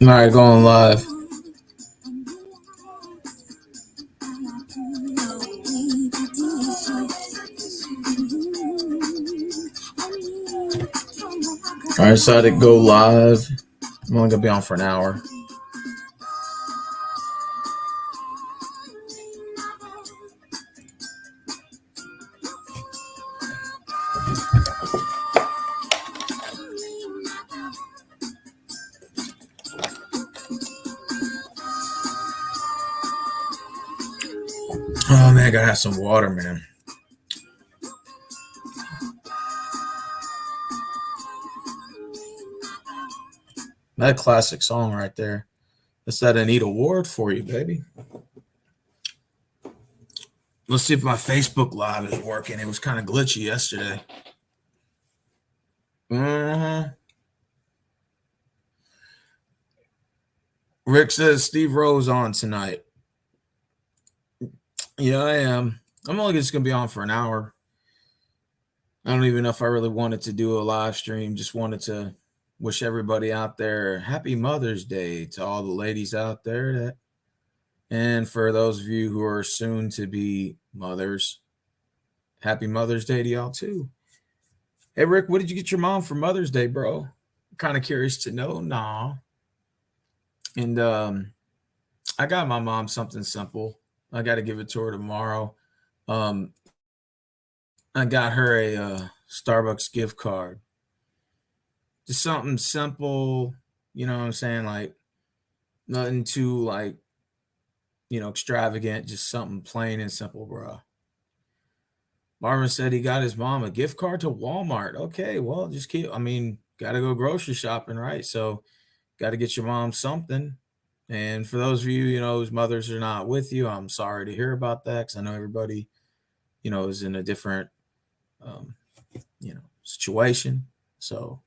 All right, going live. I decided to go live. I'm only gonna be on for an hour. Oh man, I gotta have some water, man. That classic song right there. That's that Anita Ward for you, baby. Let's see if my Facebook Live is working. It was kind of glitchy yesterday. Uh-huh. Rick says Steve Rose on tonight. Yeah, I am. I'm only just gonna be on for an hour. I don't even know if I really wanted to do a live stream. Just wanted to wish everybody out there happy Mother's Day to all the ladies out there that, and for those of you who are soon to be mothers, happy Mother's Day to y'all too. Hey Rick, what did you get your mom for Mother's Day, bro? Kind of curious to know. Nah. And I got my mom something simple. I got to give it to her tomorrow. Um, I got her a Starbucks gift card. Just something simple, you know what I'm saying? Like nothing too like, extravagant, just something plain and simple, bro. Marvin said he got his mom a gift card to Walmart. Okay, well, just gotta go grocery shopping, right? So, got to get your mom something. And for those of you, whose mothers are not with you, I'm sorry to hear about that because I know everybody, is in a different, situation. So,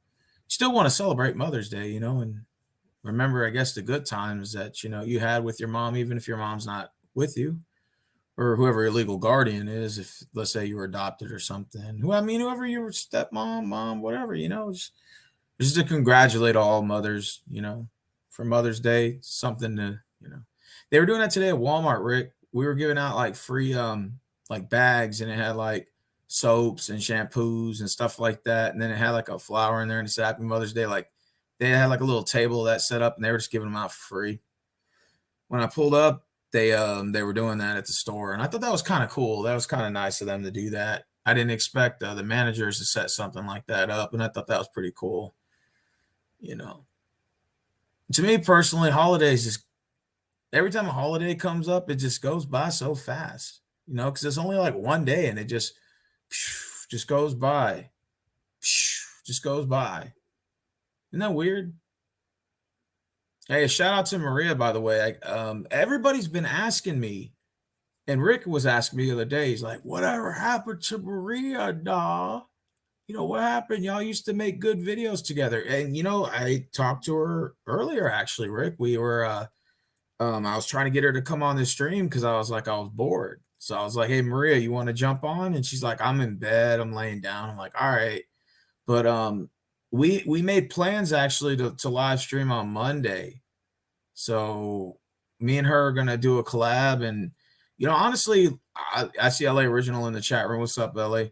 still want to celebrate Mother's Day, and remember, I guess, the good times that, you had with your mom, even if your mom's not with you or whoever your legal guardian is, if let's say you were adopted or something. Whoever your stepmom, mom, whatever, just to congratulate all mothers, for Mother's Day, something to, They were doing that today at Walmart, Rick. We were giving out like free like bags and it had like soaps and shampoos and stuff like that. And then it had like a flower in there and it said Happy Mother's Day. Like they had like a little table that set up and they were just giving them out for free. When I pulled up, they were doing that at the store. And I thought that was kind of cool. That was kind of nice of them to do that. I didn't expect the managers to set something like that up, and I thought that was pretty cool. You know, to me personally, holidays just every time a holiday comes up, it just goes by so fast. Because it's only like one day, and it just goes by, just goes by. Isn't that weird? Hey, a shout out to Maria, by the way. Everybody's been asking me, and Rick was asking me the other day. He's like, "Whatever happened to Maria, Nah? What happened? Y'all used to make good videos together." And I talked to her earlier. Actually, Rick, we were I was trying to get her to come on this stream because I was like, I was bored. So I was like, "Hey Maria, you want to jump on?" And she's like, "I'm in bed. I'm laying down." I'm like, "All right." But we made plans actually to live stream on Monday. So me and her are gonna do a collab, and honestly, I see LA Original in the chat room. What's up, LA?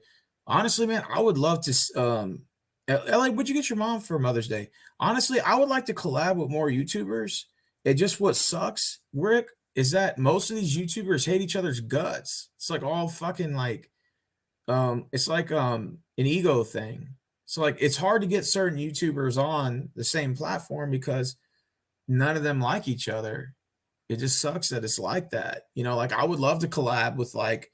Honestly, man, I would love to. LA, what'd you get your mom for Mother's Day? Honestly, I would like to collab with more YouTubers. It just what sucks, Rick, is that most of these YouTubers hate each other's guts. It's like all fucking like, it's like an ego thing. So like, it's hard to get certain YouTubers on the same platform because none of them like each other. It just sucks that it's like that. Like I would love to collab with like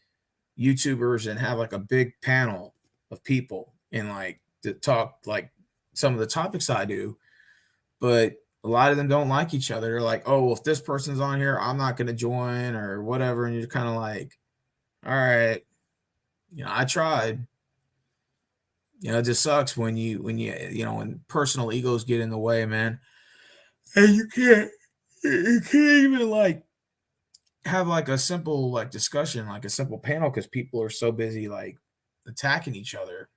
YouTubers and have like a big panel of people and like to talk like some of the topics I do, but a lot of them don't like each other. They're like, "Oh, well, if this person's on here, I'm not going to join or whatever." And you're kind of like, "All right, I tried." It just sucks when personal egos get in the way, man. And you can't even like have like a simple like discussion, like a simple panel because people are so busy like attacking each other.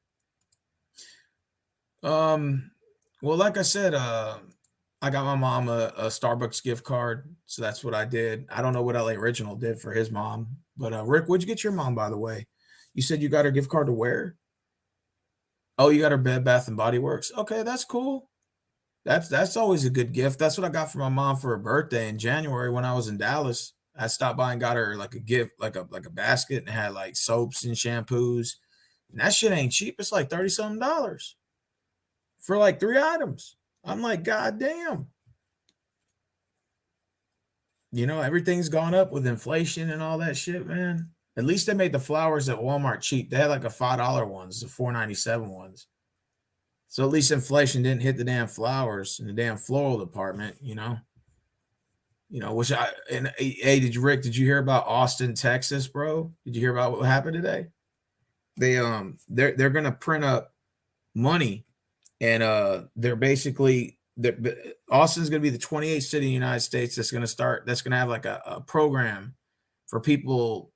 Um well, like I said, I got my mom a Starbucks gift card, so that's what I did. I don't know what LA Original did for his mom, but Rick, what'd you get your mom, by the way? You said you got her gift card to where? Oh, you got her Bed Bath and Body Works. Okay, that's cool. That's always a good gift. That's what I got for my mom for her birthday in January when I was in Dallas. I stopped by and got her like a gift, like a basket, and it had like soaps and shampoos. And that shit ain't cheap. It's like 30 something dollars for like 3 items. I'm like, God damn. Everything's gone up with inflation and all that shit, man. At least they made the flowers at Walmart cheap. They had like a $5 ones, the 4.97 ones. So at least inflation didn't hit the damn flowers in the damn floral department. Which hey, did you hear about Austin, Texas, bro? Did you hear about what happened today? They're gonna print up money, and they're basically Austin's gonna be the 28th city in the United States that's gonna have like a program for people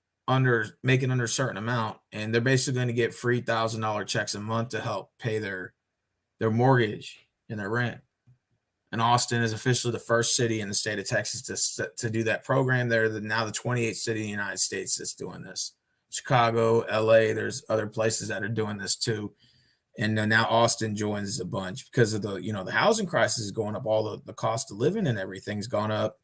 making under a certain amount, and they're basically gonna get free $1,000 checks a month to help pay their mortgage and their rent. And Austin is officially the first city in the state of Texas to do that program. They're now the 28th city in the United States that's doing this. Chicago, LA, there's other places that are doing this too. And now Austin joins a bunch because of the housing crisis is going up. All the cost of living and everything's gone up.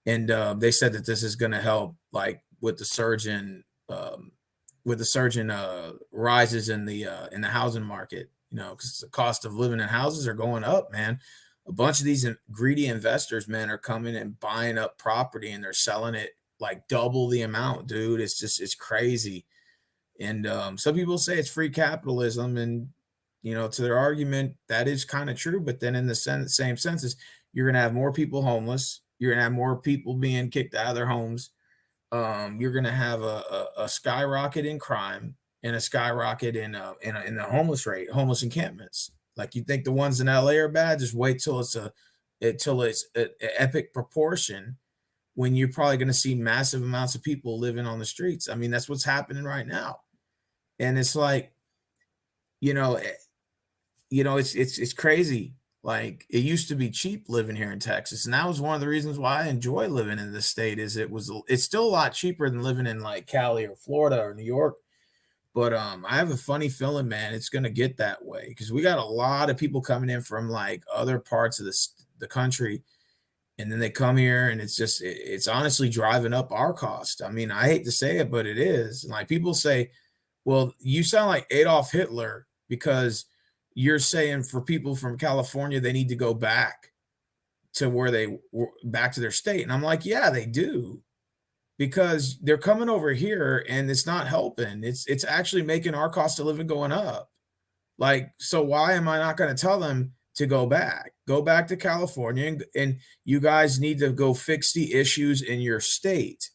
And they said that this is going to help, like with the surge in rises in the housing market. Because the cost of living in houses are going up, man. A bunch of these greedy investors, man, are coming and buying up property and they're selling it like double the amount, dude. It's crazy. And some people say it's free capitalism, and to their argument, that is kind of true. But then in the same senses, you're gonna have more people homeless. You're gonna have more people being kicked out of their homes. You're gonna have a skyrocket in crime and a skyrocket in the homeless encampments. Like, you think the ones in LA are bad? Just wait till it's an epic proportion when you're probably going to see massive amounts of people living on the streets. I mean, that's what's happening right now. And it's like, you know, eh, it's crazy. Like, it used to be cheap living here in Texas, and that was one of the reasons why I enjoy living in this state. It's still a lot cheaper than living in like Cali or Florida or New York. But I have a funny feeling, man, it's gonna get that way because we got a lot of people coming in from like other parts of the country, and then they come here, and it's honestly driving up our cost. I mean, I hate to say it, but it is. And like, people say, "Well, you sound like Adolf Hitler because you're saying for people from California they need to go back to where they were, back to their state." And I'm like, "Yeah, they do." Because they're coming over here and it's not helping. It's actually making our cost of living going up. Like, so why am I not going to tell them to go back? Go back to California, and you guys need to go fix the issues in your state.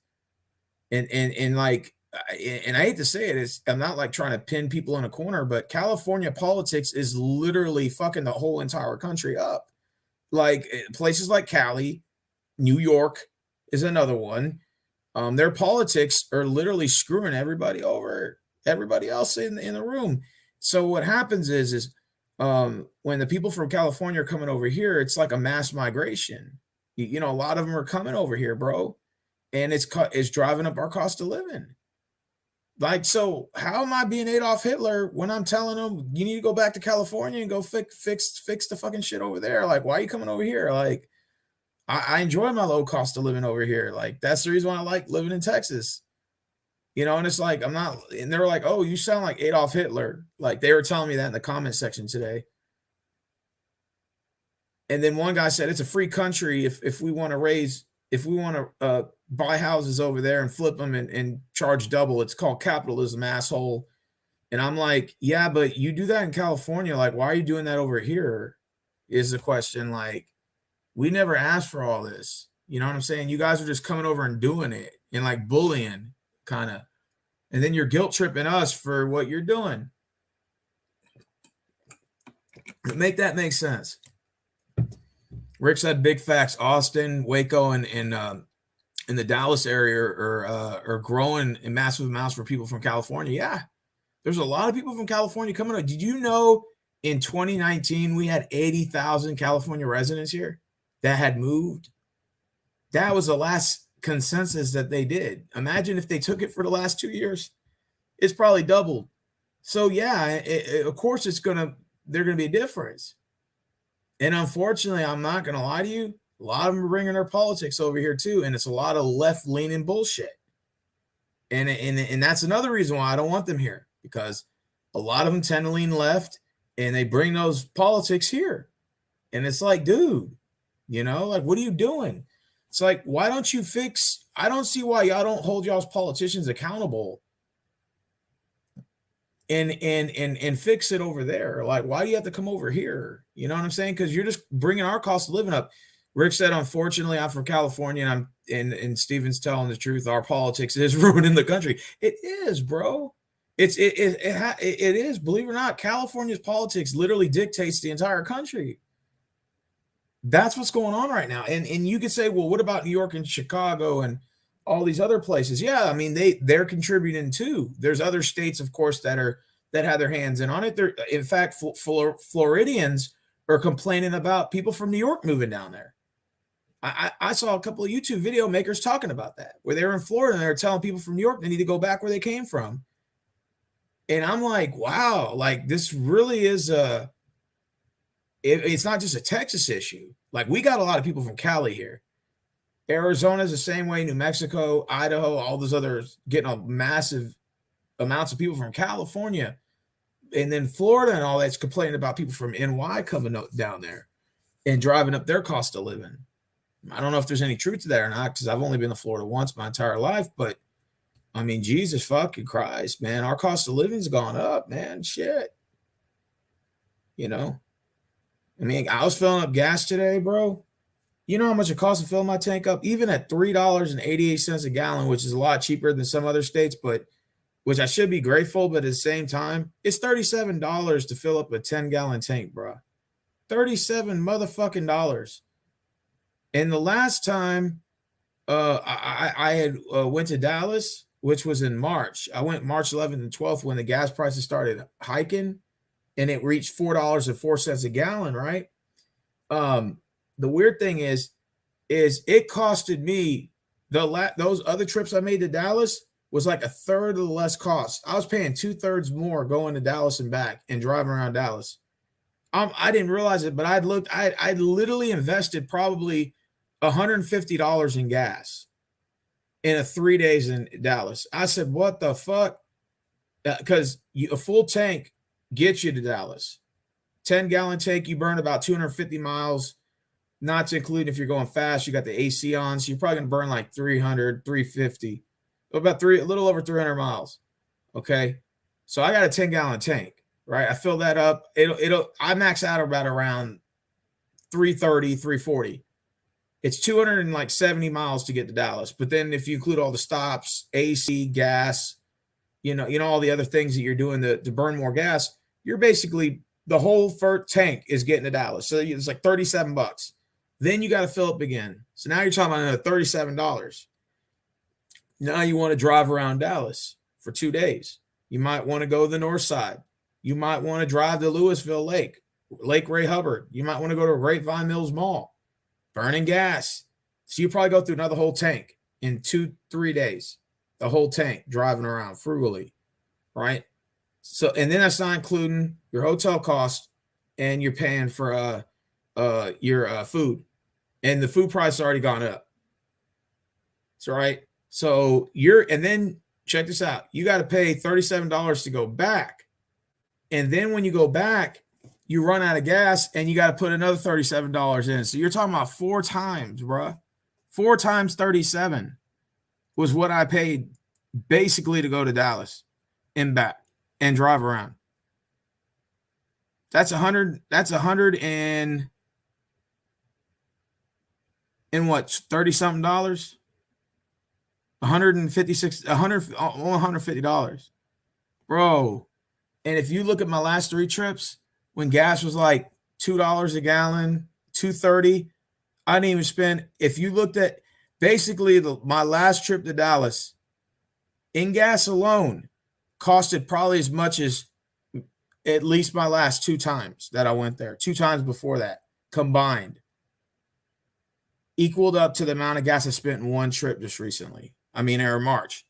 And like, and I hate to say it, I'm not like trying to pin people in a corner, but California politics is literally fucking the whole entire country up. Like, places like Cali, New York is another one. Their politics are literally screwing everybody over, everybody else in the room. So what happens is when the people from California are coming over here, it's like a mass migration. A lot of them are coming over here, bro, and it's driving up our cost of living. Like, so how am I being Adolf Hitler when I'm telling them you need to go back to California and go fix the fucking shit over there? Like, why are you coming over here? Like, I enjoy my low cost of living over here. Like, that's the reason why I like living in Texas. And it's like, I'm not, and they were like, "Oh, you sound like Adolf Hitler." Like, they were telling me that in the comment section today. And then one guy said, "It's a free country if we want to buy houses over there and flip them and charge double. It's called capitalism, asshole." And I'm like, "Yeah, but you do that in California. Like, why are you doing that over here?" Is the question. Like, we never asked for all this. You know what I'm saying? You guys are just coming over and doing it and like bullying, kind of. And then you're guilt tripping us for what you're doing. Make that make sense. Rick said big facts. Austin, Waco, and in the Dallas area are growing in massive amounts for people from California. Yeah, there's a lot of people from California coming up. Did you know In 2019, we had 80,000 California residents here that had moved. That was the last consensus that they did. Imagine if they took it for the last 2 years. It's probably doubled. So yeah, of course there's gonna be a difference. And unfortunately, I'm not gonna lie to you, a lot of them are bringing their politics over here too, and it's a lot of left-leaning bullshit. And that's another reason why I don't want them here, because a lot of them tend to lean left and they bring those politics here. And it's like, dude, like, what are you doing? It's like, why don't you fix? I don't see why y'all don't hold y'all's politicians accountable and fix it over there. Like, why do you have to come over here? You know what I'm saying? Because you're just bringing our cost of living up. Rick said, unfortunately, I'm from California, and Steven's telling the truth. Our politics is ruining the country. It is, bro. It is. Believe it or not, California's politics literally dictates the entire country. That's what's going on right now. And you could say, well, what about New York and Chicago and all these other places? Yeah, I mean, they're contributing too. There's other states, of course, that have their hands in on it. In fact, Floridians are complaining about people from New York moving down there. I saw a couple of YouTube video makers talking about that, where they were in Florida and they were telling people from New York they need to go back where they came from. And I'm like, wow, like this really is it's not just a Texas issue. Like, we got a lot of people from Cali here. Arizona's the same way, New Mexico, Idaho, all those others getting a massive amounts of people from California. And then Florida and all that's complaining about people from NY coming down there and driving up their cost of living. I don't know if there's any truth to that or not, because I've only been to Florida once my entire life. But I mean, Jesus fucking Christ, man, our cost of living's gone up, man. Shit. I mean, I was filling up gas today, bro. You know how much it costs to fill my tank up? Even at $3.88 a gallon, which is a lot cheaper than some other states, but which I should be grateful, but at the same time, it's $37 to fill up a 10-gallon tank, bro. 37 motherfucking dollars. And the last time I had went to Dallas, which was in March. I went March 11th and 12th when the gas prices started hiking, and it reached $4.04 a gallon, right? The weird thing is it costed me those other trips I made to Dallas was like a third of the less cost. I was paying 2/3 more going to Dallas and back and driving around Dallas. I didn't realize it, but I'd literally invested probably $150 in gas in 3 days in Dallas. I said, what the fuck? Because a full tank gets you to Dallas. 10-gallon tank, you burn about 250 miles, not to include if you're going fast, you got the AC on, so you're probably going to burn like 300, 350, about a little over 300 miles. Okay. So I got a 10-gallon tank, right? I fill that up. I max out about around 330, 340. It's 270 miles to get to Dallas. But then if you include all the stops, AC, gas, all the other things that you're doing to burn more gas, you're basically the whole tank is getting to Dallas. So it's like $37. Then you got to fill up again. So now you're talking about another $37. Now you want to drive around Dallas for 2 days. You might want to go to the north side. You might want to drive to Louisville Lake Ray Hubbard. You might want to go to Grapevine Mills Mall, burning gas. So you probably go through another whole tank in 2-3 days, the whole tank driving around frugally, right? So, and then that's not including your hotel cost, and you're paying for your food, and the food price has already gone up. That's right. So and then check this out. You got to pay $37 to go back. And then when you go back, you run out of gas and you got to put another $37 in. So you're talking about 4 times, bro. 4 times 37 was what I paid basically to go to Dallas and back and drive around. That's 100 and what, 30 something dollars? $150, bro. And if you look at my last 3 trips, when gas was like $2 a gallon, $2.30, I didn't even spend. If you looked at basically my last trip to Dallas, in gas alone, costed probably as much as at least my last 2 times that I went there, 2 times before that combined equaled up to the amount of gas I spent in one trip just recently. I mean, in March,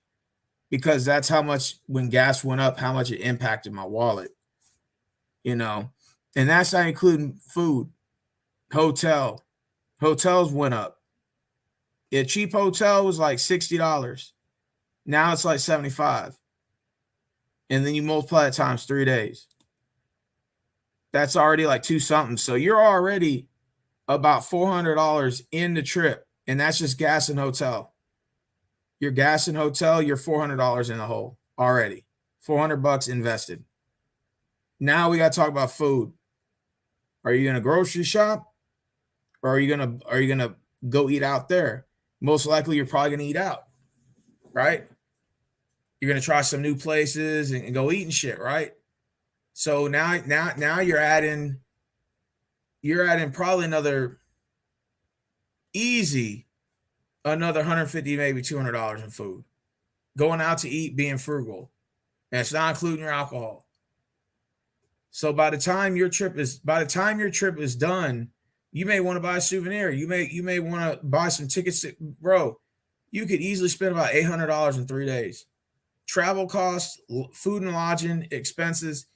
because that's how much when gas went up, how much it impacted my wallet, you know, and that's not including food, hotel. Hotels went up. A cheap hotel was like $60. Now it's like 75. And then you multiply it times 3 days. That's already like 2 something. So you're already about $400 in the trip. And that's just gas and hotel. Your gas and hotel, you're $400 in the hole already. $400 invested. Now we got to talk about food. Are you going to grocery shop? Or are you gonna go eat out there? Most likely you're probably gonna eat out, right? You're gonna try some new places and go eat and shit, right? So now you're adding probably another 150, maybe $200 in food. Going out to eat, being frugal. And it's not including your alcohol. So by the time your trip is done, you may want to buy a souvenir. You may want to buy some tickets. Bro, you could easily spend about $800 in 3 days. Travel costs, food and lodging, expenses,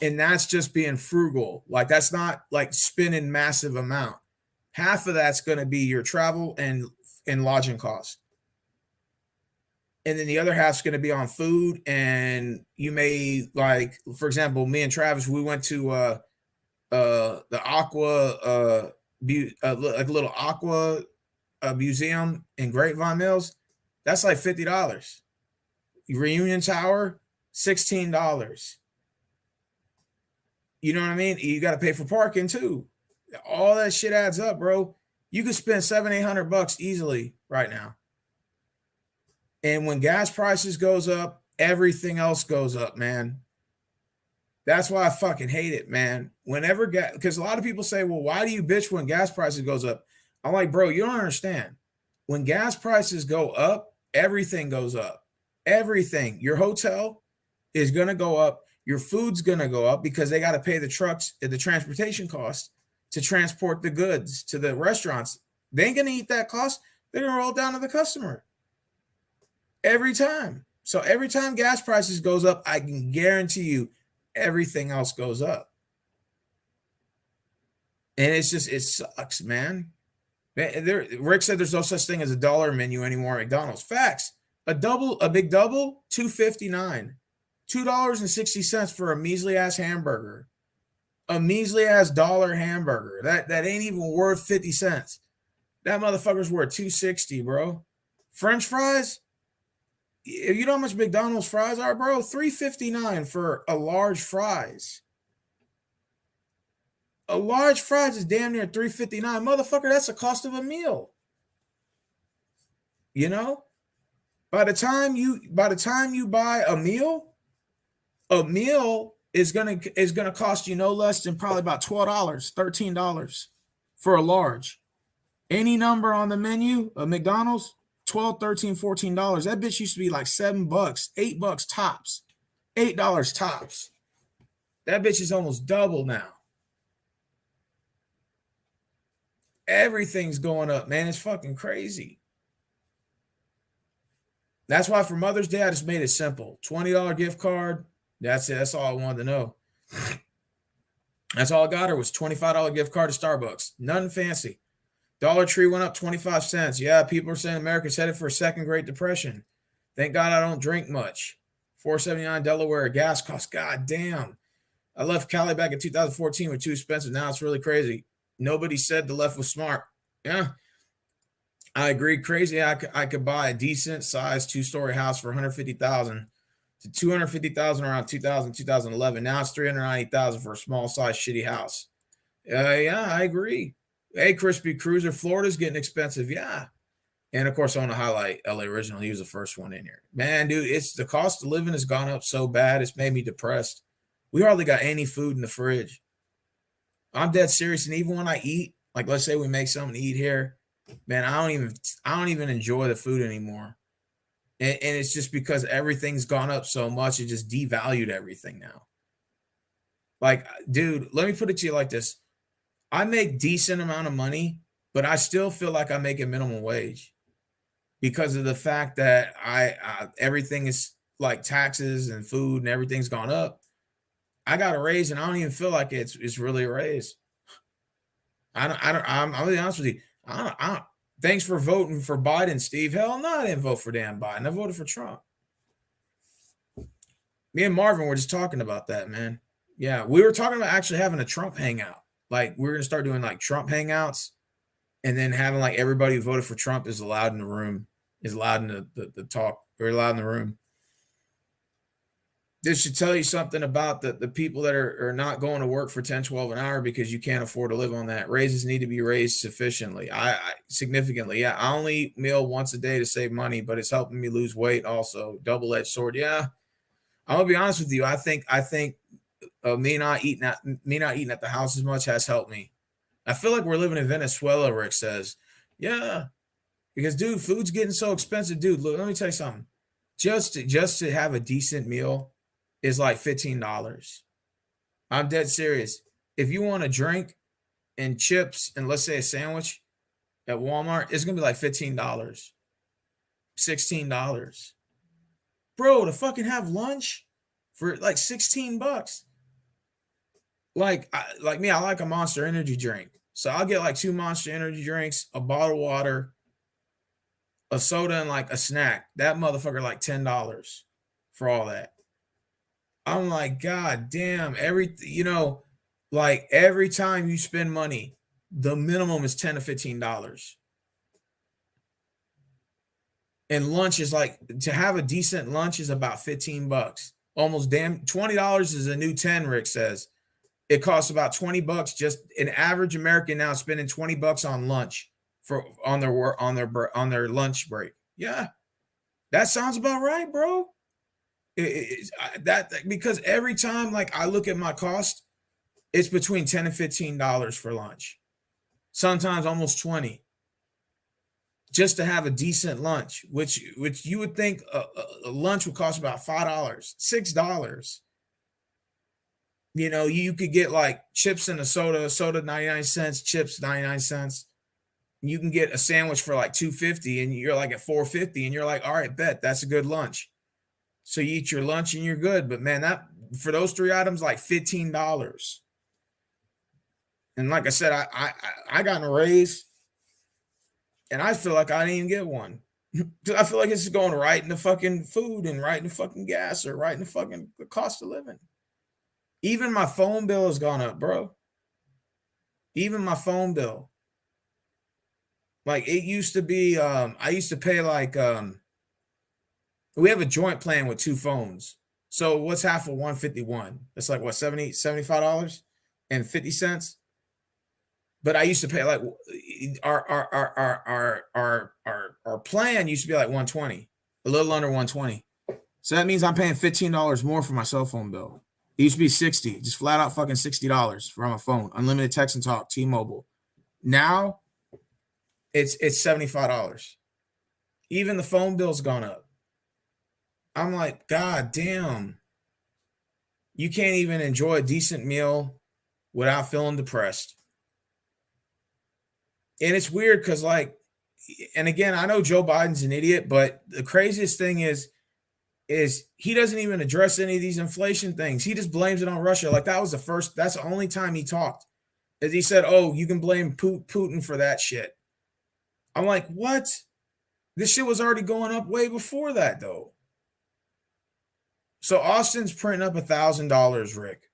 and that's just being frugal. Like, that's not like spending massive amount. Half of that's going to be your travel and lodging costs. And then the other half's going to be on food. And you may, like, for example, me and Travis, we went to the aqua like a little aqua museum in Grapevine Mills. That's like $50. Reunion Tower, $16. You know what I mean? You got to pay for parking too. All that shit adds up, bro. You could spend $700-800 easily right now. And when gas prices goes up, everything else goes up, man. That's why I fucking hate it, man. Whenever because a lot of people say, well, why do you bitch when gas prices goes up? I'm like, bro, you don't understand. When gas prices go up, everything goes up. Everything. Your hotel is going to go up. Your food's going to go up because they got to pay the trucks, the transportation costs to transport the goods to the restaurants. They ain't going to eat that cost. They're going to roll down to the customer. Every time. So every time gas prices goes up, I can guarantee you everything else goes up. And it's just, it sucks, man. Rick said there's no such thing as a dollar menu anymore at McDonald's. Facts. A big double, $2.59. $2.60 for a measly ass hamburger. A measly ass dollar hamburger. That ain't even worth 50 cents. That motherfucker's worth $2.60, bro. French fries? You know how much McDonald's fries are, bro? $3.59 for a large fries. A large fries is damn near $3.59. Motherfucker, that's the cost of a meal. You know? By the time you buy a meal is gonna cost you no less than probably about $12, $13 for a large. Any number on the menu of McDonald's, $12, $13, $14. That bitch used to be like $7, $8 tops. $8 tops. That bitch is almost double now. Everything's going up, man. It's fucking crazy. That's why for Mother's Day, I just made it simple. $20 gift card. That's it. That's all I wanted to know. That's all I got her was $25 gift card to Starbucks. Nothing fancy. Dollar Tree went up 25 cents. Yeah, people are saying America's headed for a second Great Depression. Thank God I don't drink much. $4.79 Delaware gas cost. God damn. I left Cali back in 2014 with too expensive. Now it's really crazy. Nobody said the left was smart. Yeah. I agree. Crazy. I could buy a decent sized 2-story house for $150,000 to $250,000 around 2000, 2011. Now it's $390,000 for a small size shitty house. Yeah, I agree. Hey, Crispy Cruiser, Florida's getting expensive. Yeah. And of course, I want to highlight LA Original. He was the first one in here. Man, dude, it's the cost of living has gone up so bad. It's made me depressed. We hardly got any food in the fridge. I'm dead serious. And even when I eat, like let's say we make something to eat here, man, I don't even enjoy the food anymore. And it's just because everything's gone up so much, it just devalued everything now. Like, dude, let me put it to you like this. I make decent amount of money, but I still feel like I'm making minimum wage because of the fact that everything is like taxes and food and everything's gone up. I got a raise and I don't even feel like it's really a raise. I'll be honest with you. I don't, thanks for voting for Biden, Steve. Hell no, I didn't vote for damn Biden. I voted for Trump. Me and Marvin were just talking about that, man. Yeah, we were talking about actually having a Trump hangout. Like we're gonna start doing like Trump hangouts, and then having like everybody who voted for Trump is allowed in the room, is allowed in the talk, or allowed in the room. This should tell you something about the people that are not going to work for 10, 12 an hour because you can't afford to live on that. Raises need to be raised sufficiently. Significantly. Yeah. I only eat meal once a day to save money, but it's helping me lose weight also. Double-edged sword. Yeah. I'm gonna be honest with you. I think me not eating at the house as much has helped me. I feel like we're living in Venezuela, Rick says. Yeah. Because dude, food's getting so expensive. Dude, look, let me tell you something. Just to have a decent meal is like $15. I'm dead serious. If you want a drink and chips and let's say a sandwich at Walmart, it's gonna be like $15, $16. Bro, to fucking have lunch for like $16. Like me, I like a Monster Energy drink. So I'll get like 2 Monster Energy drinks, a bottle of water, a soda, and like a snack. That motherfucker like $10 for all that. I'm like, God damn, like every time you spend money, the minimum is $10 to $15. And lunch is like, to have a decent lunch is about $15. Almost damn $20 is a new 10, Rick says. It costs about $20. Just an average American now spending $20 on lunch on their lunch break. Yeah, that sounds about right, bro. That because every time like I look at my cost, it's between $10 and $15 for lunch. Sometimes almost 20 just to have a decent lunch, which you would think a lunch would cost about $5, $6. You could get like chips and a soda 99 cents, chips 99 cents. You can get a sandwich for like $2.50 and you're like at $4.50 and you're like, all right, bet that's a good lunch. So you eat your lunch and you're good. But man, that for those 3 items, like $15. And like I said, I got a raise and I feel like I didn't even get one. I feel like it's going right in the fucking food and right in the fucking gas or right in the fucking cost of living. Even my phone bill has gone up, bro. Even my phone bill. Like it used to be, I used to pay like, we have a joint plan with 2 phones. So what's half of 151? That's like what, $75 and 50 cents. But I used to pay like our plan used to be like 120, a little under 120. So that means I'm paying $15 more for my cell phone bill. It used to be 60, just flat out fucking $60 for my phone, unlimited text and talk, T-Mobile. Now it's $75. Even the phone bill's gone up. I'm like, God damn. You can't even enjoy a decent meal without feeling depressed. And it's weird because, like, and again, I know Joe Biden's an idiot, but the craziest thing is he doesn't even address any of these inflation things. He just blames it on Russia. Like that's the only time he talked. As he said, oh, you can blame Putin for that shit. I'm like, what? This shit was already going up way before that, though. So Austin's printing up $1,000, Rick.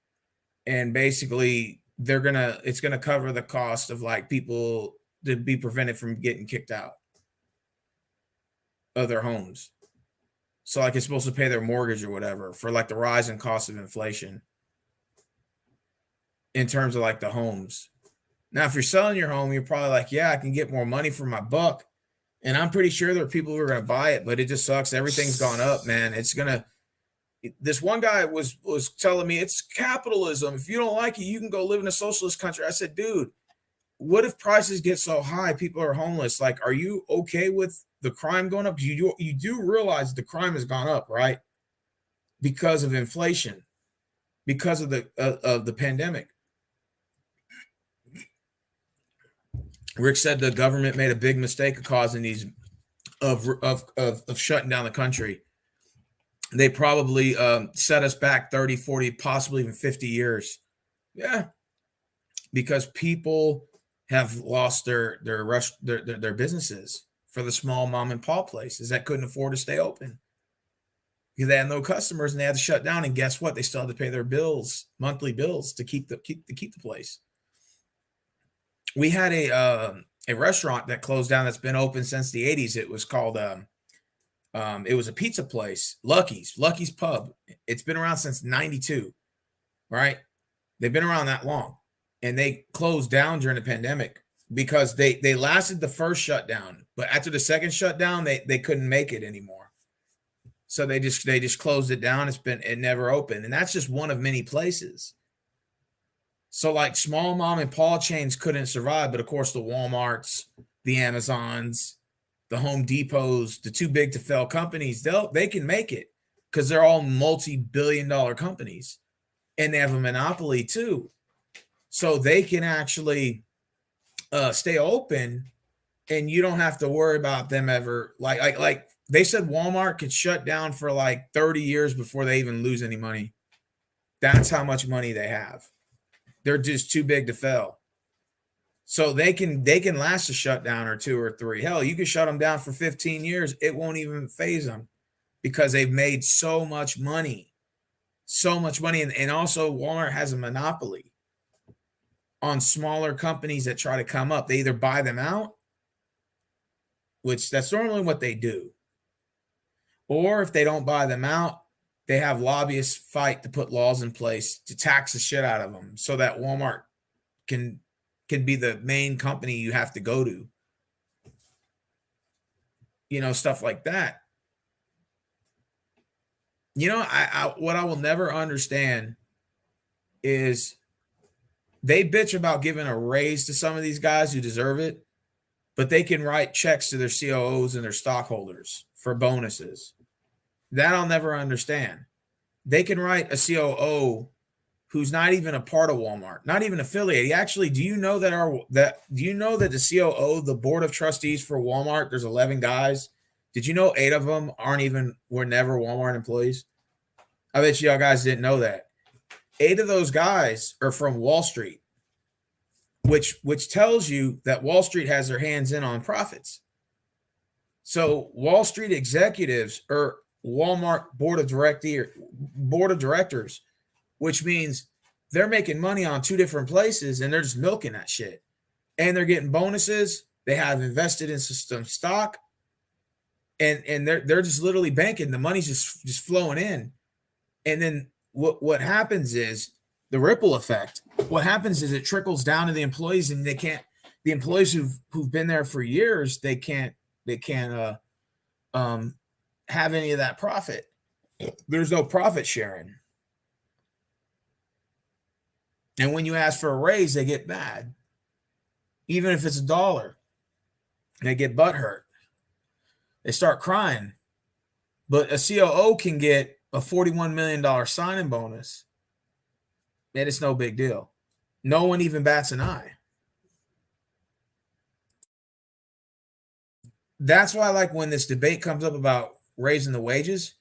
And basically it's gonna cover the cost of like people to be prevented from getting kicked out of their homes. So like it's supposed to pay their mortgage or whatever for like the rise in cost of inflation in terms of like the homes. Now, if you're selling your home, you're probably like, yeah, I can get more money for my buck. And I'm pretty sure there are people who are going to buy it, but it just sucks. Everything's gone up, man. This one guy was telling me it's capitalism. If you don't like it, you can go live in a socialist country. I said, dude, what if prices get so high, people are homeless? Like, are you okay with the crime going up? You do realize the crime has gone up, right? Because of inflation, because of the pandemic. Rick said the government made a big mistake of causing these of shutting down the country. They probably set us back 30, 40, possibly even 50 years. Yeah, because people have lost their businesses for the small mom and pop places that couldn't afford to stay open because they had no customers and they had to shut down. And guess what? They still had to pay their bills, monthly bills, to keep the place. We had a restaurant that closed down that's been open since the 80s. It was called it was a pizza place, Lucky's Pub. It's been around since 92, right? They've been around that long. And they closed down during the pandemic because they lasted the first shutdown, but after the second shutdown, they couldn't make it anymore. So they just closed it down. It never opened. And that's just one of many places. So like small mom and pop chains couldn't survive, but of course the Walmarts, the Amazons, the Home Depots, the too big to fail companies, they can make it because they're all multi-billion-dollar companies and they have a monopoly too. So they can actually stay open and you don't have to worry about them ever. Like they said Walmart could shut down for like 30 years before they even lose any money. That's how much money they have. They're just too big to fail. So they can last a shutdown or 2 or 3. Hell, you can shut them down for 15 years. It won't even phase them because they've made so much money. So much money. And also Walmart has a monopoly on smaller companies that try to come up. They either buy them out, which that's normally what they do. Or if they don't buy them out, they have lobbyists fight to put laws in place to tax the shit out of them so that Walmart can be the main company you have to go to. Stuff like that. What I will never understand is they bitch about giving a raise to some of these guys who deserve it, but they can write checks to their COOs and their stockholders for bonuses. That I'll never understand. They can write a COO who's not even a part of Walmart, not even affiliated. Do you know that the COO, the board of trustees for Walmart, there's 11 guys. Did you know 8 of them were never Walmart employees? I bet y'all guys didn't know that. 8 of those guys are from Wall Street, which tells you that Wall Street has their hands in on profits. So Wall Street executives are Walmart board of directors, which means they're making money on 2 different places and they're just milking that shit. And they're getting bonuses. They have invested in some stock, and they're just literally banking. The money's just flowing in. And then what happens is the ripple effect. What happens is it trickles down to the employees, and the employees who've been there for years, they can't have any of that profit. There's no profit sharing. And when you ask for a raise, they get mad. Even if it's $1, they get butthurt. They start crying. But a COO can get a $41 million signing bonus, and it's no big deal. No one even bats an eye. That's why, like, when this debate comes up about raising the wages,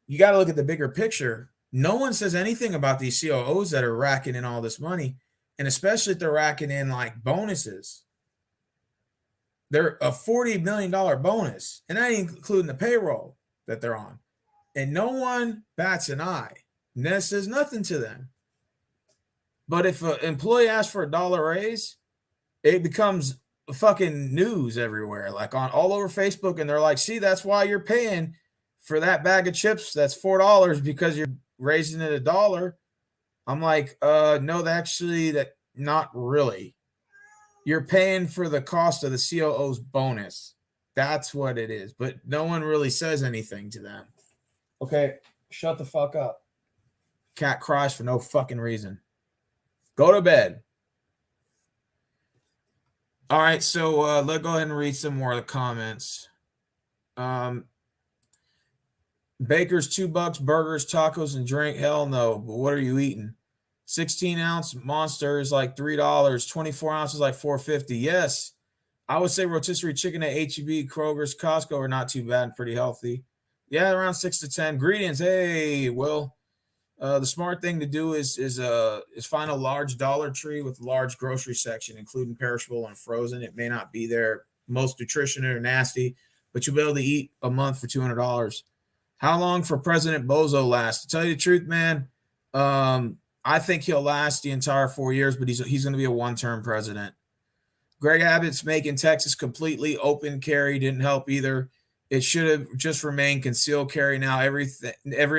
you got to look at the bigger picture. No one says anything about these COOs that are racking in all this money, and especially if they're racking in like bonuses. They're a $40 million bonus, and that ain't including the payroll that they're on. And no one bats an eye. And that says nothing to them. But if an employee asks for $1 raise, it becomes fucking news everywhere, like all over Facebook. And they're like, see, that's why you're paying for that bag of chips. That's $4 because you're raising it $1. I'm like, no, that not really. You're paying for the cost of the COO's bonus. That's what it is. But no one really says anything to them. Okay, shut the fuck up. Cat cries for no fucking reason. Go to bed. All right, so let's go ahead and read some more of the comments. Baker's $2, burgers, tacos, and drink. Hell no. But what are you eating? 16-ounce Monster is like $3. 24 ounces like $4.50. Yes, I would say rotisserie chicken at HEB, Kroger's, Costco are not too bad and pretty healthy. Yeah, around 6 to 10. Ingredients. Hey, well, the smart thing to do is find a large Dollar Tree with a large grocery section, including perishable and frozen. It may not be their most nutrition or nasty, but you'll be able to eat a month for $200. How long for President Bozo last? To tell you the truth, man, I think he'll last the entire 4 years, but he's going to be a one-term president. Greg Abbott's making Texas completely open carry didn't help either. It should have just remained concealed carry. Now every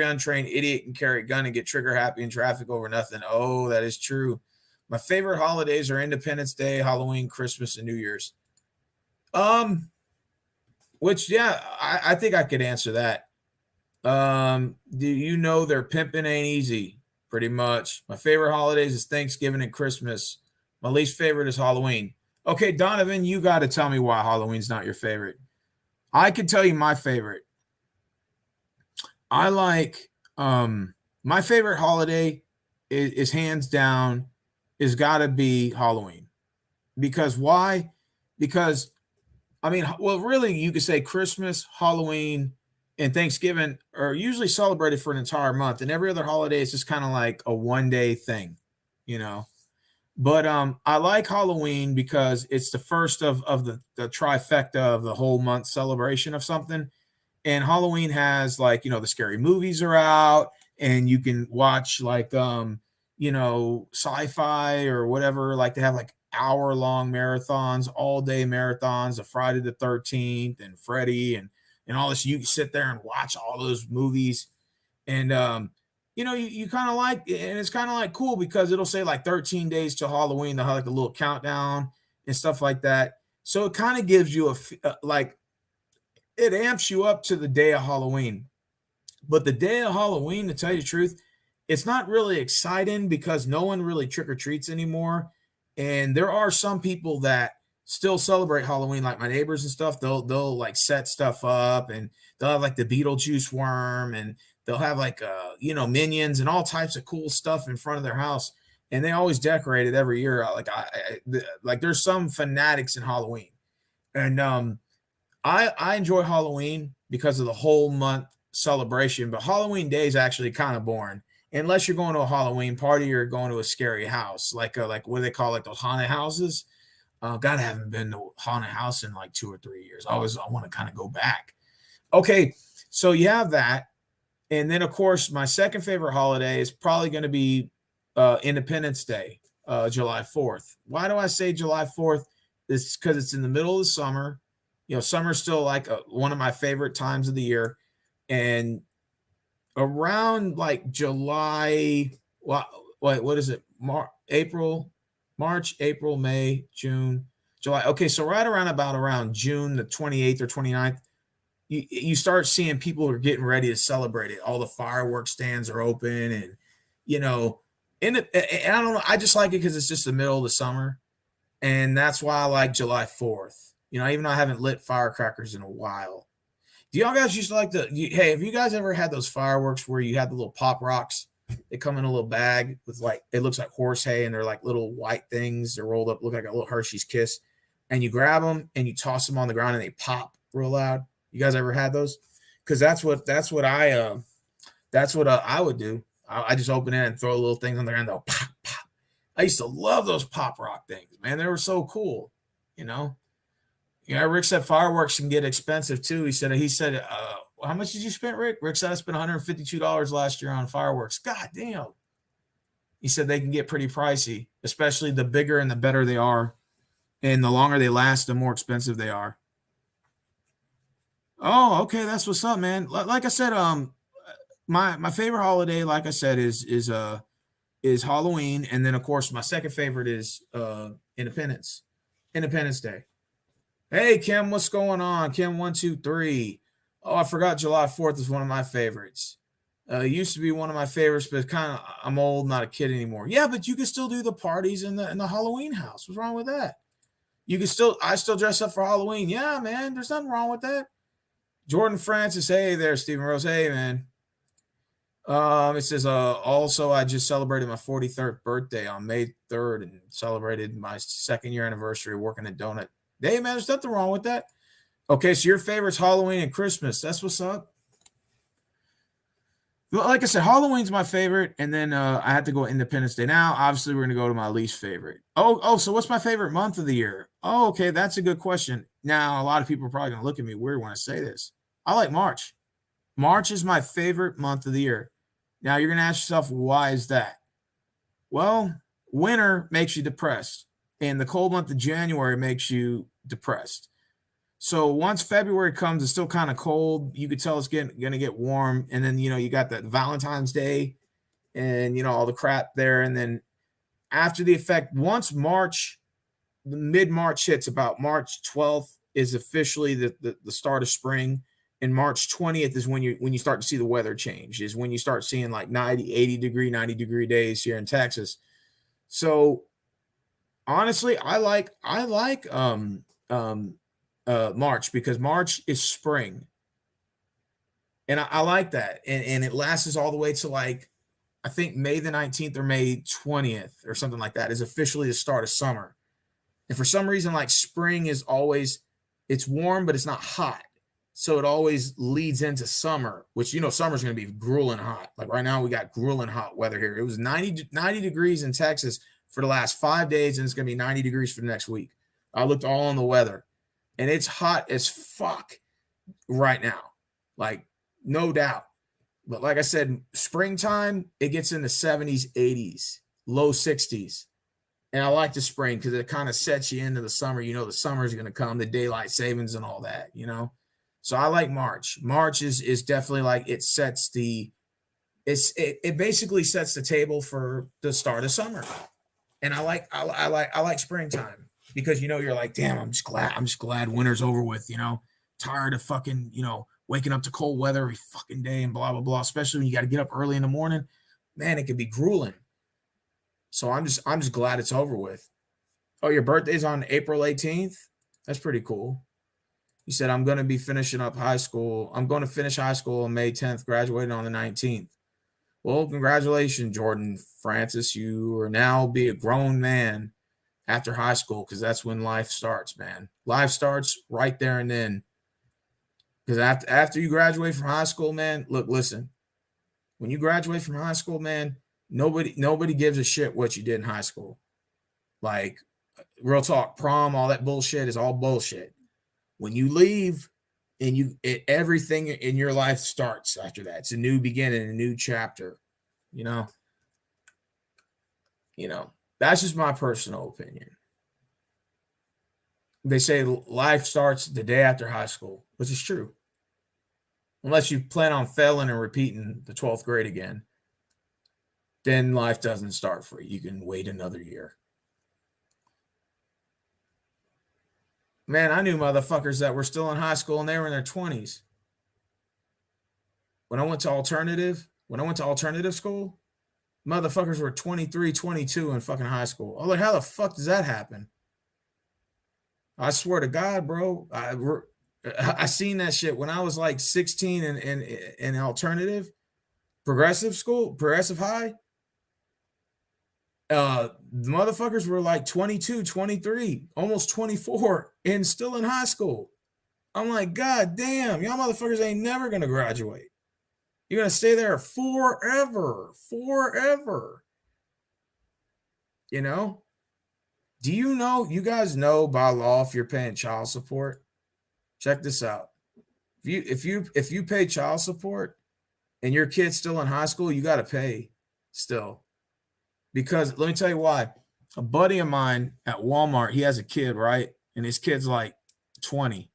untrained idiot can carry a gun and get trigger happy in traffic over nothing. Oh, that is true. My favorite holidays are Independence Day, Halloween, Christmas, and New Year's. Which yeah, I think I could answer that. Do you know their pimping ain't easy? Pretty much. My favorite holidays is Thanksgiving and Christmas. My least favorite is Halloween. Okay, Donovan, you got to tell me why Halloween's not your favorite. I can tell you my favorite. I like my favorite holiday is hands down is got to be Halloween. Because why? Because I mean, well, really, you could say Christmas, Halloween, and Thanksgiving are usually celebrated for an entire month, and every other holiday is just kind of like a one-day thing, you know. But I like Halloween because it's the first of the trifecta of the whole month celebration of something. And Halloween has like, the scary movies are out and you can watch like sci-fi or whatever. Like they have like hour-long marathons, all-day marathons of Friday the 13th and Freddy and all this. You can sit there and watch all those movies. And you kind of like, and it's kind of like cool because it'll say like 13 days till Halloween. They'll have like a little countdown and stuff like that. So it kind of gives you like, it amps you up to the day of Halloween. But the day of Halloween, to tell you the truth, it's not really exciting because no one really trick or treats anymore. And there are some people that still celebrate Halloween, like my neighbors and stuff. They'll like set stuff up and they'll have like the Beetlejuice worm and they'll have like minions and all types of cool stuff in front of their house. And they always decorate it every year. Like there's some fanatics in Halloween. And I enjoy Halloween because of the whole month celebration, but Halloween day is actually kind of boring unless you're going to a Halloween party or going to a scary house, like what do they call like those haunted houses. God, I haven't been to a haunted house in like 2 or 3 years. I want to kind of go back. Okay, so you have that, and then of course my second favorite holiday is probably going to be Independence Day, July 4th. Why do I say July 4th? It's because it's in the middle of the summer. Summer's still like one of my favorite times of the year. And around like July, what is it? March, April, May, June, July. Okay, so right around June the 28th or 29th, you start seeing people are getting ready to celebrate it. All the fireworks stands are open and, and I don't know, I just like it because it's just the middle of the summer. And that's why I like July 4th. Even though I haven't lit firecrackers in a while. Do y'all guys used to like hey, have you guys ever had those fireworks where you had the little pop rocks? They come in a little bag with like, it looks like horse hay and they're like little white things. They're rolled up, look like a little Hershey's Kiss. And you grab them and you toss them on the ground and they pop real loud. You guys ever had those? Because that's what I would do. I just open it and throw little things on there and they'll pop, pop. I used to love those pop rock things, man. They were so cool, Rick said fireworks can get expensive too. He said, how much did you spend, Rick? Rick said I spent $152 last year on fireworks. God damn. He said they can get pretty pricey, especially the bigger and the better they are. And the longer they last, the more expensive they are. Oh, okay. That's what's up, man. Like I said, my favorite holiday, like I said, is Halloween. And then of course my second favorite is Independence Day. Hey, Kim, what's going on? Kim123. Oh, I forgot July 4th is one of my favorites. It used to be one of my favorites, but I'm old, not a kid anymore. Yeah, but you can still do the parties in the Halloween house. What's wrong with that? I still dress up for Halloween. Yeah, man, there's nothing wrong with that. Jordan Francis, hey there, Stephen Rose. Hey, man. It says, also, I just celebrated my 43rd birthday on May 3rd and celebrated my second year anniversary of working at Donut. Hey, man, there's nothing wrong with that. Okay, so your favorite's Halloween and Christmas. That's what's up. Like I said, Halloween's my favorite, and then I had to go Independence Day. Now, obviously, we're gonna go to my least favorite. So what's my favorite month of the year? Oh, okay, that's a good question. Now, a lot of people are probably gonna look at me weird when I say this. I like March. March is my favorite month of the year. Now, you're gonna ask yourself, why is that? Well, winter makes you depressed, and the cold month of January makes you depressed. So once February comes, it's still kind of cold. You could tell it's gonna get warm, and then you got that Valentine's Day, and all the crap there. And then after the effect, once March, the mid March hits, about March 12th is officially the start of spring, and March 20th is when you start to see the weather change. Is when you start seeing like 90, 80 degree, 90-degree days here in Texas. So honestly, I like March, because March is spring, and I like that, and it lasts all the way to, like, I think May the 19th or May 20th or something like that is officially the start of summer. And for some reason, like, spring is always, it's warm but it's not hot, so it always leads into summer, which summer's going to be grueling hot. Like right now, we got grueling hot weather here. It was 90 degrees in Texas for the last 5 days, and it's going to be 90 degrees for the next week. I looked all on the weather, and it's hot as fuck right now, like, no doubt. But like I said, springtime, it gets in the 70s, 80s, low 60s. And I like the spring because it kind of sets you into the summer. The summer is going to come, the daylight savings and all that. So I like March. March is definitely, like, it basically sets the table for the start of summer. And I like springtime, because you're like, damn, I'm just glad winter's over with. Tired of fucking waking up to cold weather every fucking day and blah blah blah. Especially when you got to get up early in the morning, man, it can be grueling. So I'm just glad it's over with. Oh, your birthday's on April 18th. That's pretty cool. You said, I'm going to be finishing up high school. I'm going to finish high school on May 10th, graduating on the 19th. Well, congratulations, Jordan Francis. You are now be a grown man after high school, because that's when life starts, man. Life starts right there and then. Because after you graduate from high school, man, look, listen. When you graduate from high school, man, nobody gives a shit what you did in high school. Like, real talk, prom, all that bullshit is all bullshit. When you leave, and everything in your life starts after that. It's a new beginning, a new chapter. You know. That's just my personal opinion. They say life starts the day after high school, which is true. Unless you plan on failing and repeating the 12th grade again, then life doesn't start for you. You can wait another year. Man, I knew motherfuckers that were still in high school and they were in their 20s. When I went to alternative school, motherfuckers were 23, 22 in fucking high school. I was like, how the fuck does that happen? I swear to God, bro. I seen that shit when I was like 16 in alternative, progressive school, progressive high. The motherfuckers were like 22, 23, almost 24, and still in high school. I'm like, God damn, y'all motherfuckers ain't never gonna graduate. You're gonna stay there forever. Do you guys know by law, if you're paying child support? Check this out. If you pay child support and your kid's still in high school, you got to pay still. Because let me tell you why. A buddy of mine at Walmart, he has a kid, right? And his kid's like 20,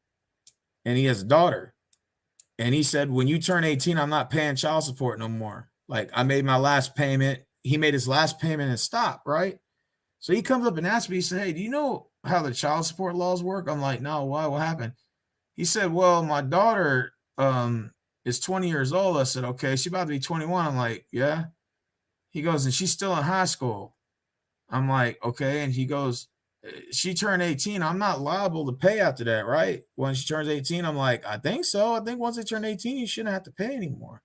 and he has a daughter. And he said, when you turn 18, I'm not paying child support no more. Like, I made my last payment. He made his last payment and stopped, right? So he comes up and asks me, he said, hey, do you know how the child support laws work? I'm like, no, why? What happened? He said, well, my daughter is 20 years old. I said, okay, she's about to be 21. I'm like, yeah. He goes, and she's still in high school. I'm like, okay. And he goes, she turned 18. I'm not liable to pay after that, right? When she turns 18, I'm like, I think so. I think once they turn 18, you shouldn't have to pay anymore.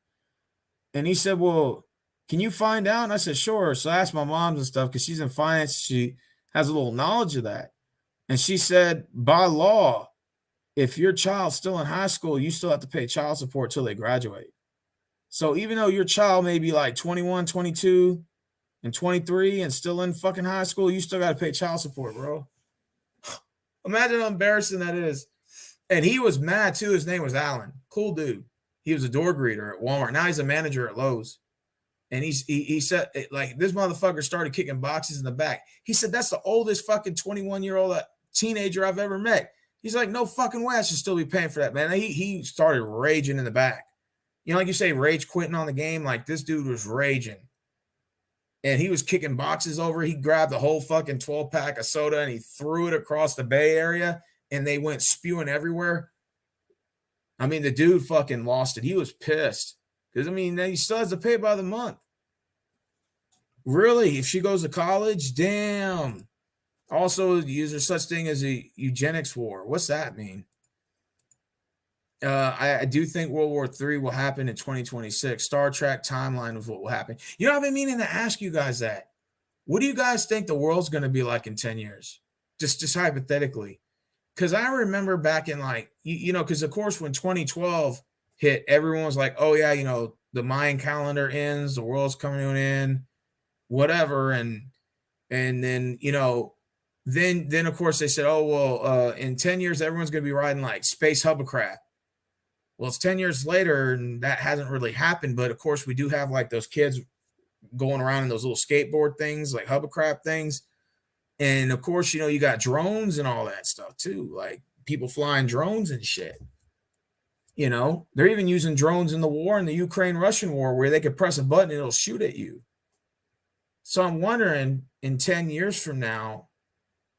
And he said, well, can you find out? And I said, sure. So I asked my mom and stuff because she's in finance. She has a little knowledge of that. And she said, by law, if your child's still in high school, you still have to pay child support till they graduate. So even though your child may be like 21, 22, and 23 and still in fucking high school, you still got to pay child support, bro. Imagine how embarrassing that is. And he was mad too. His name was Alan. Cool dude. He was a door greeter at Walmart. Now he's a manager at Lowe's. And he said, like, this motherfucker started kicking boxes in the back. He said, that's the oldest fucking 21-year-old teenager I've ever met. He's like, no fucking way I should still be paying for that, man. He started raging in the back. You know, like you say, rage quitting on the game. Like, this dude was raging. And he was kicking boxes over. He grabbed the whole fucking 12-pack of soda and he threw it across the Bay Area, and they went spewing everywhere. I mean, the dude fucking lost it. He was pissed. Because, I mean, he still has to pay by the month. Really? If she goes to college? Damn. Also, is there such thing as a eugenics war? What's that mean? I do think World War III will happen in 2026. Star Trek timeline of what will happen. You know, I've been meaning to ask you guys that. What do you guys think the world's going to be like in 10 years? Just hypothetically. Because I remember back in like, you know, because of course when 2012 hit, everyone was like, oh yeah, you know, the Mayan calendar ends, the world's coming to an end, whatever. And then, you know, then of course they said, oh, well, in 10 years, everyone's going to be riding like space hovercraft. Well, it's 10 years later and that hasn't really happened. But of course, we do have like those kids going around in those little skateboard things, like hovercraft things. And of course, you know, you got drones and all that stuff too, like people flying drones and shit. You know, they're even using drones in the war, in the Ukraine-Russian war, where they could press a button and it'll shoot at you. So I'm wondering in 10 years from now,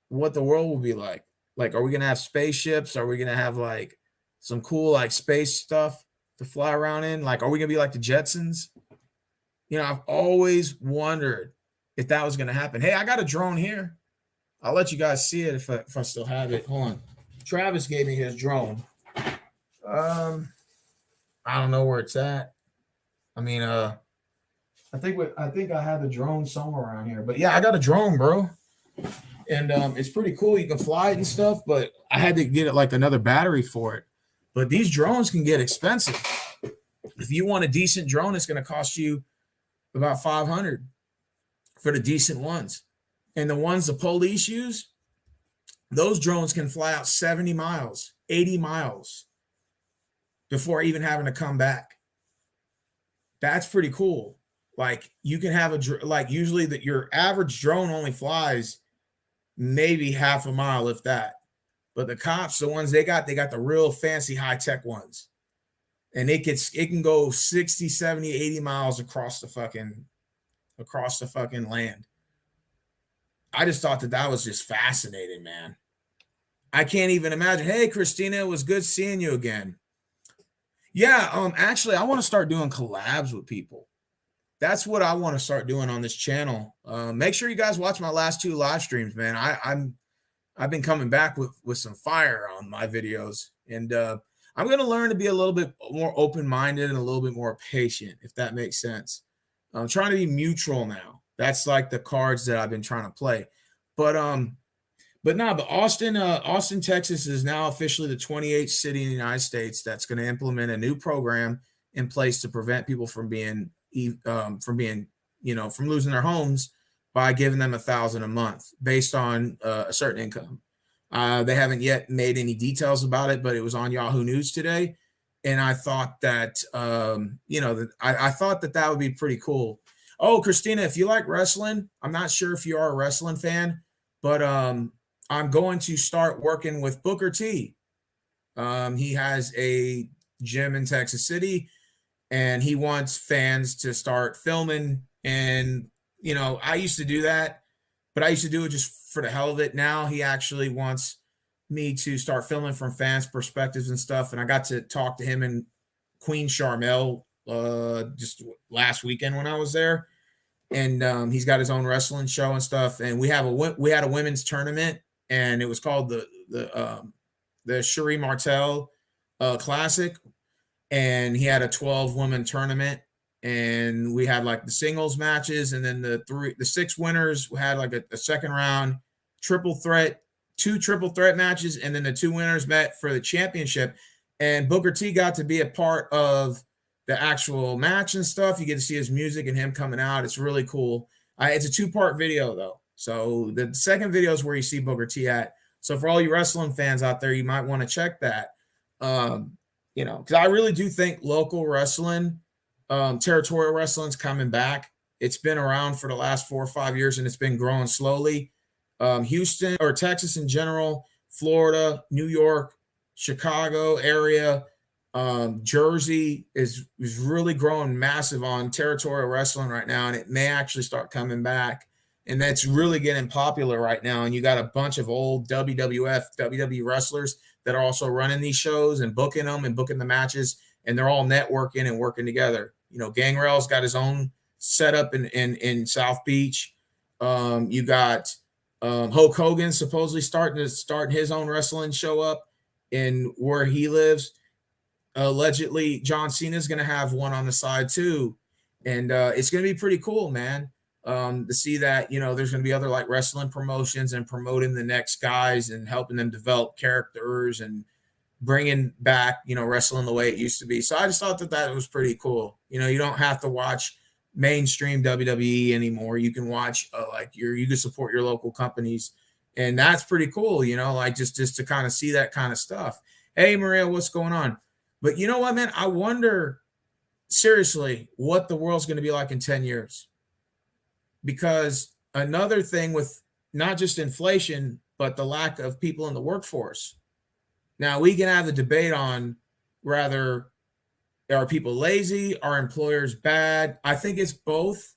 what the world will be like. Like, are we going to have spaceships? Are we going to have like some cool like space stuff to fly around in? Like, are we going to be like the Jetsons? You know, I've always wondered if that was going to happen. Hey, I got a drone here. I'll let you guys see it if I still have it. Hold on. Travis gave me his drone. I don't know where it's at. I mean, I think I have a drone somewhere around here. But yeah, I got a drone, bro. And it's pretty cool. You can fly it and stuff, but I had to get it like another battery for it. But these drones can get expensive. If you want a decent drone, it's going to cost you about $500 for the decent ones. And the ones the police use, those drones can fly out 70 miles, 80 miles before even having to come back. That's pretty cool. Like, you can have like usually that your average drone only flies maybe half a mile, if that. But the cops, the ones they got the real fancy high-tech ones. And it can go 60, 70, 80 miles across the fucking land. I just thought that was just fascinating, man. I can't even imagine. Hey, Christina, it was good seeing you again. Yeah, actually, I want to start doing collabs with people. That's what I want to start doing on this channel. Make sure you guys watch my last 2 live streams, man. I've been coming back with some fire on my videos, and I'm going to learn to be a little bit more open-minded and a little bit more patient, if that makes sense. I'm trying to be neutral now. That's like the cards that I've been trying to play. But Austin, Texas is now officially the 28th city in the United States that's going to implement a new program in place to prevent people from losing their homes by giving them $1,000 a month based on a certain income. They haven't yet made any details about it, but it was on Yahoo News today. And I thought that, I thought that would be pretty cool. Oh, Christina, if you like wrestling, I'm not sure if you are a wrestling fan, but I'm going to start working with Booker T. He has a gym in Texas City, and he wants fans to start filming. And, you know, I used to do that, but I used to do it just for the hell of it. Now he actually wants me to start filming from fans' perspectives and stuff. And I got to talk to him and Queen Charmel just last weekend when I was there. And he's got his own wrestling show and stuff. And we had a women's tournament and it was called the Cherie Martel Classic, and he had a 12-woman tournament, and we had like the singles matches, and then the 6 winners had like a second round triple threat, 2 triple threat matches, and then the 2 winners met for the championship. And Booker T got to be a part of the actual match and stuff. You get to see his music and him coming out. It's really cool. It's a 2-part video though. So the second video is where you see Booker T at. So for all you wrestling fans out there, you might want to check that. Because I really do think local wrestling, territorial wrestling is coming back. It's been around for the last 4 or 5 years, and it's been growing slowly. Houston or Texas in general, Florida, New York, Chicago area, Jersey is really growing massive on territorial wrestling right now, and it may actually start coming back. And that's really getting popular right now. And you got a bunch of old WWF, WWE wrestlers that are also running these shows and booking them and booking the matches, and they're all networking and working together. Gangrel's got his own setup in South Beach. You got Hulk Hogan supposedly starting his own wrestling show up in where he lives. Allegedly, John Cena is going to have one on the side too, and it's going to be pretty cool, man. To see that there's going to be other like wrestling promotions and promoting the next guys and helping them develop characters and bringing back wrestling the way it used to be. So I just thought that was pretty cool. You don't have to watch mainstream WWE anymore. You can watch you can support your local companies, and that's pretty cool. Like just to kind of see that kind of stuff. Hey Maria, what's going on? But you know what, man? I wonder seriously what the world's going to be like in 10 years. Because another thing with not just inflation, but the lack of people in the workforce. Now, we can have the debate on rather, are people lazy? Are employers bad? I think it's both.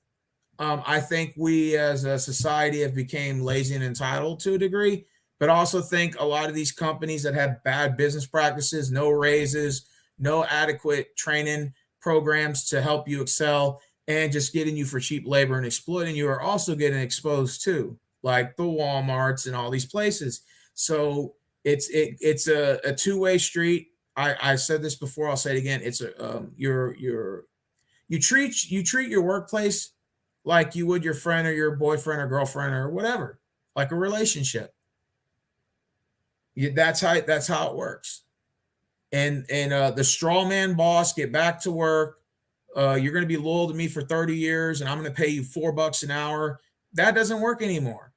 I think we as a society have become lazy and entitled to a degree, but also think a lot of these companies that have bad business practices, no raises, no adequate training programs to help you excel, and just getting you for cheap labor and exploiting you are also getting exposed too, like the Walmarts and all these places. So it's a two-way street. I said this before, I'll say it again. It's you treat your workplace like you would your friend or your boyfriend or girlfriend or whatever, like a relationship. That's how it works. And the straw man boss, get back to work. You're going to be loyal to me for 30 years and I'm going to pay you $4 an hour. That doesn't work anymore.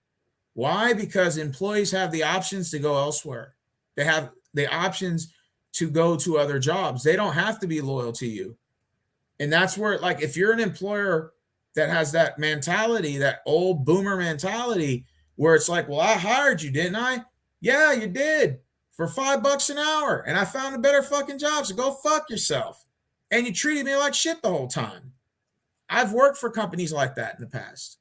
Why? Because employees have the options to go elsewhere. They have the options to go to other jobs. They don't have to be loyal to you. And that's where, like, if you're an employer that has that mentality, that old boomer mentality, where it's like, well, I hired you, didn't I? Yeah, you did, for $5 an hour. And I found a better fucking job. So go fuck yourself. And you treated me like shit the whole time. I've worked for companies like that in the past.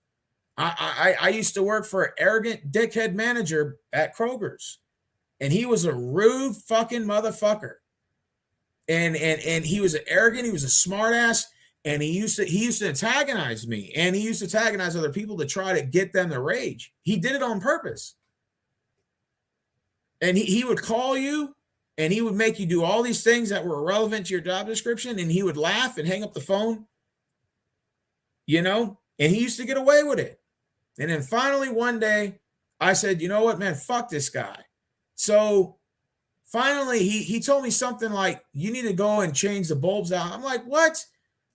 I used to work for an arrogant dickhead manager at Kroger's, and he was a rude fucking motherfucker. And he was arrogant. He was a smartass, and he used to antagonize me, and he used to antagonize other people to try to get them to rage. He did it on purpose. And he would call you, and he would make you do all these things that were irrelevant to your job description, and he would laugh and hang up the phone, and he used to get away with it. And then finally one day I said, you know what, man, fuck this guy. So finally he told me something like, you need to go and change the bulbs out. I'm like, what?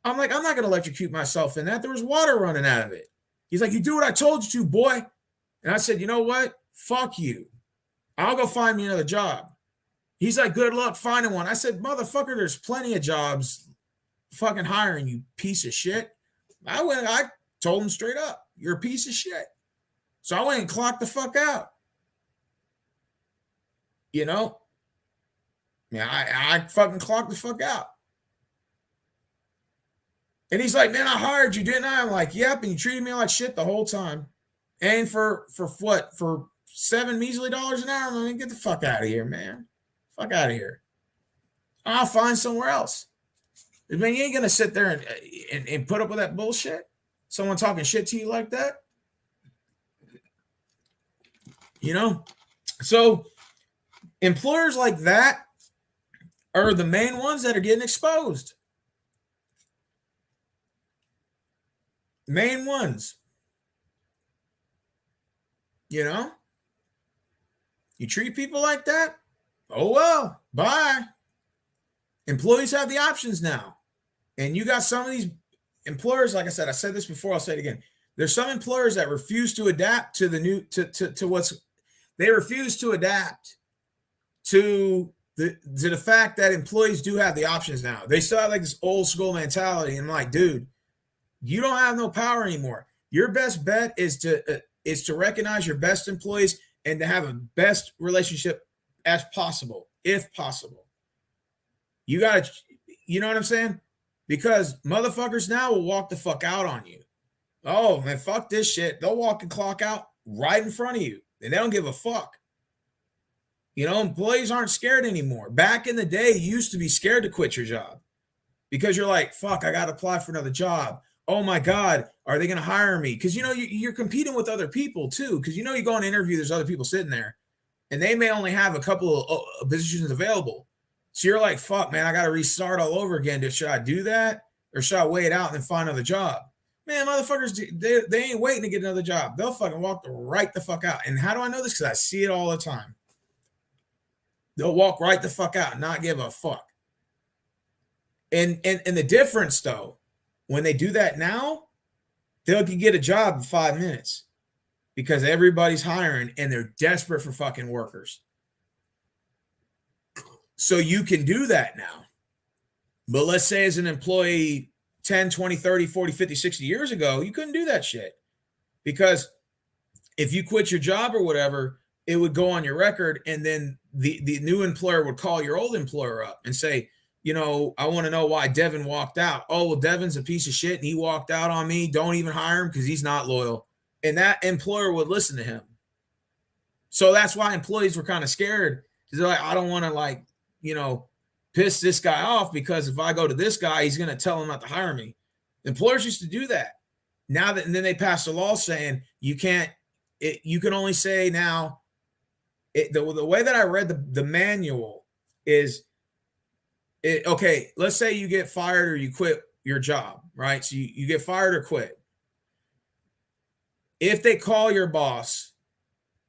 I'm like, I'm not going to electrocute myself in that. There was water running out of it. He's like, you do what I told you to, boy. And I said, you know what? Fuck you. I'll go find me another job. He's like, good luck finding one. I said, motherfucker, there's plenty of jobs fucking hiring, you piece of shit. I told him straight up, you're a piece of shit. So I went and clocked the fuck out. Yeah, I fucking clocked the fuck out. And he's like, man, I hired you, didn't I? I'm like, yep, and you treated me like shit the whole time. And for what? For $7 measly an hour? I mean, get the fuck out of here, man. Fuck out of here. I'll find somewhere else. I mean, you ain't gonna sit there and put up with that bullshit. Someone talking shit to you like that. So employers like that are the main ones that are getting exposed. Main ones. You know, you treat people like that. Oh, well, bye. Employees have the options now. And you got some of these employers, like I said this before, I'll say it again. There's some employers that refuse to adapt to the new, to what's, they refuse to adapt to the fact that employees do have the options now. They still have like this old school mentality. And I'm like, dude, you don't have no power anymore. Your best bet is to recognize your best employees and to have a best relationship as possible, if possible. You got to, you know what I'm saying? Because motherfuckers now will walk the fuck out on you. Oh, man, fuck this shit. They'll walk and clock out right in front of you, and they don't give a fuck. You know, employees aren't scared anymore. Back in the day, you used to be scared to quit your job because you're like, fuck, I got to apply for another job. Oh my God, are they going to hire me? Because, you know, you're competing with other people too. Because, you know, you go on an interview, there's other people sitting there, and they may only have a couple of positions available. So you're like, fuck, man, I got to restart all over again. Should I do that? Or should I wait out and then find another job? Man, motherfuckers, they ain't waiting to get another job. They'll fucking walk right the fuck out. And how do I know this? Because I see it all the time. They'll walk right the fuck out and not give a fuck. And the difference, though, when they do that now, they'll get a job in 5 minutes because everybody's hiring and they're desperate for fucking workers. So you can do that now. But let's say as an employee 10, 20, 30, 40, 50, 60 years ago, you couldn't do that shit. Because if you quit your job or whatever, it would go on your record, and then the new employer would call your old employer up and say, you know, I want to know why Devin walked out. Oh, well, Devin's a piece of shit and he walked out on me. Don't even hire him because he's not loyal. And that employer would listen to him. So that's why employees were kind of scared. Because they're like, I don't want to, like, you know, piss this guy off because if I go to this guy, he's going to tell him not to hire me. Employers used to do that. Now that, and then they passed a law saying you can't, you can only say now, the way that I read the manual is, okay, let's say you get fired or you quit your job, right? So you get fired or quit. If they call your boss,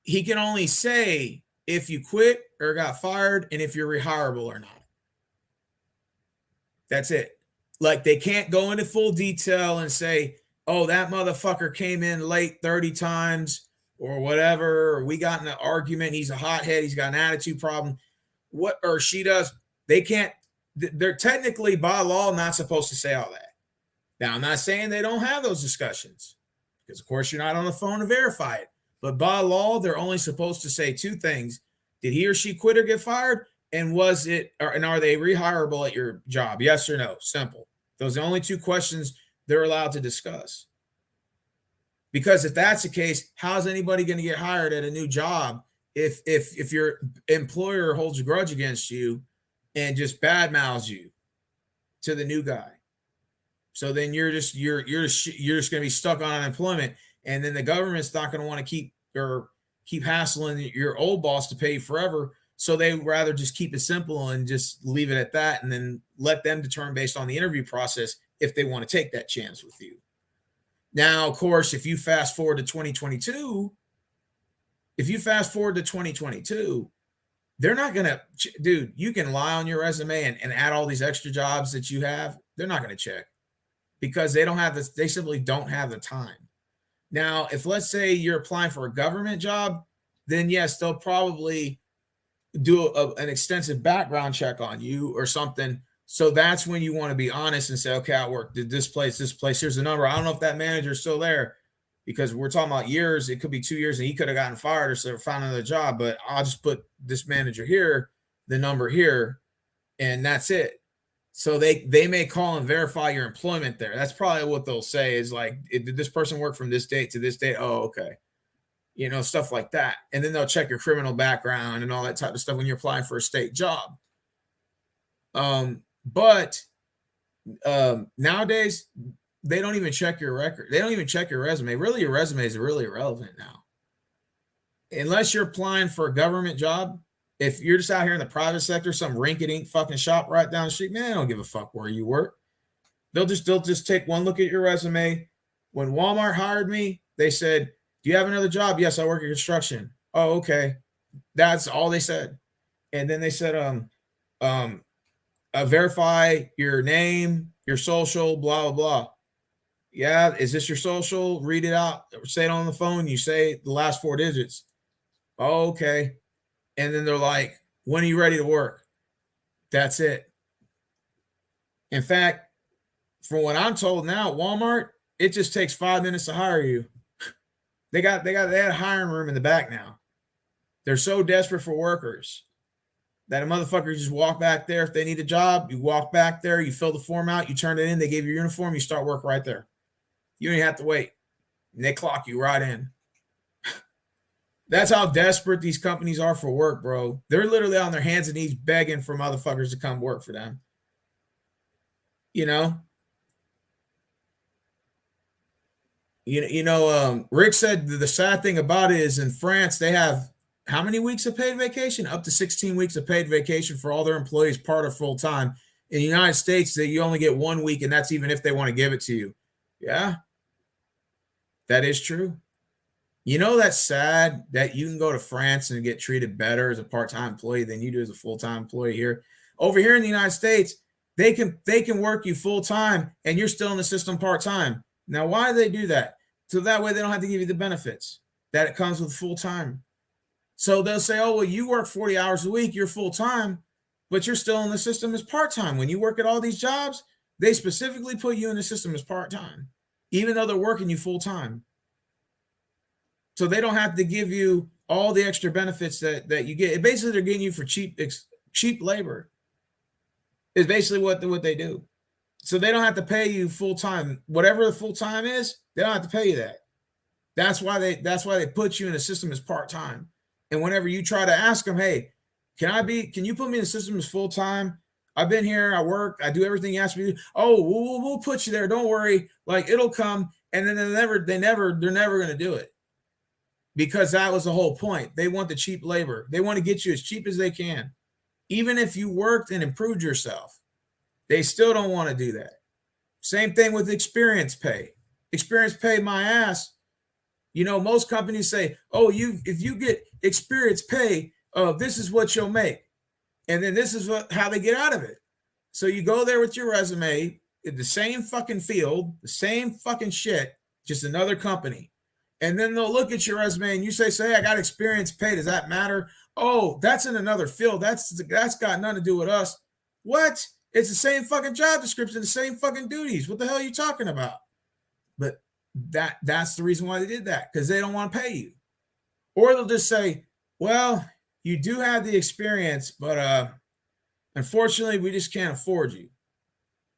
he can only say if you quit or got fired and if you're rehireable or not. That's it. Like, they can't go into full detail and say, oh, that motherfucker came in late 30 times or whatever, or we got in an argument, he's a hothead, he's got an attitude problem, what, or she does. They can't, they're technically by law not supposed to say all that. Now, I'm not saying they don't have those discussions, because of course you're not on the phone to verify it. But by law, they're only supposed to say two things. Did he or she quit or get fired? And was it, and are they rehireable at your job? Yes or no? Simple. Those are the only two questions they're allowed to discuss. Because if that's the case, how's anybody going to get hired at a new job if your employer holds a grudge against you and just badmouths you to the new guy? So then you're just going to be stuck on unemployment, and then the government's not going to want to keep hassling your old boss to pay you forever. So they rather just keep it simple and just leave it at that, and then let them determine based on the interview process if they want to take that chance with you. Now, of course, if you fast forward to 2022, they're not going to, dude, you can lie on your resume and add all these extra jobs that you have. They're not going to check because they don't have this. They simply don't have the time. Now, if let's say you're applying for a government job, then yes, they'll probably do an extensive background check on you or something. So that's when you want to be honest and say, okay, I worked at this place, here's the number. I don't know if that manager's still there, because we're talking about years. It could be 2 years and he could have gotten fired or found another job, but I'll just put this manager here, the number here, and that's it. So they may call and verify your employment there. That's probably what they'll say is like, did this person work from this date to this date? Oh, okay. You know, stuff like that. And then they'll check your criminal background and all that type of stuff when you're applying for a state job. But nowadays, they don't even check your record. They don't even check your resume. Really, your resume is really irrelevant now. unless you're applying for a government job, if you're just out here in the private sector, some rinky-dink fucking shop right down the street, man, I don't give a fuck where you work. They'll just take one look at your resume. When Walmart hired me, they said, "Do you have another job?" "Yes, I work in construction." "Oh, okay." That's all they said. And then they said, um, verify your name, your social, blah blah blah. "Yeah, is this your social?" "Read it out, say it on the phone. You say the last four digits." "Oh, okay." And then they're like, "When are you ready to work?" That's it. In fact, from what I'm told now, Walmart, it just takes 5 minutes to hire you. They had a hiring room in the back now. They're so desperate for workers that a motherfucker just walk back there. If they need a job, you walk back there, you fill the form out, you turn it in, they give you your uniform, you start work right there. You don't even have to wait. And they clock you right in. That's how desperate these companies are for work, bro. They're literally on their hands and knees begging for motherfuckers to come work for them. You know? Rick said the sad thing about it is in France, they have how many weeks of paid vacation? Up to 16 weeks of paid vacation for all their employees, part of full time. In the United States, that you only get 1 week, and that's even if they want to give it to you. Yeah, that is true. You know, that's sad that you can go to France and get treated better as a part-time employee than you do as a full-time employee here. Over here in the United States, they can work you full-time and you're still in the system part-time. Now, why do they do that? So that way they don't have to give you the benefits that it comes with full-time. So they'll say, "Oh, well, you work 40 hours a week, you're full-time, but you're still in the system as part-time." When you work at all these jobs, they specifically put you in the system as part-time, even though they're working you full-time. So they don't have to give you all the extra benefits that you get. Basically, they're getting you for cheap labor. Is basically what they do. So they don't have to pay you full time. Whatever the full time is, they don't have to pay you that. That's why they put you in the system as part time. And whenever you try to ask them, "Hey, can you put me in the system as full time? I've been here, I work, I do everything you ask me to do." "Oh, we'll put you there. Don't worry. Like, it'll come." And then they're never going to do it. Because that was the whole point. They want the cheap labor. They want to get you as cheap as they can. Even if you worked and improved yourself, they still don't want to do that. Same thing with experience pay. Experience pay my ass. Most companies say, "Oh, if you get experience pay, this is what you'll make." And then this is how they get out of it. So you go there with your resume in the same fucking field, the same fucking shit, just another company. And then they'll look at your resume and you say, "I got experience pay. Does that matter?" "Oh, that's in another field. That's got nothing to do with us." What? It's the same fucking job description, the same fucking duties. What the hell are you talking about? But that's the reason why they did that, because they don't want to pay you. Or they'll just say, "Well, you do have the experience, but unfortunately, we just can't afford you.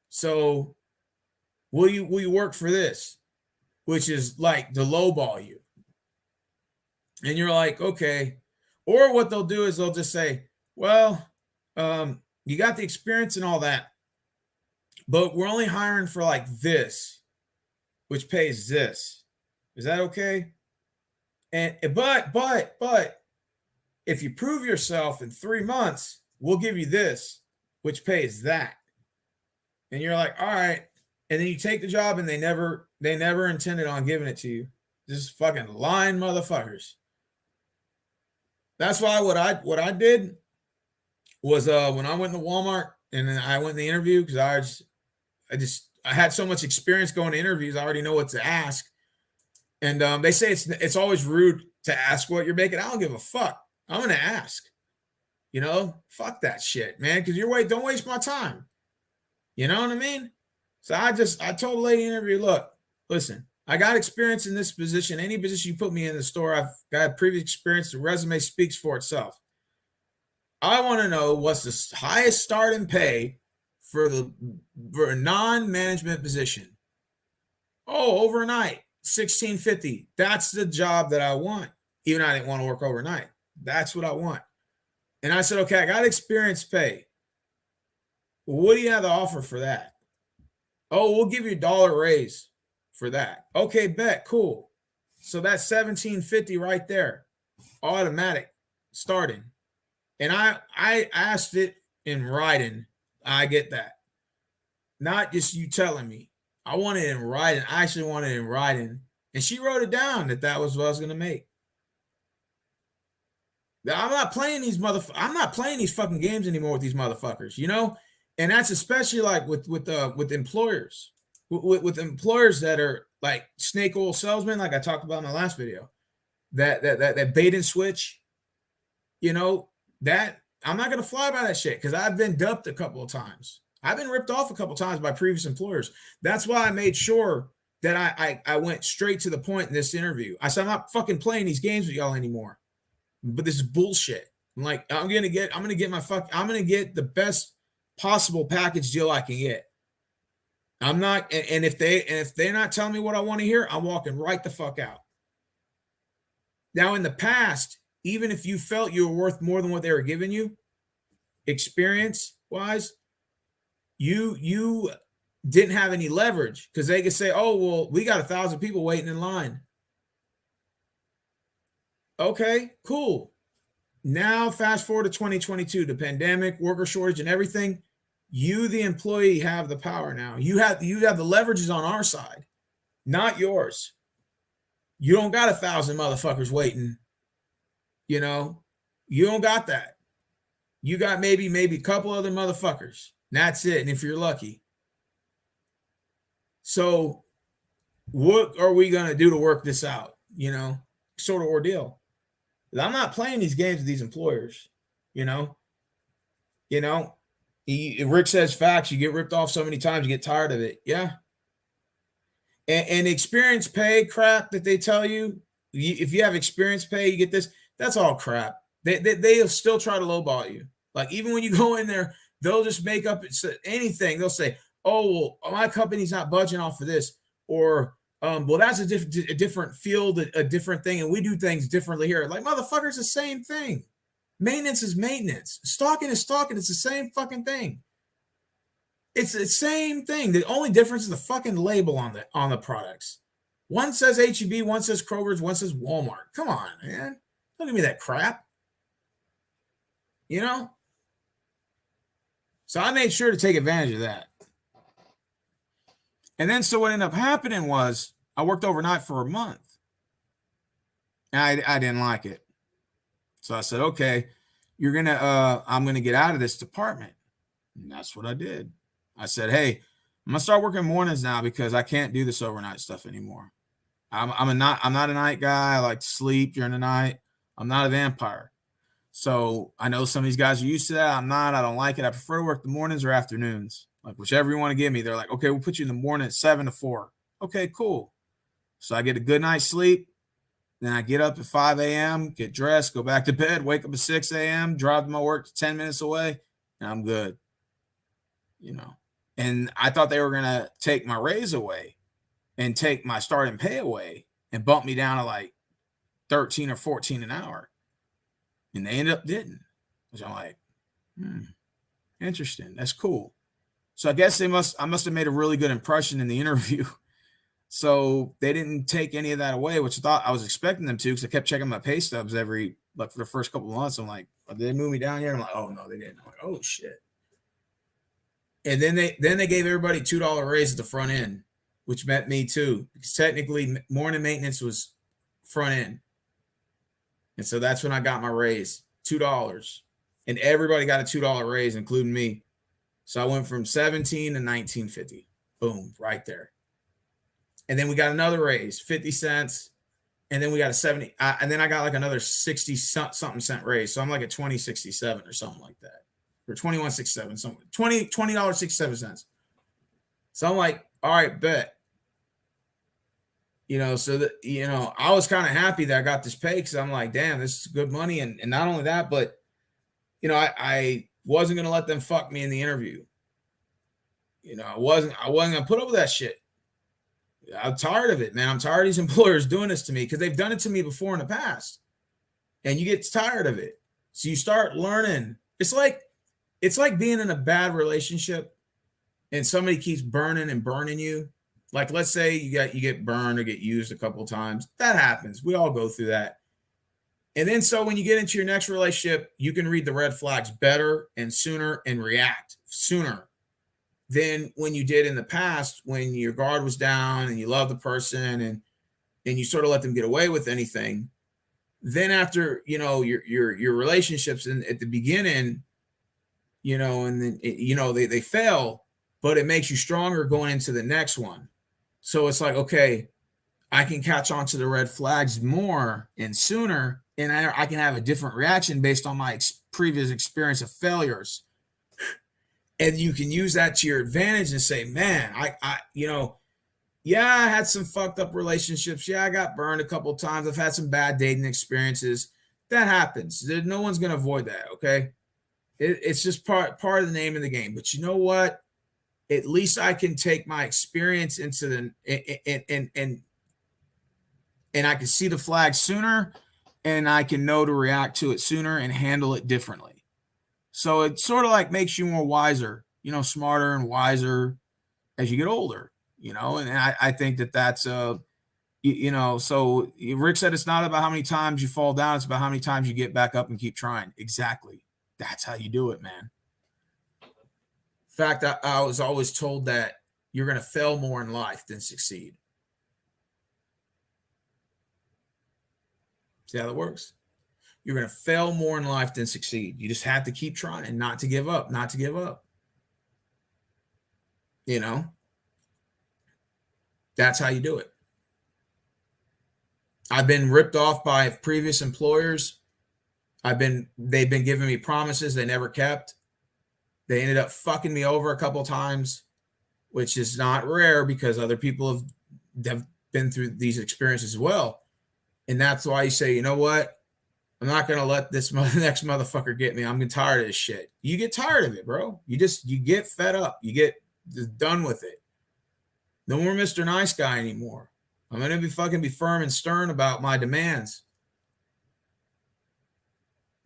So will you work for this?" Which is like to lowball you. And you're like, "Okay." Or what they'll do is they'll just say, "Well, you got the experience and all that, but we're only hiring for like this, which pays this. Is that okay? And but if you prove yourself in 3 months, we'll give you this, which pays that." And you're like, "All right." And then you take the job and they never intended on giving it to you. Just fucking lying motherfuckers. That's why what I did was when I went to Walmart and then I went in the interview, because I had so much experience going to interviews, I already know what to ask. And they say it's always rude to ask what you're making. I don't give a fuck. I'm gonna ask. Fuck that shit, man. Because don't waste my time. You know what I mean? So I told the lady in the interview, "Look, listen, I got experience in this position. Any position you put me in the store, I've got previous experience. The resume speaks for itself. I want to know what's the highest starting pay for a non-management position." "Oh, overnight, $16.50. That's the job that I want." Even I didn't want to work overnight. That's what I want. And I said, "Okay, I got experience pay. What do you have to offer for that?" "Oh, we'll give you $1 raise for that." "Okay, bet, cool. So that's $17.50 right there. automatic starting. And I asked it in writing. I get that. Not just you telling me. I want it in writing. I actually want it in writing. And she wrote it down that was what I was going to make. I'm not playing these I'm not playing these fucking games anymore with these motherfuckers, you know? And that's especially like with employers. With employers that are like snake oil salesmen, like I talked about in my last video. That bait and switch, you know, that I'm not gonna fly by that shit because I've been dumped a couple of times. I've been ripped off a couple of times by previous employers. That's why I made sure that I went straight to the point in this interview. I said, I'm not fucking playing these games with y'all anymore. But this is bullshit. I'm gonna get the best possible package deal I can get. I'm not, and if they're not telling me what I want to hear, I'm walking right the fuck out. Now, in the past, even if you felt you were worth more than what they were giving you, experience wise, you didn't have any leverage because they could say, oh, well, we got 1,000 people waiting in line. Okay, cool. Now, fast forward to 2022, the pandemic, worker shortage, and everything. You, the employee, have the power now. You have the leverages on our side, not yours. You don't got 1,000 motherfuckers waiting. You know, you don't got that. You got maybe a couple other motherfuckers. And that's it. And if you're lucky. So, what are we gonna do to work this out? You know, sort of ordeal. I'm not playing these games with these employers, you know. Rick says facts. You get ripped off so many times, you get tired of it. Yeah. And experience pay crap that they tell you, if you have experience pay, you get this. That's all crap. They'll still try to lowball you. Like even when you go in there, they'll just make up anything. They'll say, "Oh, well, my company's not budging off of this," or well, that's a different field, a different thing, and we do things differently here. Like, motherfuckers, the same thing. Maintenance is maintenance. Stocking is stocking. It's the same fucking thing. It's the same thing. The only difference is the fucking label on the products. One says HEB, one says Kroger's, one says Walmart. Come on, man. Don't give me that crap. You know? So I made sure to take advantage of that. And then so what ended up happening was I worked overnight for a month. And I didn't like it. So I said, okay, I'm gonna get out of this department. And that's what I did. I said, hey, I'm gonna start working mornings now because I can't do this overnight stuff anymore. I'm not a night guy. I like to sleep during the night. I'm not a vampire. So I know some of these guys are used to that. I'm not. I don't like it. I prefer to work the mornings or afternoons. Like whichever you want to give me. They're like, okay, we'll put you in the morning at 7 to 4. Okay, cool. So I get a good night's sleep. Then I get up at 5 a.m., get dressed, go back to bed, wake up at 6 a.m., drive to my work 10 minutes away, and I'm good. You know. And I thought they were going to take my raise away and take my starting pay away and bump me down to like 13 or 14 an hour. And they ended up didn't. So I'm like, interesting. That's cool. So I guess I must have made a really good impression in the interview. So they didn't take any of that away, which I thought I was expecting them to, because I kept checking my pay stubs for the first couple of months. I'm like, did they move me down yet? I'm like, oh no, they didn't. I'm like, oh shit. And then they gave everybody $2 raise at the front end, which meant me too, because technically morning maintenance was front end. And so that's when I got my raise, $2. And everybody got a $2 raise, including me. So I went from 17 to 19.50. Boom, right there. And then we got another raise, 50 cents. And then we got a 70. And then I got like another 60 something cent raise. So I'm like at 20.67 or something like that. Or 21.67, something. $20.67. So I'm like, all right, bet. You know, so that, you know, I was kind of happy that I got this pay because I'm like, damn, this is good money. And not only that, but, you know, I wasn't going to let them fuck me in the interview. You know, I wasn't going to put up with that shit. I'm tired of it, man. I'm tired of these employers doing this to me because they've done it to me before in the past. And you get tired of it. So you start learning. It's like being in a bad relationship and somebody keeps burning and burning you. Like, let's say you get burned or get used a couple of times. That happens. We all go through that. And then so when you get into your next relationship, you can read the red flags better and sooner and react sooner than when you did in the past when your guard was down and you loved the person and you sort of let them get away with anything. Then after, your relationships and at the beginning, and then they fail, but it makes you stronger going into the next one. So it's like, okay, I can catch on to the red flags more and sooner, and I can have a different reaction based on my previous experience of failures. And you can use that to your advantage and say, man, yeah, I had some fucked up relationships. Yeah, I got burned a couple of times. I've had some bad dating experiences. That happens. No one's going to avoid that, okay? It's just part of the name of the game. But you know what? At least I can take my experience into and I can see the flag sooner, and I can know to react to it sooner and handle it differently. So it sort of like makes you more wiser, smarter and wiser as you get older, and I think that's so Rick said it's not about how many times you fall down, it's about how many times you get back up and keep trying. Exactly. That's how you do it, man. In fact, I was always told that you're going to fail more in life than succeed. See how that works? You're going to fail more in life than succeed. You just have to keep trying and not to give up, not to give up. That's how you do it. I've been ripped off by previous employers. They've been giving me promises they never kept. They ended up fucking me over a couple of times, which is not rare because other people have been through these experiences as well. And that's why you say, you know what? I'm not going to let this next motherfucker get me. I'm getting tired of this shit. You get tired of it, bro. You get fed up. You get just done with it. No more Mr. Nice Guy anymore. I'm going to be firm and stern about my demands.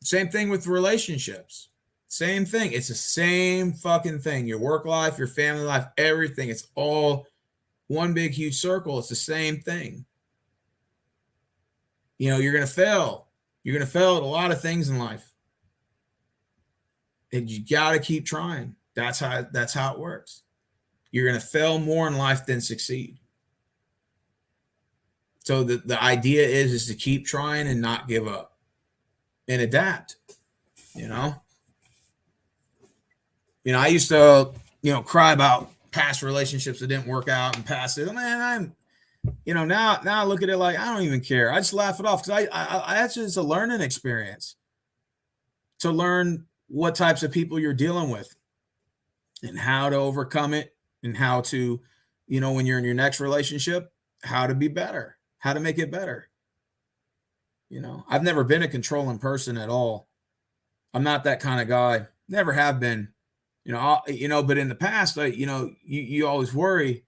Same thing with relationships. Same thing. It's the same fucking thing. Your work life, your family life, everything. It's all one big, huge circle. It's the same thing. You're going to fail. You're going to fail at a lot of things in life. And you got to keep trying. That's how it works. You're going to fail more in life than succeed. So the idea is to keep trying and not give up and adapt, I used to, cry about past relationships that didn't work out and past it. Man, now I look at it like, I don't even care. I just laugh it off because that's just a learning experience to learn what types of people you're dealing with and how to overcome it and how to, when you're in your next relationship, how to be better, how to make it better. I've never been a controlling person at all. I'm not that kind of guy. Never have been, but in the past, you always worry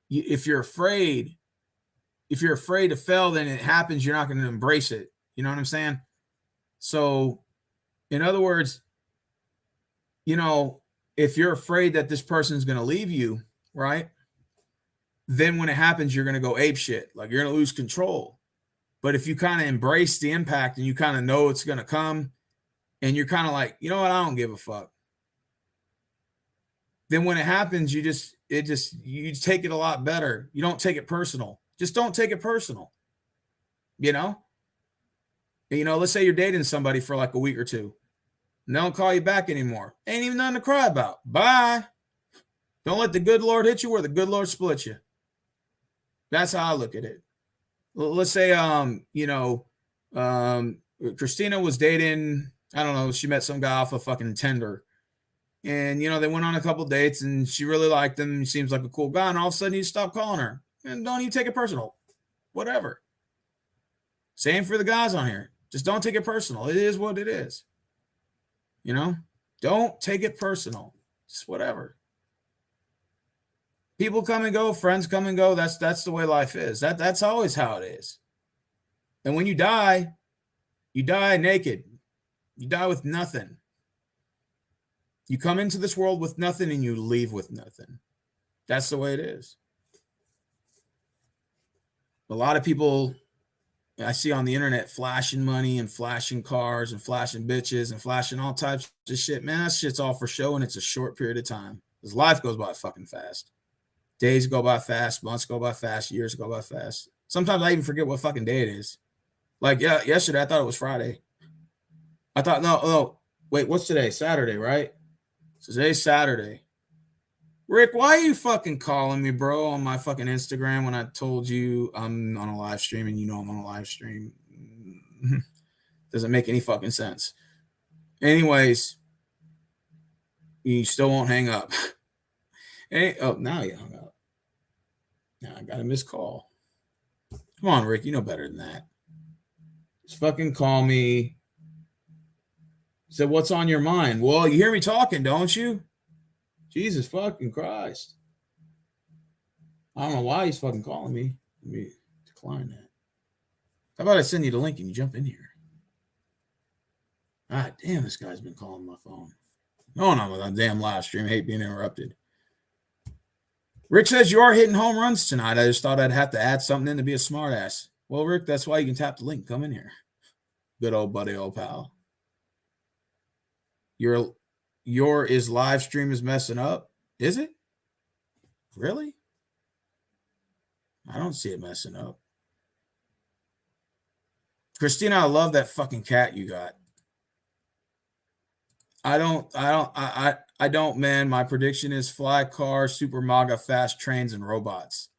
if you're afraid to fail, then it happens. You're not going to embrace it. You know what I'm saying? So in other words, if you're afraid that this person's going to leave you, right? Then when it happens, you're going to go ape shit. Like you're going to lose control. But if you kind of embrace the impact and you kind of know it's going to come and you're kind of like, you know what? I don't give a fuck. Then when it happens, you take it a lot better. You don't take it personal. Just don't take it personal. Let's say you're dating somebody for like a week or two and they don't call you back anymore. Ain't even nothing to cry about. Bye. Don't let the good Lord hit you where the good Lord split you. That's how I look at it. Let's say, Christina was dating, I don't know, she met some guy off of fucking Tinder. And, they went on a couple dates and she really liked him. He seems like a cool guy. And all of a sudden you stop calling her. And don't even take it personal. Whatever. Same for the guys on here. Just don't take it personal. It is what it is. Don't take it personal. Just whatever. People come and go, friends come and go. That's the way life is. That's always how it is. And when you die naked. You die with nothing. You come into this world with nothing and you leave with nothing. That's the way it is. A lot of people I see on the internet flashing money and flashing cars and flashing bitches and flashing all types of shit. Man, that shit's all for show and it's a short period of time. Because life goes by fucking fast. Days go by fast, months go by fast, years go by fast. Sometimes I even forget what fucking day it is. Like, yeah, yesterday I thought it was Friday. I thought, no, wait, what's today? Saturday, right? So today's Saturday. Rick, why are you fucking calling me, bro, on my fucking Instagram when I told you I'm on a live stream and you know I'm on a live stream? Doesn't make any fucking sense. Anyways, you still won't hang up. Hey, oh, now you hung up. Now I got a missed call. Come on, Rick, you know better than that. Just fucking call me. Said, what's on your mind? Well, you hear me talking, don't you? Jesus fucking Christ. I don't know why he's fucking calling me. Let me decline that. How about I send you the link and you jump in here? God damn, this guy's been calling my phone. No, with a damn live stream. I hate being interrupted. Rick says you are hitting home runs tonight. I just thought I'd have to add something in to be a smart ass. Well, Rick, that's why you can tap the link. Come in here. Good old buddy, old pal. Your is live stream is messing up. Is it? Really? I don't see it messing up. Christina, I love that fucking cat you got. I don't, man. My prediction is fly car, super MAGA, fast trains, and robots.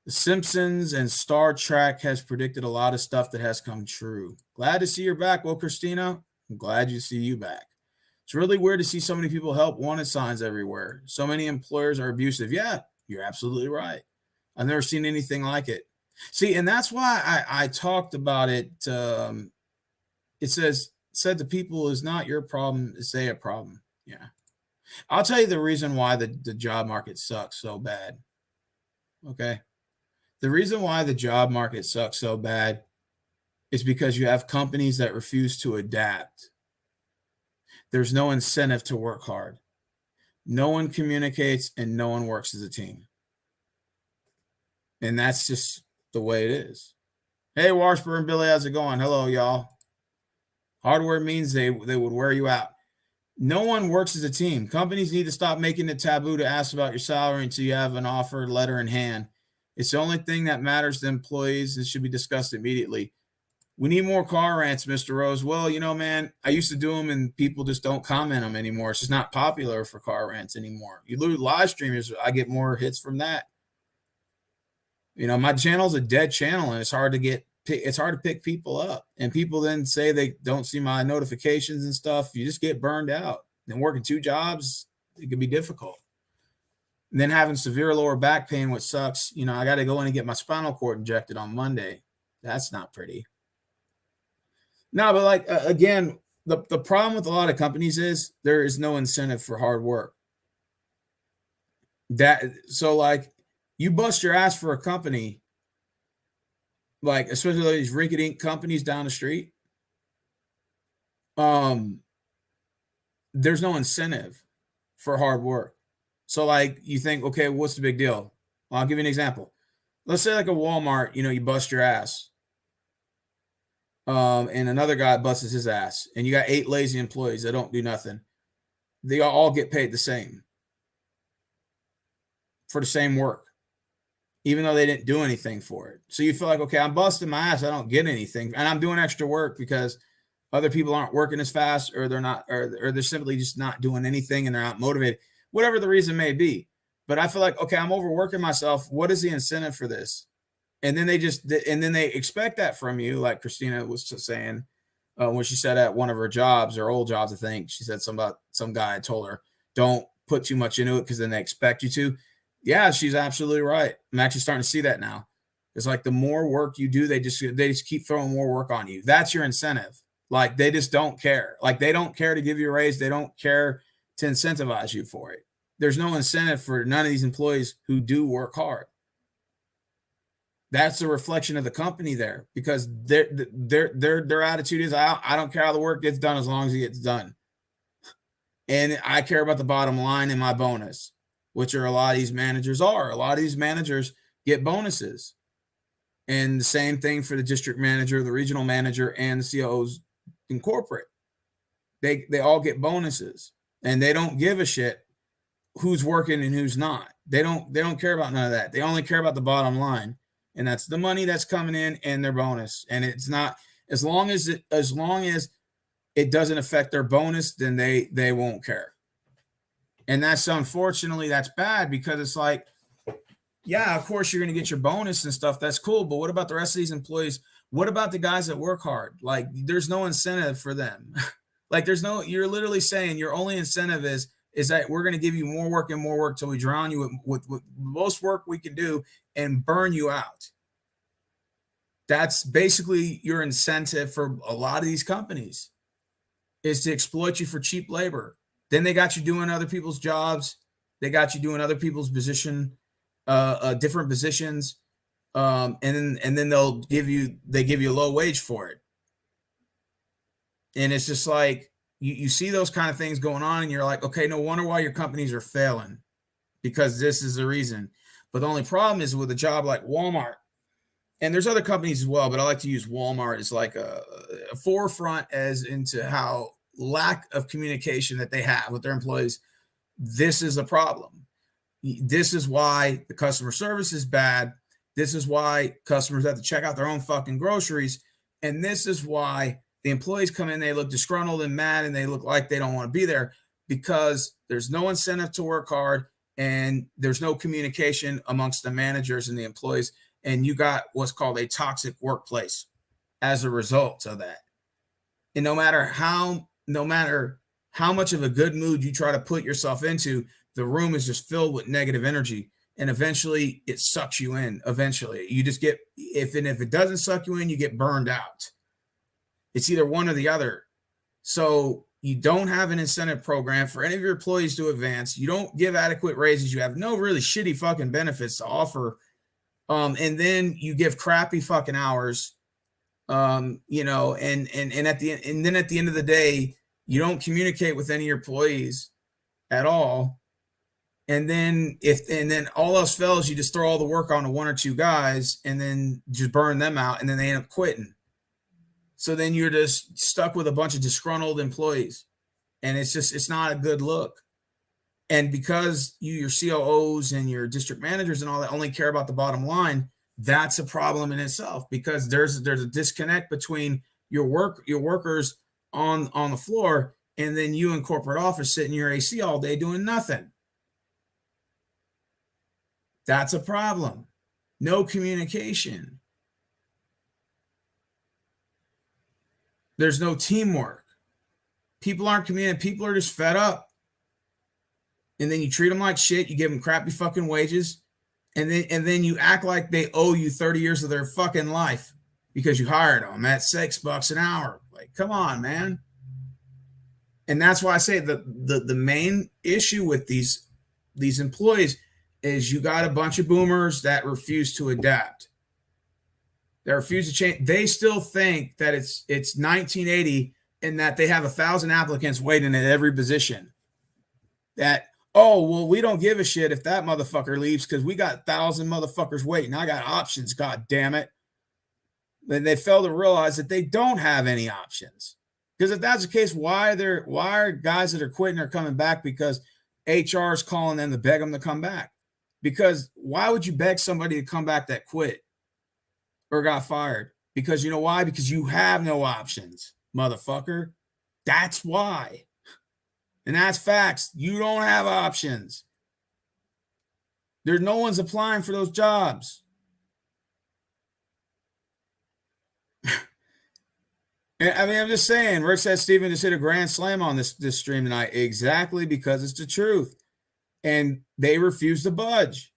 The Simpsons and Star Trek has predicted a lot of stuff that has come true. Glad to see you're back. Well, Christina, I'm glad to see you back. It's really weird to see so many people help wanted signs everywhere. So many employers are abusive. Yeah, you're absolutely right. I've never seen anything like it. See, and that's why I talked about it. It said to people is not your problem, it's a problem. Yeah. I'll tell you the reason why the job market sucks so bad. Okay. The reason why the job market sucks so bad is because you have companies that refuse to adapt. There's no incentive to work hard. No one communicates and no one works as a team. And that's just the way it is. Hey, Washburn Billy, how's it going? Hello, y'all. Hardware means they would wear you out. No one works as a team. Companies need to stop making it taboo to ask about your salary until you have an offer letter in hand. It's the only thing that matters to employees and should be discussed immediately. We need more car rants, Mr. Rose. Well, man, I used to do them and people just don't comment them anymore. It's just not popular for car rants anymore. You lose live streamers, I get more hits from that. My channel's a dead channel and it's hard to pick people up. And people then say they don't see my notifications and stuff. You just get burned out. And working 2 jobs, it can be difficult. And then having severe lower back pain, which sucks. I got to go in and get my spinal cord injected on Monday. That's not pretty. No, but again, the problem with a lot of companies is there is no incentive for hard work. You bust your ass for a company, especially these rinky-dink companies down the street. There's no incentive for hard work. So you think, okay, what's the big deal? Well, I'll give you an example. Let's say a Walmart, you bust your ass. And another guy busts his ass, and you got 8 lazy employees that don't do nothing. They all get paid the same for the same work, even though they didn't do anything for it. So you feel like, okay, I'm busting my ass. I don't get anything. And I'm doing extra work because other people aren't working as fast, or they're not, or they're simply just not doing anything and they're not motivated, whatever the reason may be. But I feel like, okay, I'm overworking myself. What is the incentive for this? And then they expect that from you, like Christina was just saying when she said at one of her jobs, or old jobs, I think she said something about some guy told her, don't put too much into it because then they expect you to. Yeah, she's absolutely right. I'm actually starting to see that now. It's the more work you do, they just keep throwing more work on you. That's your incentive. They just don't care. They don't care to give you a raise. They don't care to incentivize you for it. There's no incentive for none of these employees who do work hard. That's a reflection of the company there, because their attitude is, I don't care how the work gets done as long as it gets done. And I care about the bottom line and my bonus, which are a lot of these managers are. A lot of these managers get bonuses. And the same thing for the district manager, the regional manager, and the COOs in corporate. They all get bonuses, and they don't give a shit who's working and who's not. They don't care about none of that. They only care about the bottom line, and that's the money that's coming in and their bonus. And it's not, as long as it doesn't affect their bonus, then they won't care. And that's, unfortunately, that's bad, because it's like, yeah, of course you're going to get your bonus and stuff. That's cool. But what about the rest of these employees? What about the guys that work hard? Like, there's no incentive for them. Like, you're literally saying your only incentive is that we're going to give you more work and more work till we drown you with most work we can do and burn you out. That's basically your incentive for a lot of these companies, is to exploit you for cheap labor. Then they got you doing other people's jobs. They got you doing other people's different positions. And then they give you a low wage for it. And it's just like, you see those kind of things going on, and you're like, okay, no wonder why your companies are failing, because this is the reason. But the only problem is with a job like Walmart, and there's other companies as well, but I like to use Walmart as like a forefront as into how lack of communication that they have with their employees. This is a problem. This is why the customer service is bad. This is why customers have to check out their own fucking groceries. And this is why the employees come in, they look disgruntled and mad, and they look like they don't want to be there, because there's no incentive to work hard, and there's no communication amongst the managers and the employees. And you got what's called a toxic workplace as a result of that. And no matter how much of a good mood you try to put yourself into, the room is just filled with negative energy. And eventually it sucks you in. Eventually you just get, if it doesn't suck you in, you get burned out. It's either one or the other. So you don't have an incentive program for any of your employees to advance. You don't give adequate raises. You have no really shitty fucking benefits to offer. And then you give crappy fucking hours. And at the end of the day, you don't communicate with any of your employees at all. And then all else fails, you just throw all the work on to one or two guys, and then just burn them out, and then they end up quitting. So then you're just stuck with a bunch of disgruntled employees, and it's not a good look. And because your COOs and your district managers and all that only care about the bottom line, that's a problem in itself, because there's a disconnect between your workers on the floor, and then you in corporate office sitting in your AC all day doing nothing. That's a problem. No communication. There's no teamwork. People aren't communicating. People are just fed up. And then you treat them like shit. You give them crappy fucking wages. And then you act like they owe you 30 years of their fucking life because you hired them at $6 an hour. Like, come on, man. And that's why I say the main issue with these employees is you got a bunch of boomers that refuse to adapt. They refuse to change. They still think that it's 1980 and that they have 1,000 applicants waiting at every position. That, oh, well, we don't give a shit if that motherfucker leaves because we got 1,000 motherfuckers waiting. I got options, god damn it. Then they fail to realize that they don't have any options. Because if that's the case, why are guys that are quitting are coming back? Because HR is calling them to beg them to come back. Because why would you beg somebody to come back that quit or got fired? Because you know why? Because you have no options, motherfucker. That's why. And that's facts. You don't have options. There's no one's applying for those jobs. I mean, I'm just saying, Rick said Steven just hit a grand slam on this stream tonight. Exactly, because it's the truth. And they refuse to budge.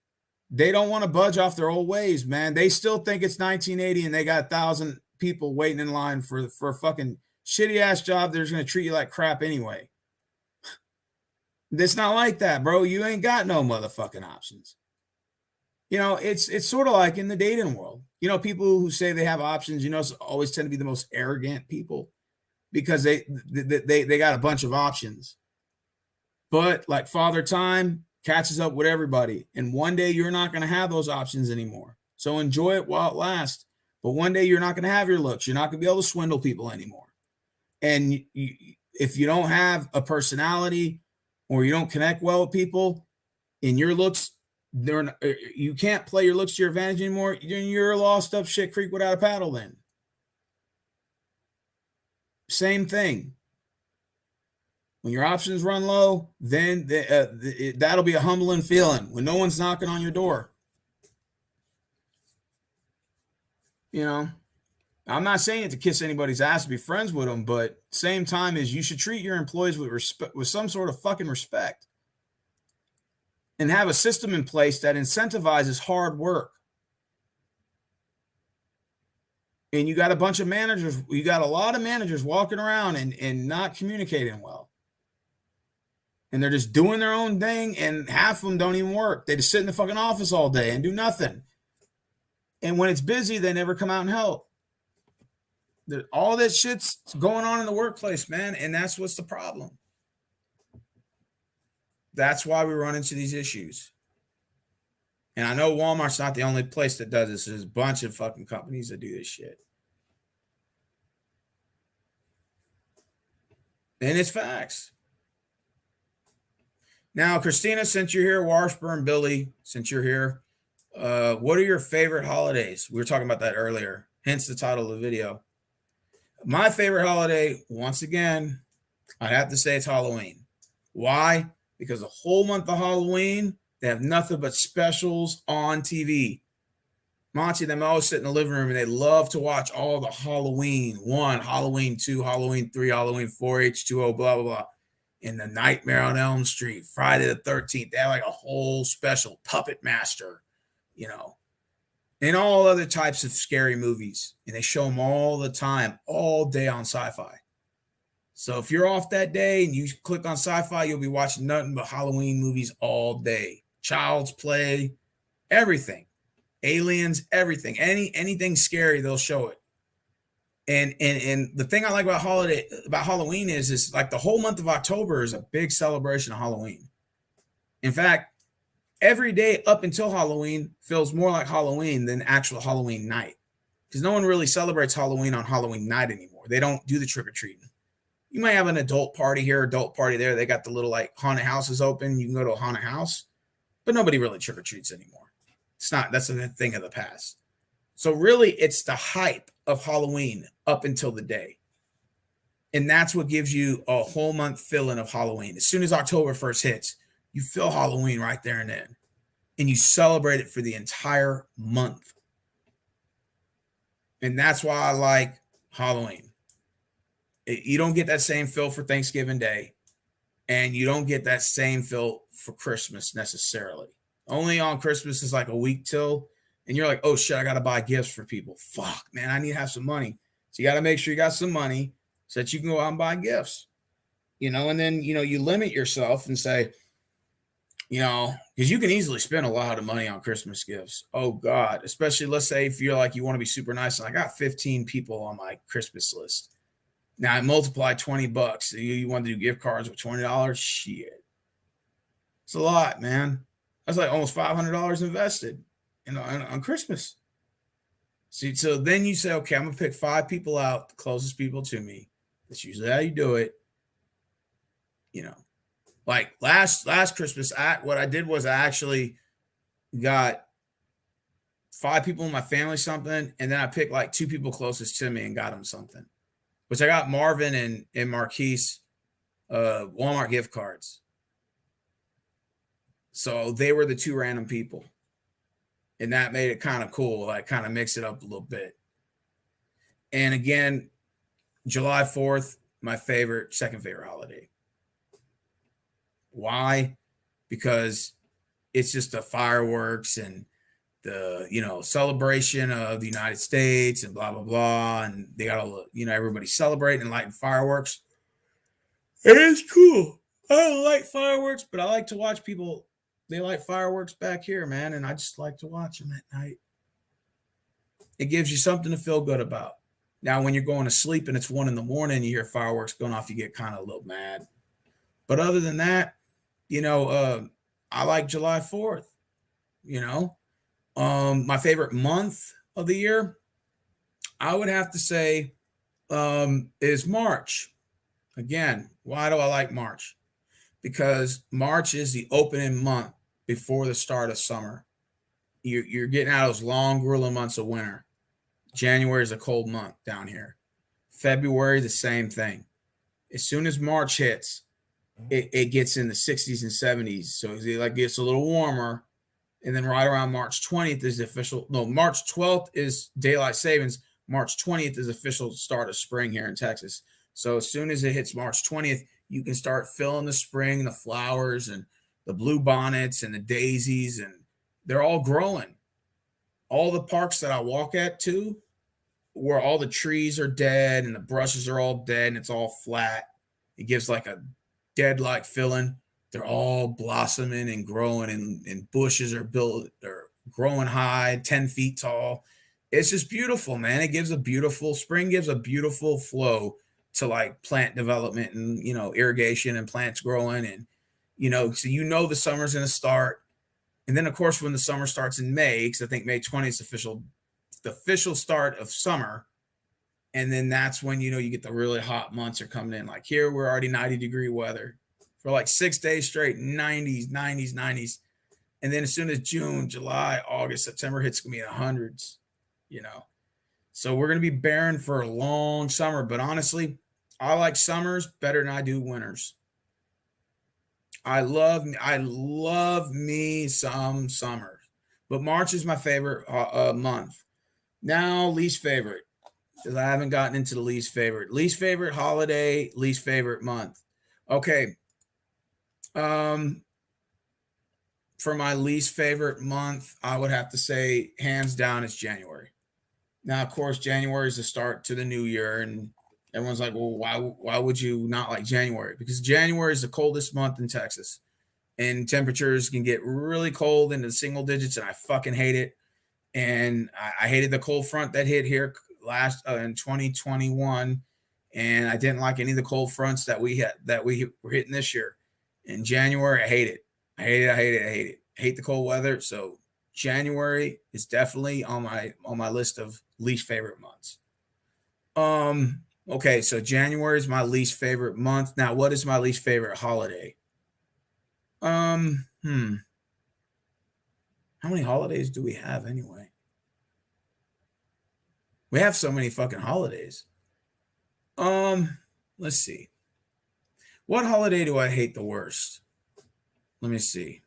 They don't want to budge off their old ways, man. They still think it's 1980 and they got 1,000 people waiting in line for a fucking shitty ass job. They're just going to treat you like crap anyway. It's not like that, bro. You ain't got no motherfucking options. You know, it's sort of like in the dating world. You know, people who say they have options, you know, always tend to be the most arrogant people because they got a bunch of options. But like Father Time catches up with everybody. And one day you're not going to have those options anymore. So enjoy it while it lasts. But one day you're not going to have your looks. You're not going to be able to swindle people anymore. And if you don't have a personality or you don't connect well with people and your looks, you can't play your looks to your advantage anymore. You're lost up shit creek without a paddle then. Same thing. When your options run low, then that'll be a humbling feeling when no one's knocking on your door. You know, I'm not saying it to kiss anybody's ass to be friends with them, but same time as you should treat your employees with respect, with some sort of fucking respect, and have a system in place that incentivizes hard work. And you got a bunch of managers, you got a lot of managers walking around and not communicating well. And they're just doing their own thing, and half of them don't even work. They just sit in the fucking office all day and do nothing. And when it's busy, they never come out and help. All that shit's going on in the workplace, man, and that's what's the problem. That's why we run into these issues. And I know Walmart's not the only place that does this. There's a bunch of fucking companies that do this shit. And it's facts. Now, Christina, since you're here, Washburn, Billy, since you're here, what are your favorite holidays? We were talking about that earlier, hence the title of the video. My favorite holiday, once again, I have to say it's Halloween. Why? Because the whole month of Halloween, they have nothing but specials on TV. Monty and them always sit in the living room and they love to watch all the Halloween 1, Halloween 2, Halloween 3, Halloween 4, H2O, blah, blah, blah. In the Nightmare on Elm Street, Friday the 13th, they have like a whole special Puppet Master, you know, and all other types of scary movies. And they show them all the time, all day on Sci-Fi. So if you're off that day and you click on Sci-Fi, you'll be watching nothing but Halloween movies all day. Child's Play, everything. Aliens, everything. Anything scary, they'll show it. And the thing I like about Halloween is like the whole month of October is a big celebration of Halloween. In fact, every day up until Halloween feels more like Halloween than actual Halloween night, because no one really celebrates Halloween on Halloween night anymore. They don't do the trick-or-treating. You might have an adult party here, adult party there. They got the little like haunted houses open. You can go to a haunted house, but nobody really trick-or-treats anymore. That's a thing of the past. So really, it's the hype of Halloween up until the day. And that's what gives you a whole month feeling of Halloween. As soon as October 1st hits, you feel Halloween right there and then. And you celebrate it for the entire month. And that's why I like Halloween. You don't get that same feel for Thanksgiving Day. And you don't get that same feel for Christmas necessarily. Only on Christmas is like a week till. And you're like, oh shit, I got to buy gifts for people. Fuck, man, I need to have some money. So you got to make sure you got some money so that you can go out and buy gifts. You know, and then, you know, you limit yourself and say, you know, because you can easily spend a lot of money on Christmas gifts. Oh God, especially let's say if you're like, you want to be super nice. And I got 15 people on my Christmas list. Now I multiply $20. You want to do gift cards with $20? Shit. It's a lot, man. That's like almost $500 invested. You know, on Christmas. See, so then you say, okay, I'm gonna pick 5 people out, the closest people to me. That's usually how you do it. You know, like last Christmas, what I did was I actually got 5 people in my family something, and then I picked like 2 people closest to me and got them something. Which I got Marvin and Marquise Walmart gift cards. So they were the 2 random people. And that made it kind of cool, like kind of mix it up a little bit. And again, July 4th, my second favorite holiday. Why? Because it's just the fireworks and the, you know, celebration of the United States and blah, blah, blah. And they got all, you know, everybody celebrating and lighting fireworks. It is cool. I don't like fireworks, but I like to watch people. They light fireworks back here, man, and I just like to watch them at night. It gives you something to feel good about. Now, when you're going to sleep and it's 1 a.m, you hear fireworks going off, you get kind of a little mad. But other than that, you know, I like July 4th, you know. My favorite month of the year, I would have to say, is March. Again, why do I like March? Because March is the opening month before the start of summer. You're getting out of those long, grueling months of winter. January is a cold month down here. February, the same thing. As soon as March hits, it gets in the 60s and 70s. So it like gets a little warmer. And then right around March 20th is the official, no, March 12th is daylight savings. March 20th is official start of spring here in Texas. So as soon as it hits March 20th, you can start feeling the spring, the flowers and the blue bonnets and the daisies, and they're all growing. All the parks that I walk at too, where all the trees are dead and the brushes are all dead and it's all flat. It gives like a dead like feeling. They're all blossoming and growing, and bushes are built or growing high, 10 feet tall. It's just beautiful, man. It gives a beautiful spring, gives a beautiful flow to like plant development and irrigation and plants growing. And so the summer's gonna start. And then of course when the summer starts in May, because I think May 20th is the official start of summer. And then that's when you get the really hot months are coming in. Like here, we're already 90-degree weather for like 6 days straight, 90s, 90s, 90s. And then as soon as June, July, August, September hits, gonna be in the hundreds, you know. So we're gonna be barren for a long summer. But honestly, I like summers better than I do winters. I love me some summers. But March is my favorite month. Now, least favorite, because I haven't gotten into the least favorite. Least favorite holiday, least favorite month. Okay. Um, for my least favorite month, I would have to say, hands down, it's January. Now, of course, January is the start to the new year, and everyone's like, "Well, why would you not like January?" Because January is the coldest month in Texas, and temperatures can get really cold into the single digits, and I fucking hate it. And I hated the cold front that hit here last in 2021, and I didn't like any of the cold fronts that we were hitting this year. In January, I hate it. I hate it. I hate it. I hate it. I hate the cold weather. So January is definitely on my list of least favorite months. Okay, so January is my least favorite month. Now, what is my least favorite holiday? Um, hmm. How many holidays do we have anyway? We have so many fucking holidays. Um, let's see. What holiday do I hate the worst? Let me see.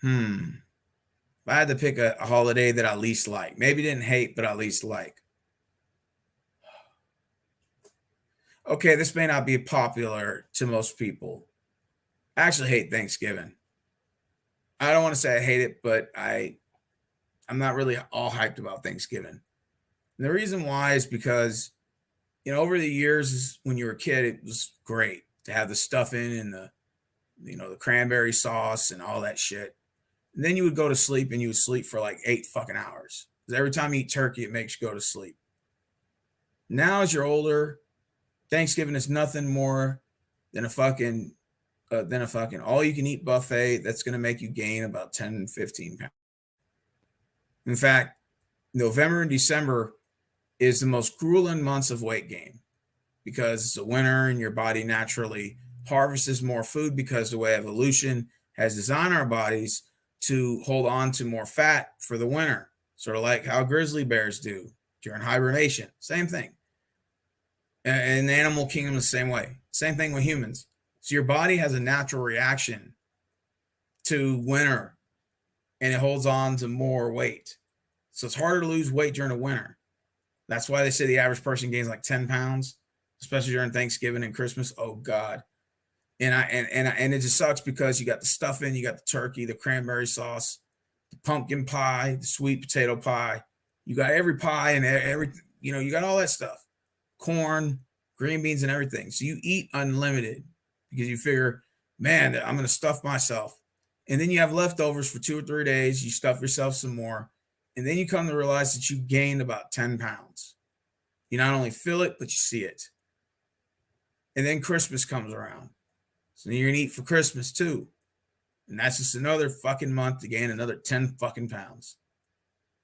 Hmm. If I had to pick a holiday that I least like, maybe didn't hate, but I least like. Okay, this may not be popular to most people. I actually hate Thanksgiving. I don't want to say I hate it, but I'm not really all hyped about Thanksgiving. And the reason why is because over the years, when you were a kid, it was great to have the stuffing and the cranberry sauce and all that shit. And then you would go to sleep and you would sleep for like 8 fucking hours. Because every time you eat turkey, it makes you go to sleep. Now, as you're older, Thanksgiving is nothing more than a fucking all you can eat buffet that's going to make you gain about 10, 15 pounds. In fact, November and December is the most grueling months of weight gain because it's the winter and your body naturally harvests more food because the way evolution has designed our bodies to hold on to more fat for the winter, sort of like how grizzly bears do during hibernation. Same thing. And the animal kingdom is the same way. Same thing with humans. So your body has a natural reaction to winter and it holds on to more weight. So it's harder to lose weight during the winter. That's why they say the average person gains like 10 pounds, especially during Thanksgiving and Christmas. Oh God. And it just sucks because you got the stuffing, you got the turkey, the cranberry sauce, the pumpkin pie, the sweet potato pie. You got every pie and you got all that stuff. Corn, green beans, and everything. So you eat unlimited because you figure, man, I'm going to stuff myself. And then you have leftovers for 2 or 3 days. You stuff yourself some more. And then you come to realize that you gained about 10 pounds. You not only feel it, but you see it. And then Christmas comes around. So you're going to eat for Christmas too. And that's just another fucking month to gain another 10 fucking pounds.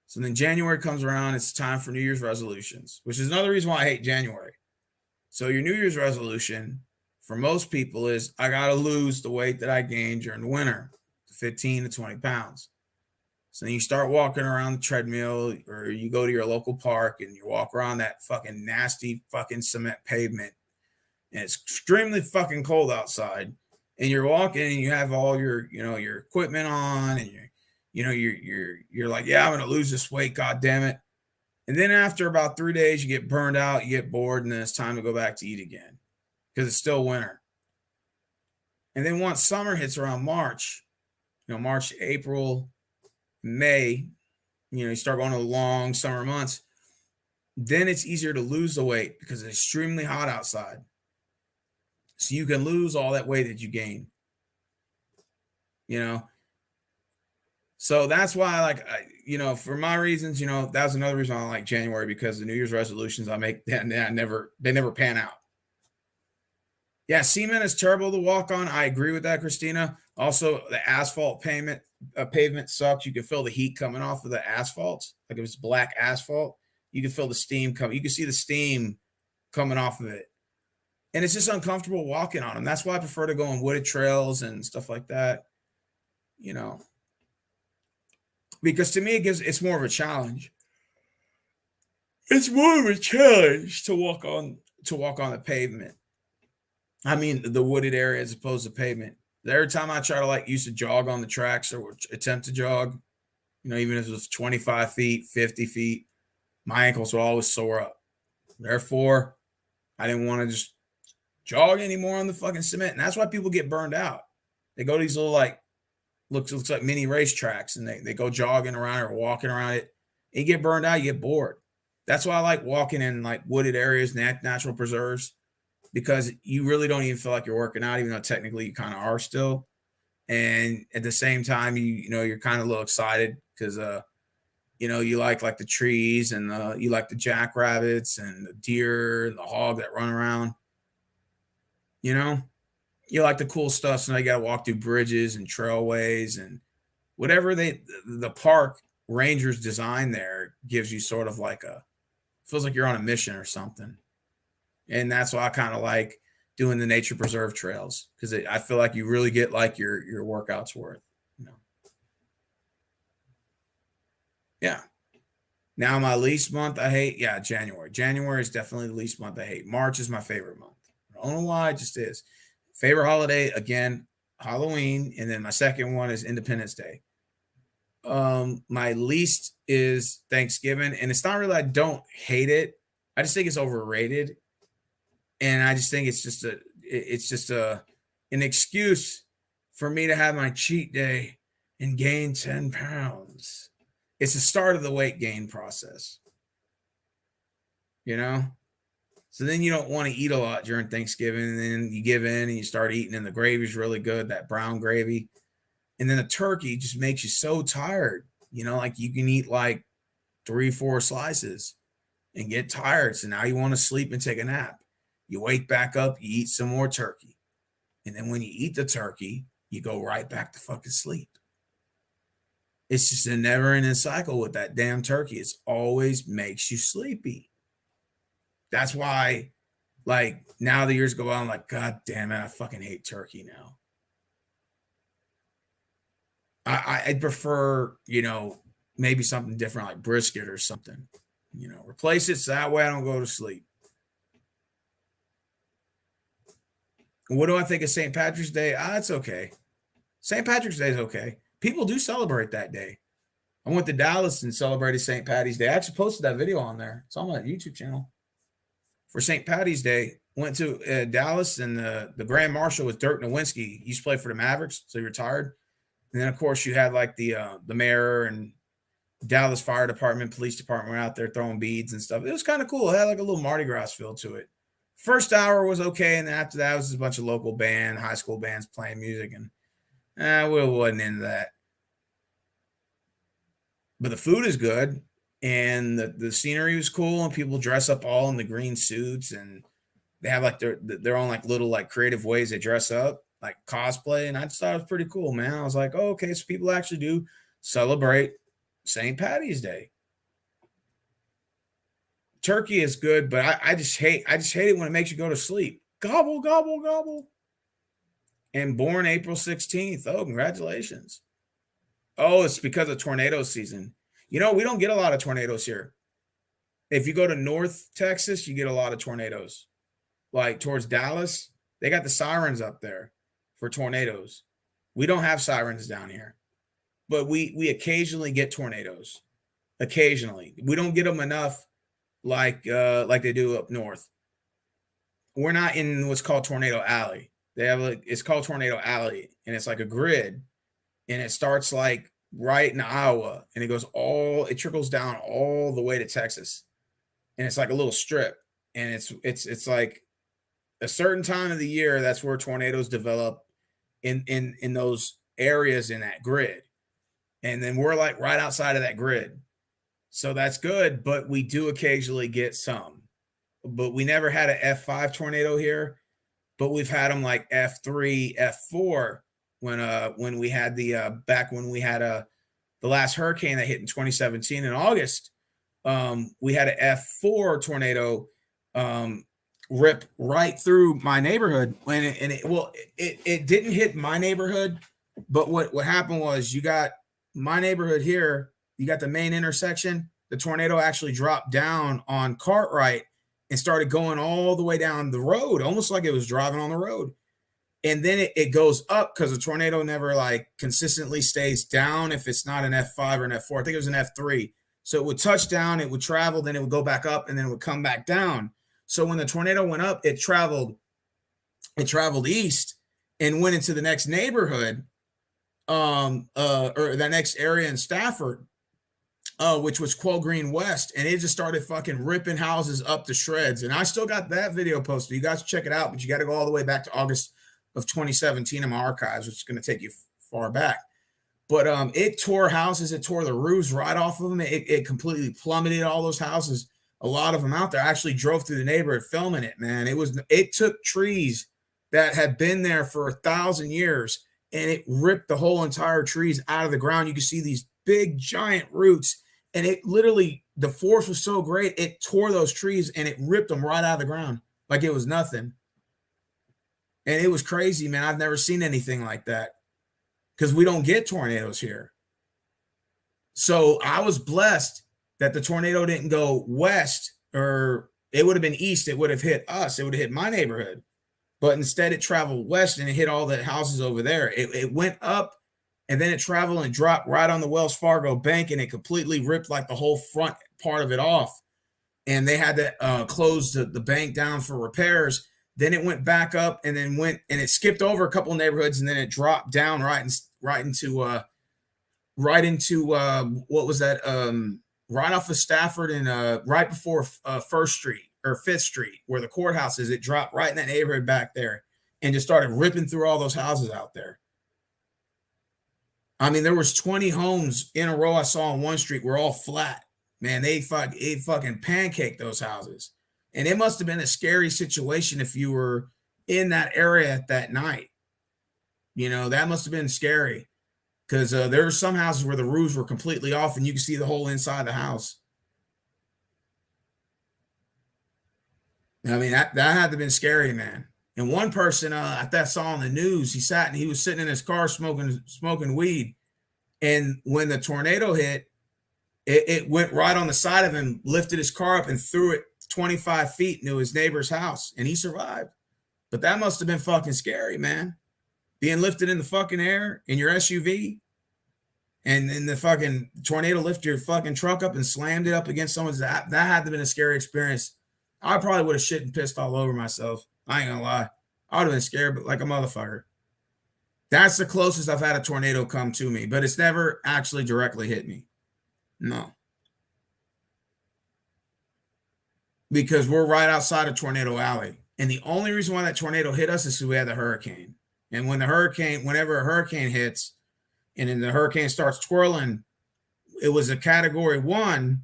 So then January comes around, it's time for New Year's resolutions, which is another reason why I hate January. So your New Year's resolution for most people is I got to lose the weight that I gained during the winter, 15 to 20 pounds. So then you start walking around the treadmill, or you go to your local park and you walk around that fucking nasty fucking cement pavement. And it's extremely fucking cold outside. And you're walking and you have all your, your equipment on, and you're like, yeah, I'm going to lose this weight. God damn it. And then after about 3 days, you get burned out, you get bored, and then it's time to go back to eat again because it's still winter. And then once summer hits around March, March, April, May, you start going to the long summer months, then it's easier to lose the weight because it's extremely hot outside. So you can lose all that weight that you gain, So that's why for my reasons, that's another reason I like January, because the New Year's resolutions I make, they never pan out. Yeah, cement is terrible to walk on. I agree with that, Christina. Also, the asphalt pavement sucks. You can feel the heat coming off of the asphalt. Like if it's black asphalt, you can feel the steam coming. You can see the steam coming off of it. And it's just uncomfortable walking on them. That's why I prefer to go on wooded trails and stuff like that, because to me, it's more of a challenge. It's more of a challenge to walk on the pavement. I mean, the wooded area as opposed to pavement. Every time I try to used to jog on the tracks or attempt to jog, even if it was 25 feet, 50 feet, my ankles would always sore up. Therefore, I didn't want to just jog anymore on the fucking cement. And that's why people get burned out. They go to these little looks like mini racetracks, and they go jogging around or walking around it. And you get burned out, you get bored. That's why I like walking in wooded areas, natural preserves, because you really don't even feel like you're working out, even though technically you kind of are still. And at the same time, you're kind of a little excited because you like the trees, and you like the jackrabbits and the deer and the hog that run around. You like the cool stuff, so now you got to walk through bridges and trailways and whatever the park rangers design there gives you sort of feels like you're on a mission or something. And that's why I kind of like doing the nature preserve trails, because I feel like you really get your workouts worth. Yeah. Now my least month I hate, January. January is definitely the least month I hate. March is my favorite month. I don't know why, it just is. Favorite holiday, again, Halloween, and then my second one is Independence Day. My least is Thanksgiving, and it's not really I don't hate it. I just think it's overrated. And I just think it's just an excuse for me to have my cheat day and gain 10 pounds. It's the start of the weight gain process. So then you don't want to eat a lot during Thanksgiving, and then you give in and you start eating, and the gravy's really good, that brown gravy. And then the turkey just makes you so tired. You can eat 3-4 slices and get tired. So now you want to sleep and take a nap. You wake back up, you eat some more turkey. And then when you eat the turkey, you go right back to fucking sleep. It's just a never-ending cycle with that damn turkey. It always makes you sleepy. That's why, now the years go on, I'm like, God damn it, I fucking hate turkey now. I prefer, maybe something different like brisket or something. Replace it so that way I don't go to sleep. What do I think of St. Patrick's Day? It's okay. St. Patrick's Day is okay. People do celebrate that day. I went to Dallas and celebrated St. Patty's Day. I actually posted that video on there. It's on my YouTube channel. For St. Patty's Day, went to Dallas, and the Grand Marshal was Dirk Nowitzki. He used to play for the Mavericks, so he retired. And then, of course, you had the mayor and Dallas Fire Department, police department were out there throwing beads and stuff. It was kind of cool. It had a little Mardi Gras feel to it. First hour was okay, and then after that was just a bunch of local high school bands playing music, and we wasn't into that. But the food is good, and the scenery was cool, and people dress up all in the green suits, and they have their own little creative ways they dress up. like cosplay, and I just thought it was pretty cool, man. I was like, oh, okay, so people actually do celebrate St. Patty's Day. Turkey is good, but I just hate it when it makes you go to sleep. Gobble, gobble, gobble. And born April 16th. Oh, congratulations. Oh, it's because of tornado season. You know, we don't get a lot of tornadoes here. If you go to North Texas, you get a lot of tornadoes. Like towards Dallas, they got the sirens up there for tornadoes. We don't have sirens down here, but we occasionally get tornadoes. Occasionally, we don't get them enough like they do up north. We're not in what's called Tornado Alley. They have it's called Tornado Alley, and it's like a grid, and it starts like right in Iowa, and it trickles down all the way to Texas, and it's like a little strip, and it's like a certain time of the year that's where tornadoes develop in those areas in that grid, and then we're like right outside of that grid, so that's good, but we do occasionally get some, but we never had an F5 tornado here, but we've had them like F3, F4 when we had back when we had the last hurricane that hit in 2017 in August. We had an F4 tornado rip right through my neighborhood, and it didn't hit my neighborhood, but what happened was you got my neighborhood here, you got the main intersection. The tornado actually dropped down on Cartwright and started going all the way down the road, almost like it was driving on the road. And then it goes up because the tornado never like consistently stays down if it's not an F5 or an F4. I think it was an F3. So it would touch down, it would travel, then it would go back up, and then it would come back down. So when the tornado went up, it traveled east and went into the next neighborhood, or the next area in Stafford, which was Quell Green West, and it just started fucking ripping houses up to shreds. And I still got that video posted. You guys check it out, but you got to go all the way back to August of 2017 in my archives, which is going to take you far back. But it tore houses, it tore the roofs right off of them. It completely plummeted all those houses. A lot of them out there. I actually drove through the neighborhood filming it, man. It took trees that had been there for 1,000 years, and it ripped the whole entire trees out of the ground. You can see these big giant roots, and it literally, the force was so great, it tore those trees and it ripped them right out of the ground like it was nothing. And it was crazy, man. I've never seen anything like that because we don't get tornadoes here. So I was blessed that the tornado didn't go west, or it would have been east. It would have hit us. It would have hit my neighborhood. But instead it traveled west and it hit all the houses over there. It went up, and then it traveled and dropped right on the Wells Fargo bank, and it completely ripped like the whole front part of it off. And they had to close the bank down for repairs. Then it went back up, and then it skipped over a couple of neighborhoods, and then it dropped down right into what was that? Right off of Stafford and right before First Street or Fifth Street, where the courthouse is. It dropped right in that neighborhood back there, and just started ripping through all those houses out there. I mean, there was 20 homes in a row I saw on one street were all flat. Man, it fucking pancaked those houses. And it must have been a scary situation if you were in that area at that night. You know, that must have been scary because there are some houses where the roofs were completely off and you could see the whole inside of the house. I mean, that had to have been scary, man. And one person that saw on the news, he was sitting in his car smoking weed. And when the tornado hit, it went right on the side of him, lifted his car up and threw it 25 feet into his neighbor's house, and he survived. But that must have been fucking scary, man. Being lifted in the fucking air in your SUV, and then the fucking tornado lifted your fucking truck up and slammed it up against someone's. That had to have been a scary experience. I probably would have shit and pissed all over myself. I ain't gonna lie. I would have been scared, but like a motherfucker. That's the closest I've had a tornado come to me, but it's never actually directly hit me. No. Because we're right outside of Tornado Alley. And the only reason why that tornado hit us is because we had the hurricane. And whenever a hurricane hits, and then the hurricane starts twirling, it was a category 1,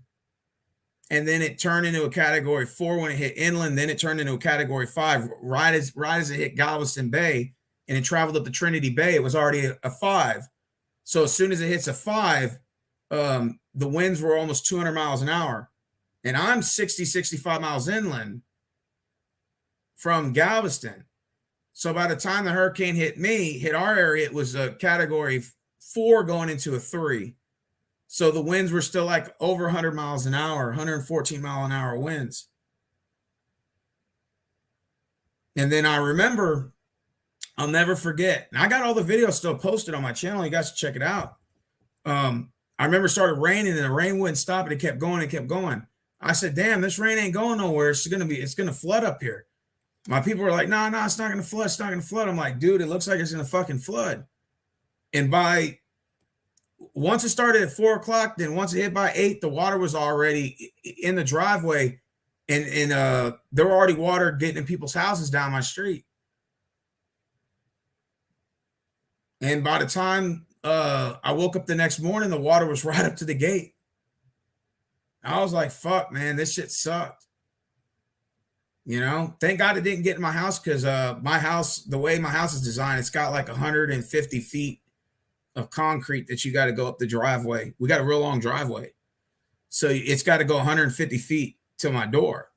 and then it turned into a category 4 when it hit inland, then it turned into a category 5 right as it hit Galveston Bay, and it traveled up to Trinity Bay. It was already a 5. So as soon as it hits a 5, the winds were almost 200 miles an hour. And I'm 60, 65 miles inland from Galveston. So by the time the hurricane hit our area, it was a category 4 going into a 3. So the winds were still like over 100 miles an hour, 114 mile an hour winds. And then I remember, I'll never forget, and I got all the videos still posted on my channel. You guys should check it out. I remember it started raining and the rain wouldn't stop and it kept going and kept going. I said, damn, this rain ain't going nowhere. It's going to flood up here. My people were like, no, it's not going to flood. It's not going to flood. I'm like, dude, it looks like it's going to fucking flood. And once it started at 4 o'clock, then once it hit by 8, the water was already in the driveway. And there were already water getting in people's houses down my street. And by the time I woke up the next morning, the water was right up to the gate. I was like, fuck, man, this shit sucked. You know, thank God it didn't get in my house, because my house, the way my house is designed, it's got like 150 feet of concrete that you got to go up the driveway. We got a real long driveway. So it's got to go 150 feet to my door.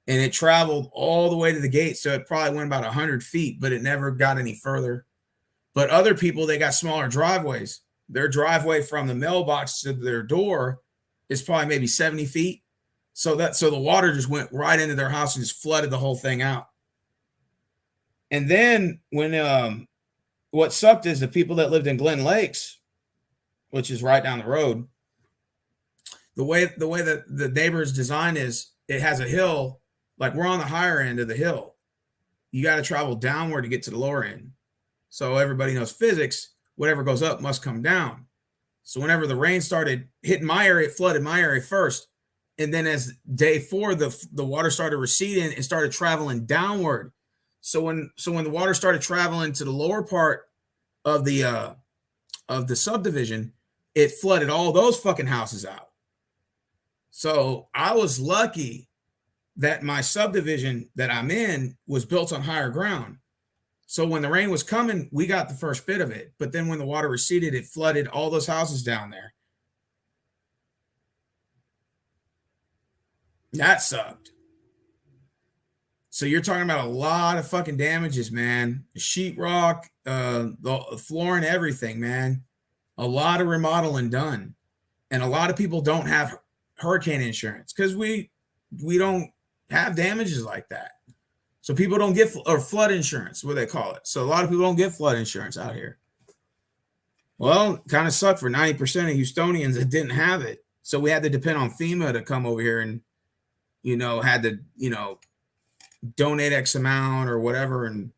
And it traveled all the way to the gate. So it probably went about 100 feet, but it never got any further. But other people, they got smaller driveways. Their driveway from the mailbox to their door is probably maybe 70 feet. So the water just went right into their house and just flooded the whole thing out. And then when what sucked is the people that lived in Glen Lakes, which is right down the road, the way that the neighbor's design is, it has a hill. Like, we're on the higher end of the hill. You got to travel downward to get to the lower end. So everybody knows physics. Whatever goes up must come down. So whenever the rain started hitting my area, it flooded my area first. And then as day 4, the water started receding and started traveling downward. So when the water started traveling to the lower part of the subdivision, it flooded all those fucking houses out. So I was lucky that my subdivision that I'm in was built on higher ground. So when the rain was coming, we got the first bit of it. But then when the water receded, it flooded all those houses down there. That sucked. So you're talking about a lot of fucking damages, man. Sheetrock, the flooring, everything, man. A lot of remodeling done. And a lot of people don't have hurricane insurance because we don't have damages like that. So people don't get flood insurance, what they call it. So a lot of people don't get flood insurance out here. Well, kind of sucked for 90% of Houstonians that didn't have it. So we had to depend on FEMA to come over here and, had to, donate X amount or whatever. And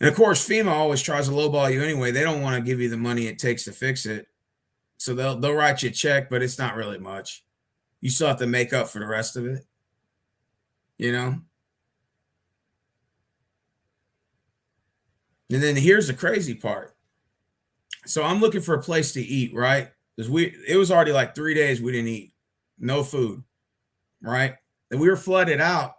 of course, FEMA always tries to lowball you anyway. They don't want to give you the money it takes to fix it. So they'll write you a check, but it's not really much. You still have to make up for the rest of it, And then here's the crazy part. So I'm looking for a place to eat, right? Because it was already like 3 days we didn't eat. No food, right? And we were flooded out.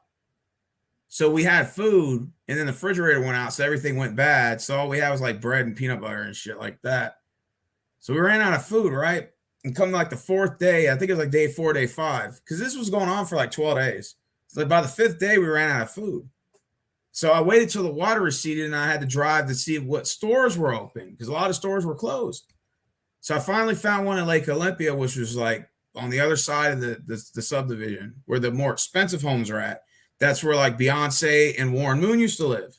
So we had food, and then the refrigerator went out, so everything went bad. So all we had was like bread and peanut butter and shit like that. So we ran out of food, right? And come like the 4th day, I think it was like day 4, day 5, because this was going on for like 12 days. So by the 5th day, we ran out of food. So I waited till the water receded, and I had to drive to see what stores were open, because a lot of stores were closed. So I finally found one in Lake Olympia, which was like on the other side of the subdivision where the more expensive homes are at. That's where like Beyonce and Warren Moon used to live.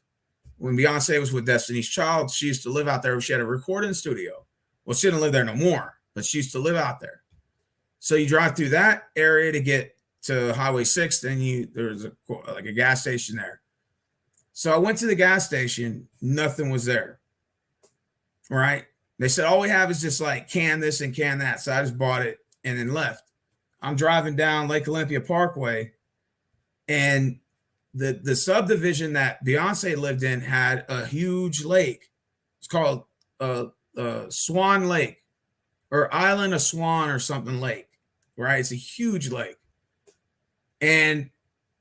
When Beyonce was with Destiny's Child, she used to live out there. She had a recording studio. Well, she didn't live there no more, but she used to live out there. So you drive through that area to get to Highway 6, then there's a gas station there. So I went to the gas station, nothing was there. Right? They said, all we have is just like can this and can that. So I just bought it and then left. I'm driving down Lake Olympia Parkway, and the subdivision that Beyonce lived in had a huge lake. It's called Swan Lake, or Island of Swan or something lake, right? It's a huge lake. And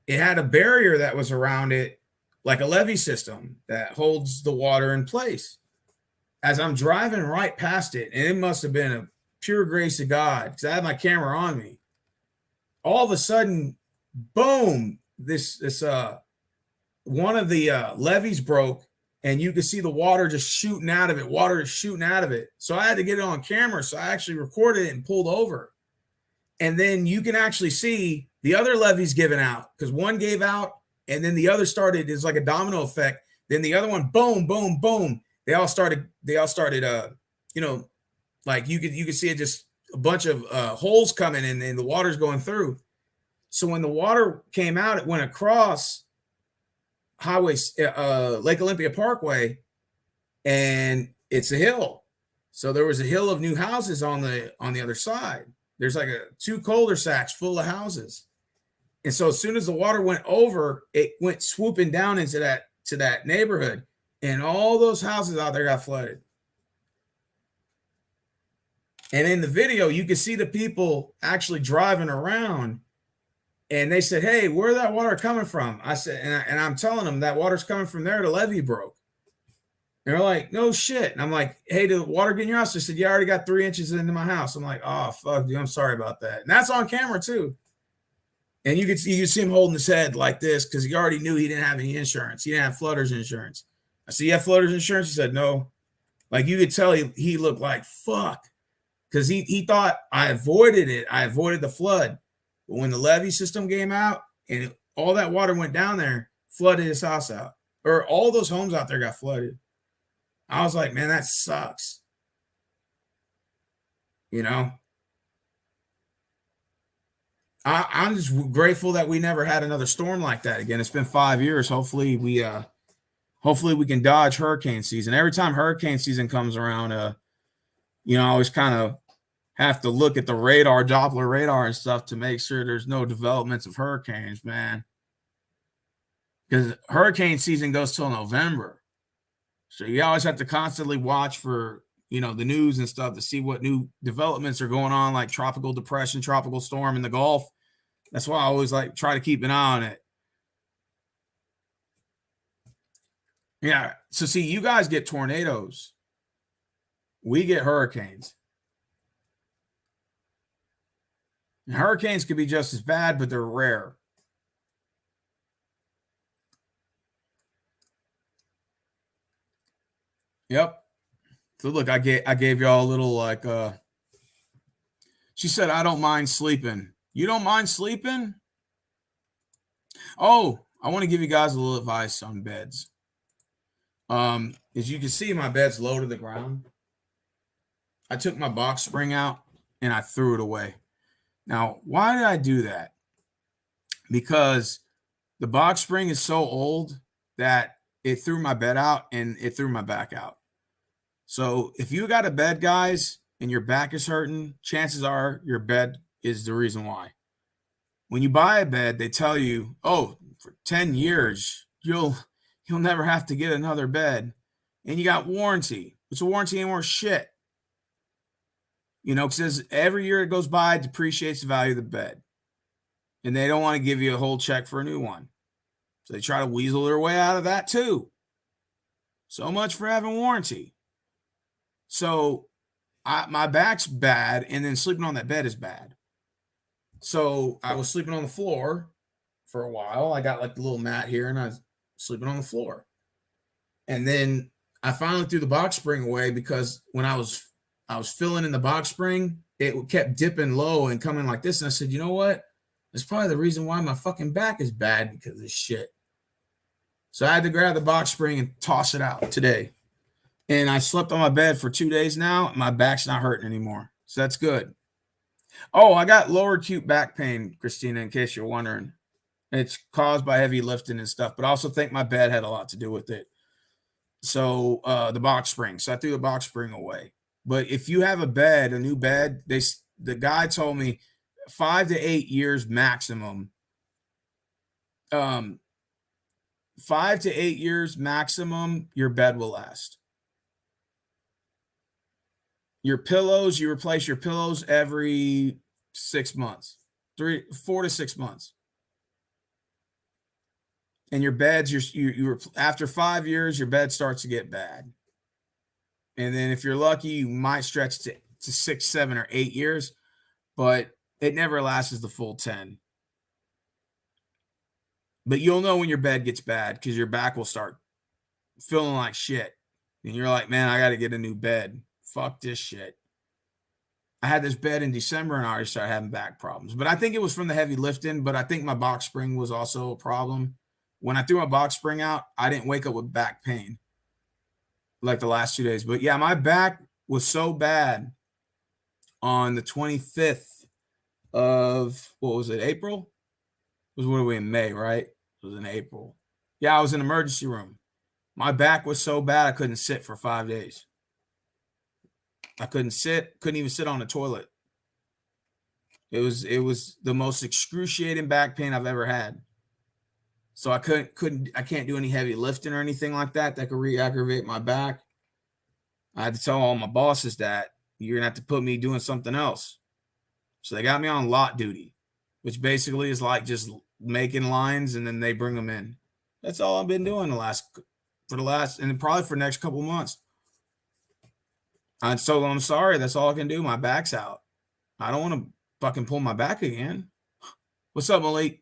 it had a barrier that was around it, like a levee system that holds the water in place. As I'm driving right past it, and it must have been a pure grace of God because I had my camera on me. All of a sudden, boom! This one of the levees broke, and you could see the water just shooting out of it. Water is shooting out of it. So I had to get it on camera. So I actually recorded it and pulled over. And then you can actually see the other levees giving out because one gave out, and then the other started. It's like a domino effect. Then the other one, boom, boom, boom. They all started. Like you could see it just a bunch of holes coming in, and the water's going through. So when the water came out, it went across Lake Olympia Parkway, and it's a hill. So there was a hill of new houses on the other side. There's like two cul-de-sacs full of houses. And so as soon as the water went over, it went swooping down into that neighborhood, and all those houses out there got flooded. And in the video, you can see the people actually driving around, and they said, "Hey, where's that water coming from?" I said, and I'm telling them that water's coming from there. The levee broke. And they're like, "No shit." And I'm like, "Hey, did the water get in your house?" They said, "Yeah, I already got 3 inches into my house." I'm like, "Oh, fuck, dude, I'm sorry about that." And that's on camera too. And you could see him holding his head like this because he already knew he didn't have any insurance. He didn't have flooders insurance. I said, "You have flooders insurance?" He said, "No." Like you could tell he looked like fuck because he thought I avoided it. I avoided the flood. But when the levee system came out and all that water went down there, flooded his house out. Or all those homes out there got flooded. I was like, man, that sucks. You know? I'm just grateful that we never had another storm like that again. It's been 5 years. Hopefully we can dodge hurricane season. Every time hurricane season comes around, I always kind of have to look at the radar, Doppler radar and stuff to make sure there's no developments of hurricanes, man. Because hurricane season goes till November. So you always have to constantly watch for, the news and stuff to see what new developments are going on, like tropical depression, tropical storm in the Gulf. That's why I always try to keep an eye on it. Yeah. So see, you guys get tornadoes. We get hurricanes. And hurricanes could be just as bad, but they're rare. Yep. So look, I gave y'all a little she said, "I don't mind sleeping." You don't mind sleeping? Oh, I want to give you guys a little advice on beds. As you can see, my bed's low to the ground. I took my box spring out and I threw it away. Now, why did I do that? Because the box spring is so old that it threw my bed out and it threw my back out. So if you got a bed, guys, and your back is hurting, chances are your bed is the reason why. When you buy a bed, they tell you, "Oh, for 10 years, you'll never have to get another bed." And you got warranty. It's a warranty ain't worth shit. Because every year it goes by, it depreciates the value of the bed. And they don't want to give you a whole check for a new one. So they try to weasel their way out of that too. So much for having warranty. So my back's bad, and then sleeping on that bed is bad. So I was sleeping on the floor for a while. I got the little mat here, and I was sleeping on the floor. And then I finally threw the box spring away because when I was filling in the box spring, it kept dipping low and coming like this. And I said, "You know what? That's probably the reason why my fucking back is bad, because of this shit." So I had to grab the box spring and toss it out today. And I slept on my bed for 2 days now. And my back's not hurting anymore. So that's good. Oh, I got lower acute back pain, Christina, in case you're wondering. It's caused by heavy lifting and stuff, but I also think my bed had a lot to do with it. So the box spring. So I threw the box spring away. But if you have a new bed, the guy told me 5 to 8 years maximum. 5 to 8 years maximum, your bed will last. Your pillows, you replace your pillows every 6 months, 4 to 6 months. and your beds, you after 5 years, your bed starts to get bad. And then if you're lucky, you might stretch to 6, 7, or 8 years, but it never lasts the full 10. But you'll know when your bed gets bad because your back will start feeling like shit. And you're like, man, I got to get a new bed. Fuck this shit. I had this bed in December and I already started having back problems. But I think it was from the heavy lifting, but I think my box spring was also a problem. When I threw my box spring out, I didn't wake up with back pain like the last 2 days. But yeah, my back was so bad on the 25th of, what was it, April? It was, what are we in, May, right? It was in April. Yeah, I was in emergency room. My back was so bad I couldn't sit for 5 days. I couldn't even sit on the toilet. It was the most excruciating back pain I've ever had. So I can't do any heavy lifting or anything like that could re-aggravate my back. I had to tell all my bosses that you're gonna have to put me doing something else. So they got me on lot duty, which basically is like just making lines and then they bring them in. That's all I've been doing and probably for the next couple months. So I'm sorry, that's all I can do. My back's out. I don't want to fucking pull my back again. What's up, Malik?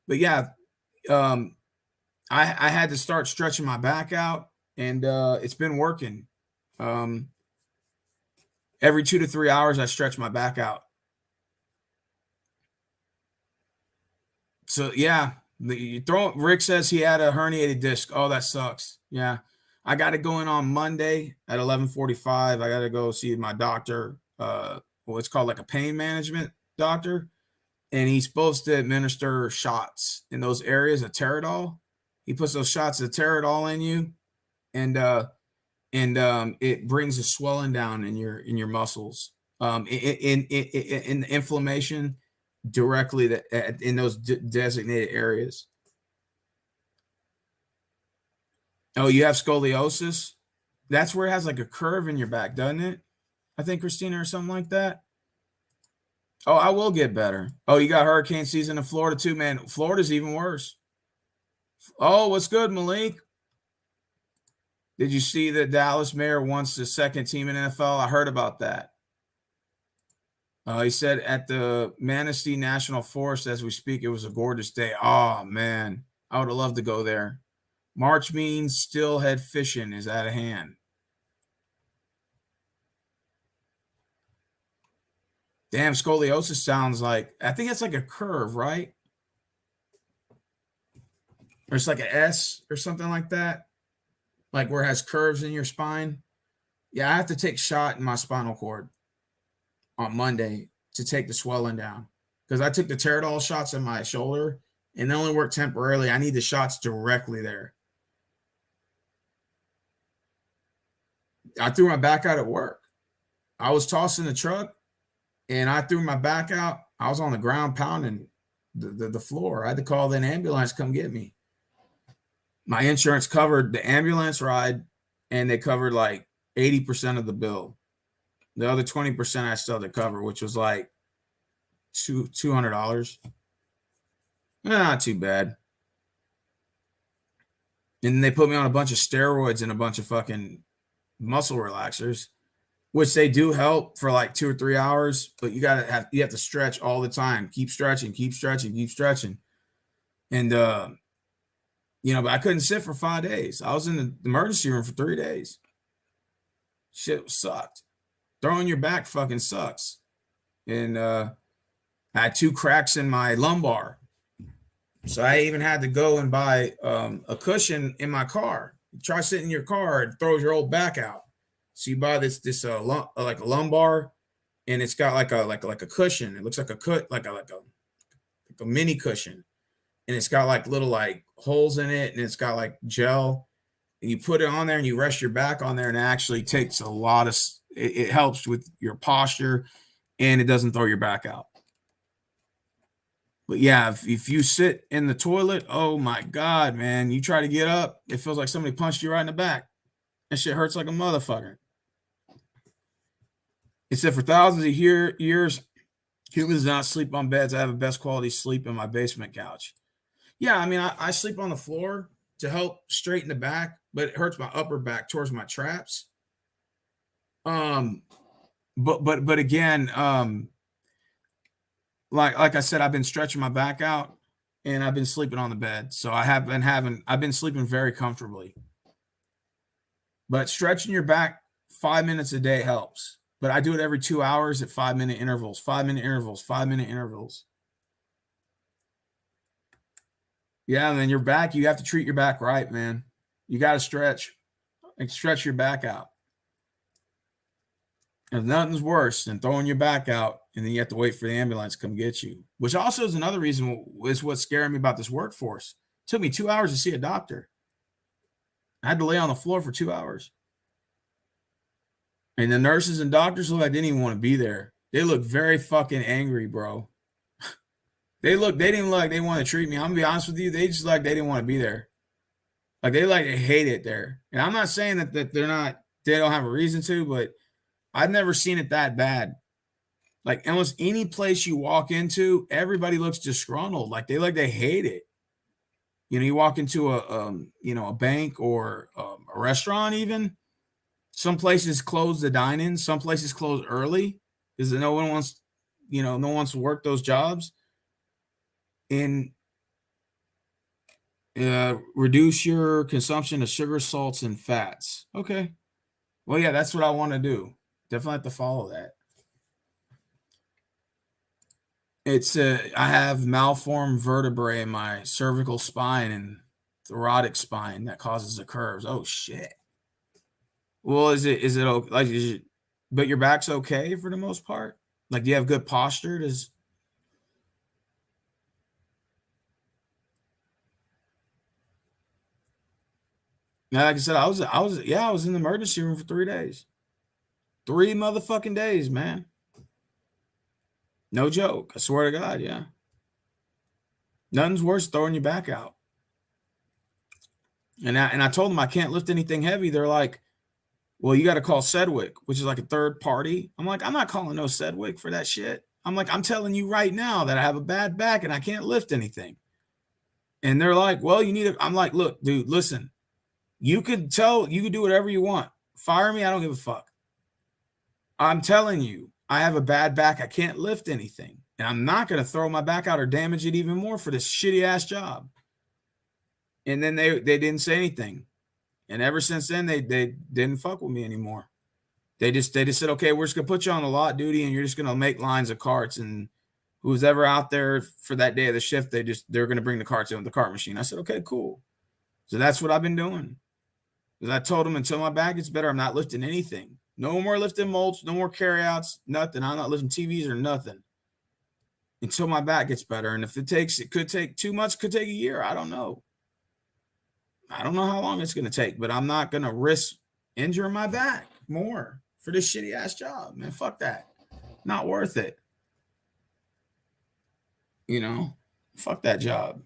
But yeah, I had to start stretching my back out, and it's been working. Every 2 to 3 hours, I stretch my back out. So yeah, Rick says he had a herniated disc. Oh, that sucks. Yeah, I got to go in on Monday at 11:45. I got to go see my doctor. It's called like a pain management doctor, and he's supposed to administer shots in those areas of Teradol. He puts those shots of Teradol in you, and it brings the swelling down in your muscles, in the inflammation directly in those designated areas. Oh, you have scoliosis? That's where it has like a curve in your back, doesn't it? I think, Christina, or something like that. Oh, I will get better. Oh, you got hurricane season in Florida too, man. Florida's even worse. Oh, what's good, Malik? Did you see that Dallas mayor wants the second team in NFL? I heard about that. He said at the Manistee National Forest as we speak, it was a gorgeous day. Oh, man. I would have loved to go there. March means steelhead fishing is at hand. Damn, scoliosis sounds like, I think it's like a curve, right? Or it's like an S or something like that. Like where it has curves in your spine. Yeah, I have to take a shot in my spinal cord on Monday to take the swelling down. Because I took the Teradol shots in my shoulder and they only work temporarily. I need the shots directly there. I threw my back out at work. I was tossing the truck and I threw my back out. I was on the ground pounding the floor. I had to call an ambulance to come get me. My insurance covered the ambulance ride and they covered like 80% of the bill. The other 20% I still had to cover, which was like $200. Not too bad. And they put me on a bunch of steroids and a bunch of fucking muscle relaxers, which they do help for like 2 or 3 hours, but you have to stretch all the time. Keep stretching. And but I couldn't sit for 5 days. I was in the emergency room for 3 days. Shit sucked. Throwing your back fucking sucks. And I had 2 cracks in my lumbar. So I even had to go and buy a cushion in my car. Try sitting in your car, it throws your old back out. So you buy this like a lumbar, and it's got like a cushion. It looks like a mini cushion, and it's got like little like holes in it, and it's got like gel. And you put it on there, and you rest your back on there, and it actually takes a lot of. It helps with your posture, and it doesn't throw your back out. But yeah, if you sit in the toilet, oh my God, man, you try to get up, it feels like somebody punched you right in the back. That shit hurts like a motherfucker. It said for thousands of years, humans do not sleep on beds. I have the best quality sleep in my basement couch. Yeah, I mean, I sleep on the floor to help straighten the back, but it hurts my upper back towards my traps. Um, but again, like I said, I've been stretching my back out and I've been sleeping on the bed. So I've been sleeping very comfortably. But stretching your back 5 minutes a day helps. But I do it every 2 hours at 5 minute intervals, 5 minute intervals, 5 minute intervals. Yeah, and then your back, you have to treat your back right, man. You got to stretch and stretch your back out. And nothing's worse than throwing your back out and then you have to wait for the ambulance to come get you, which also is another reason is what's scaring me about this workforce. It took me 2 hours to see a doctor. I had to lay on the floor for 2 hours. And the nurses and doctors look like they didn't even want to be there. They look very fucking angry, bro. They didn't look like they want to treat me. I'm gonna be honest with you. They just like they didn't want to be there. Like they hate it there. And I'm not saying that they don't have a reason to, but I've never seen it that bad. Like almost any place you walk into, everybody looks disgruntled. Like they hate it. You know, you walk into a bank or a restaurant even. Some places close the dine-in. Some places close early because no one wants, no one wants to work those jobs. And reduce your consumption of sugar, salts, and fats. Okay. Well, yeah, that's what I want to do. Definitely have to follow that. I have malformed vertebrae in my cervical spine and thoracic spine that causes the curves. Oh shit. Well, but your back's okay for the most part? Like, do you have good posture? Now, like I said, I was in the emergency room for 3 days. 3 motherfucking days, man. No joke. I swear to God, yeah. Nothing's worse than throwing your back out. And I told them I can't lift anything heavy. They're like, well, you got to call Sedgwick, which is like a third party. I'm like, I'm not calling no Sedgwick for that shit. I'm like, I'm telling you right now that I have a bad back and I can't lift anything. And they're like, well, I'm like, look, dude, listen, you could do whatever you want. Fire me. I don't give a fuck. I'm telling you, I have a bad back. I can't lift anything. And I'm not going to throw my back out or damage it even more for this shitty ass job. And then they didn't say anything. And ever since then, they didn't fuck with me anymore. They just said, okay, we're just gonna put you on a lot duty, and you're just gonna make lines of carts. And who's ever out there for that day of the shift, they're gonna bring the carts in with the cart machine. I said, okay, cool. So that's what I've been doing. Because I told them until my back gets better, I'm not lifting anything. No more lifting mulch, no more carryouts, nothing. I'm not lifting TVs or nothing until my back gets better. And if it could take 2 months, could take a year. I don't know. I don't know how long it's going to take, but I'm not going to risk injuring my back more for this shitty ass job, man. Fuck that. Not worth it. Fuck that job.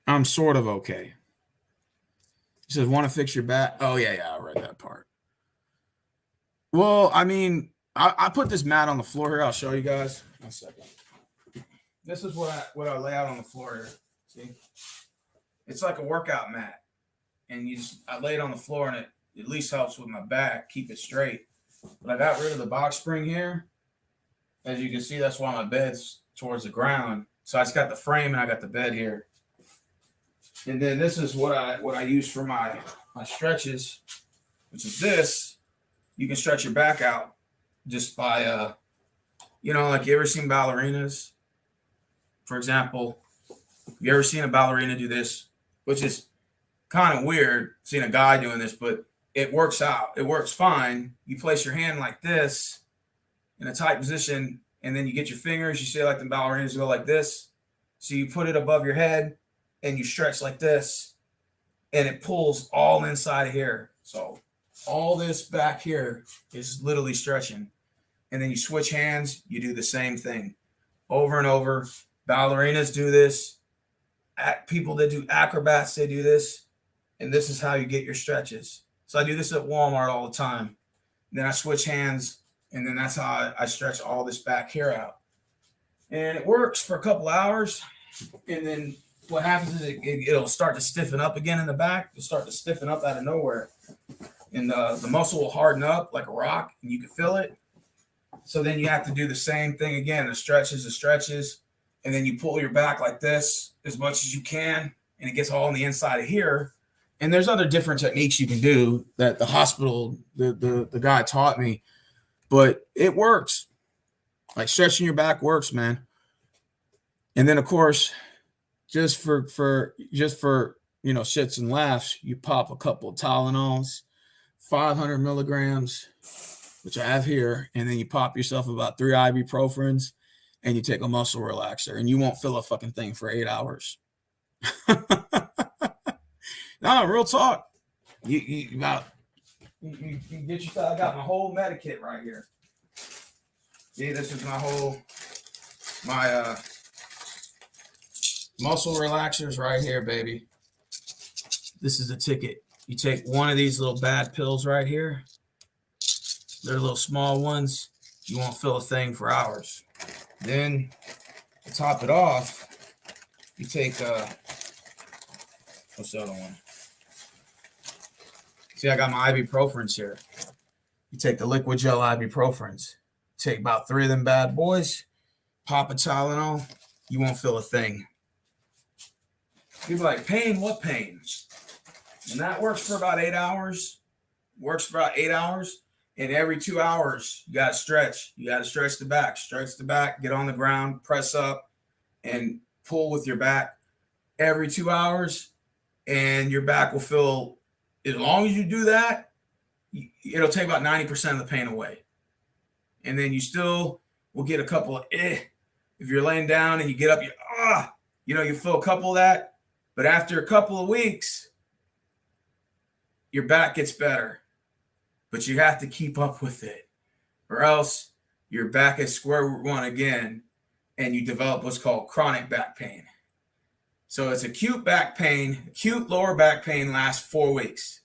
I'm sort of okay. He says, want to fix your back? Oh, yeah, I read that part. Well, I mean, I put this mat on the floor here. I'll show you guys. 1 second. This is what I lay out on the floor here. See? It's like a workout mat. And I lay it on the floor, and it at least helps with my back, keep it straight. But I got rid of the box spring here. As you can see, that's why my bed's towards the ground. So I just got the frame and I got the bed here. And then this is what I use for my stretches, which is this. You can stretch your back out just by, like you ever seen ballerinas? For example, you ever seen a ballerina do this? Which is kind of weird, seeing a guy doing this, but it works out. It works fine. You place your hand like this in a tight position, and then you get your fingers. You see like the ballerinas go like this. So you put it above your head, and you stretch like this, and it pulls all inside of here. So all this back here is literally stretching. And then you switch hands. You do the same thing over and over. Ballerinas do this. People that do acrobats, they do this. And this is how you get your stretches. So I do this at Walmart all the time. And then I switch hands, and then that's how I stretch all this back here out. And it works for a couple hours. And then what happens is it'll start to stiffen up again in the back. It'll start to stiffen up out of nowhere. And the muscle will harden up like a rock, and you can feel it. So then you have to do the same thing again, the stretches, and then you pull your back like this as much as you can, and it gets all on the inside of here. And there's other different techniques you can do that the hospital, the guy taught me, but it works. Like stretching your back works, man. And then of course, just for shits and laughs, you pop a couple of Tylenols, 500 milligrams, which I have here, and then you pop yourself about 3 ibuprofens, and you take a muscle relaxer, and you won't feel a fucking thing for 8 hours. No, real talk. You get your. I got my whole Medikit right here. See, this is my muscle relaxers right here, baby. This is the ticket. You take one of these little bad pills right here. They're little small ones. You won't feel a thing for hours. Then, to top it off, you take what's the other one? See, I got my ibuprofens here. You take the liquid gel ibuprofens. Take about 3 of them bad boys. Pop a Tylenol. You won't feel a thing. People are like, pain? What pain? And that works for about 8 hours. Works for about 8 hours. And every 2 hours, you got to stretch. You got to stretch the back. Stretch the back. Get on the ground. Press up. And pull with your back every 2 hours. And your back will feel, as long as you do that, it'll take about 90% of the pain away. And then you still will get a couple of If you're laying down and you get up, you feel a couple of that. But after a couple of weeks, your back gets better. But you have to keep up with it, or else you're back at square one again, and you develop what's called chronic back pain. So it's acute back pain. Acute lower back pain lasts 4 weeks.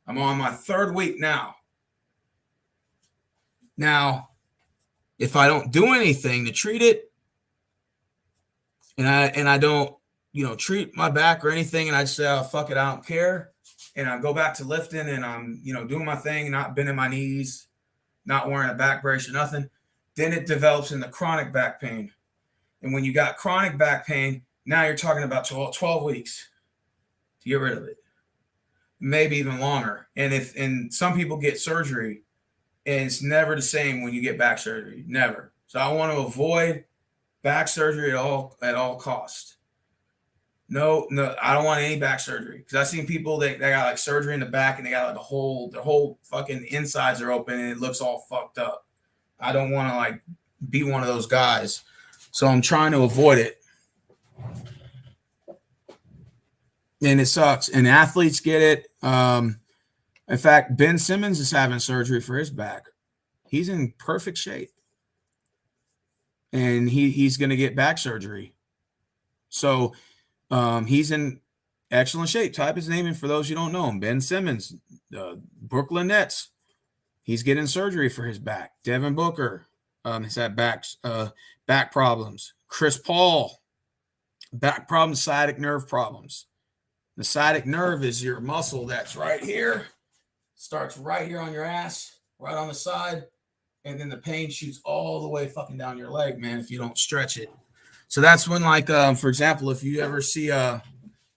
I'm on my 3rd week now. Now, if I don't do anything to treat it, and I don't, treat my back or anything, and I just say, oh, fuck it, I don't care, and I go back to lifting, and I'm, doing my thing, not bending my knees, not wearing a back brace or nothing, then it develops into chronic back pain. And when you got chronic back pain, now you're talking about 12 weeks to get rid of it, maybe even longer. And some people get surgery, and it's never the same when you get back surgery, never. So I want to avoid back surgery at all costs. No, I don't want any back surgery, because I've seen people that got like surgery in the back, and they got like their whole fucking insides are open, and it looks all fucked up. I don't want to like be one of those guys, so I'm trying to avoid it. And it sucks. And athletes get it. In fact, Ben Simmons is having surgery for his back. He's in perfect shape, and he's going to get back surgery. So he's in excellent shape. Type his name in for those who don't know him. Ben Simmons, Brooklyn Nets. He's getting surgery for his back. Devin Booker has had back problems. Chris Paul, back problems, sciatic nerve problems. The sciatic nerve is your muscle that's right here. Starts right here on your ass, right on the side, and then the pain shoots all the way fucking down your leg, man, if you don't stretch it. So that's when, like, for example, if you ever see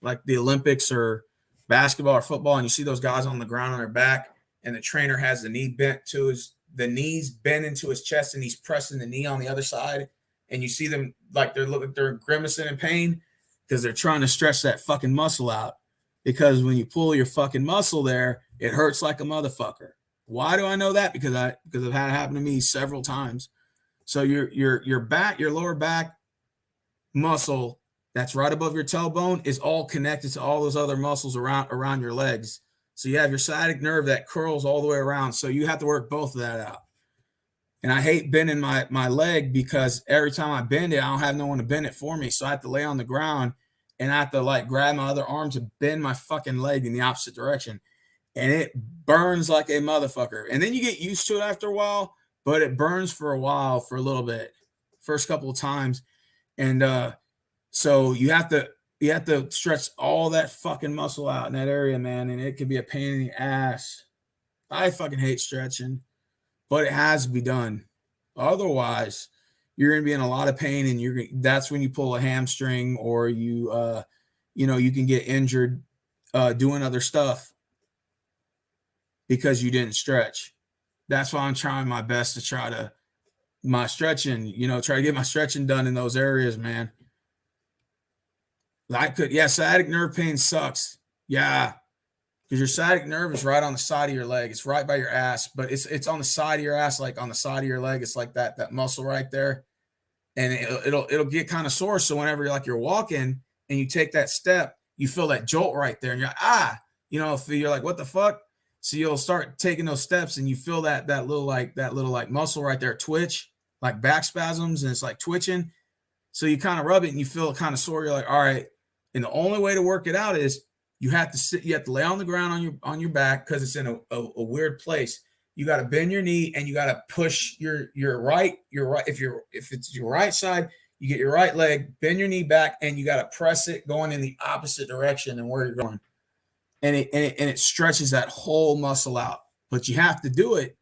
like the Olympics or basketball or football, and you see those guys on the ground on their back, and the trainer has the knees bent into his chest, and he's pressing the knee on the other side, and you see them like they're grimacing in pain because they're trying to stretch that fucking muscle out. Because when you pull your fucking muscle there, it hurts like a motherfucker. Why do I know that? Because I've had it happen to me several times. So your back, your lower back muscle that's right above your tailbone is all connected to all those other muscles around your legs. So you have your sciatic nerve that curls all the way around. So you have to work both of that out. And I hate bending my leg, because every time I bend it, I don't have no one to bend it for me. So I have to lay on the ground, and I have to like grab my other arm to bend my fucking leg in the opposite direction. And it burns like a motherfucker. And then you get used to it after a while, but it burns for a while, for a little bit, first couple of times. And so you have to stretch all that fucking muscle out in that area, man, and it can be a pain in the ass. I fucking hate stretching, but it has to be done. Otherwise, you're going to be in a lot of pain, and that's when you pull a hamstring, or you can get injured doing other stuff because you didn't stretch. That's why I'm trying my best to try to get my stretching done in those areas, man. Sciatic nerve pain sucks. Yeah, because your sciatic nerve is right on the side of your leg. It's right by your ass, but it's on the side of your ass, like on the side of your leg. It's like that muscle right there, and it'll get kind of sore. So whenever you're walking and you take that step, you feel that jolt right there, and you're like, if you're like, what the fuck? So you'll start taking those steps, and you feel that little muscle right there twitch, like back spasms, and it's like twitching. So you kind of rub it, and you feel it kind of sore. You're like, all right. And the only way to work it out is you have to lay on the ground on your back, because it's in a weird place. You got to bend your knee, and you got to push your right. If it's your right side, you get your right leg, bend your knee back, and you got to press it going in the opposite direction than where you're going. And it stretches that whole muscle out. But you have to do it,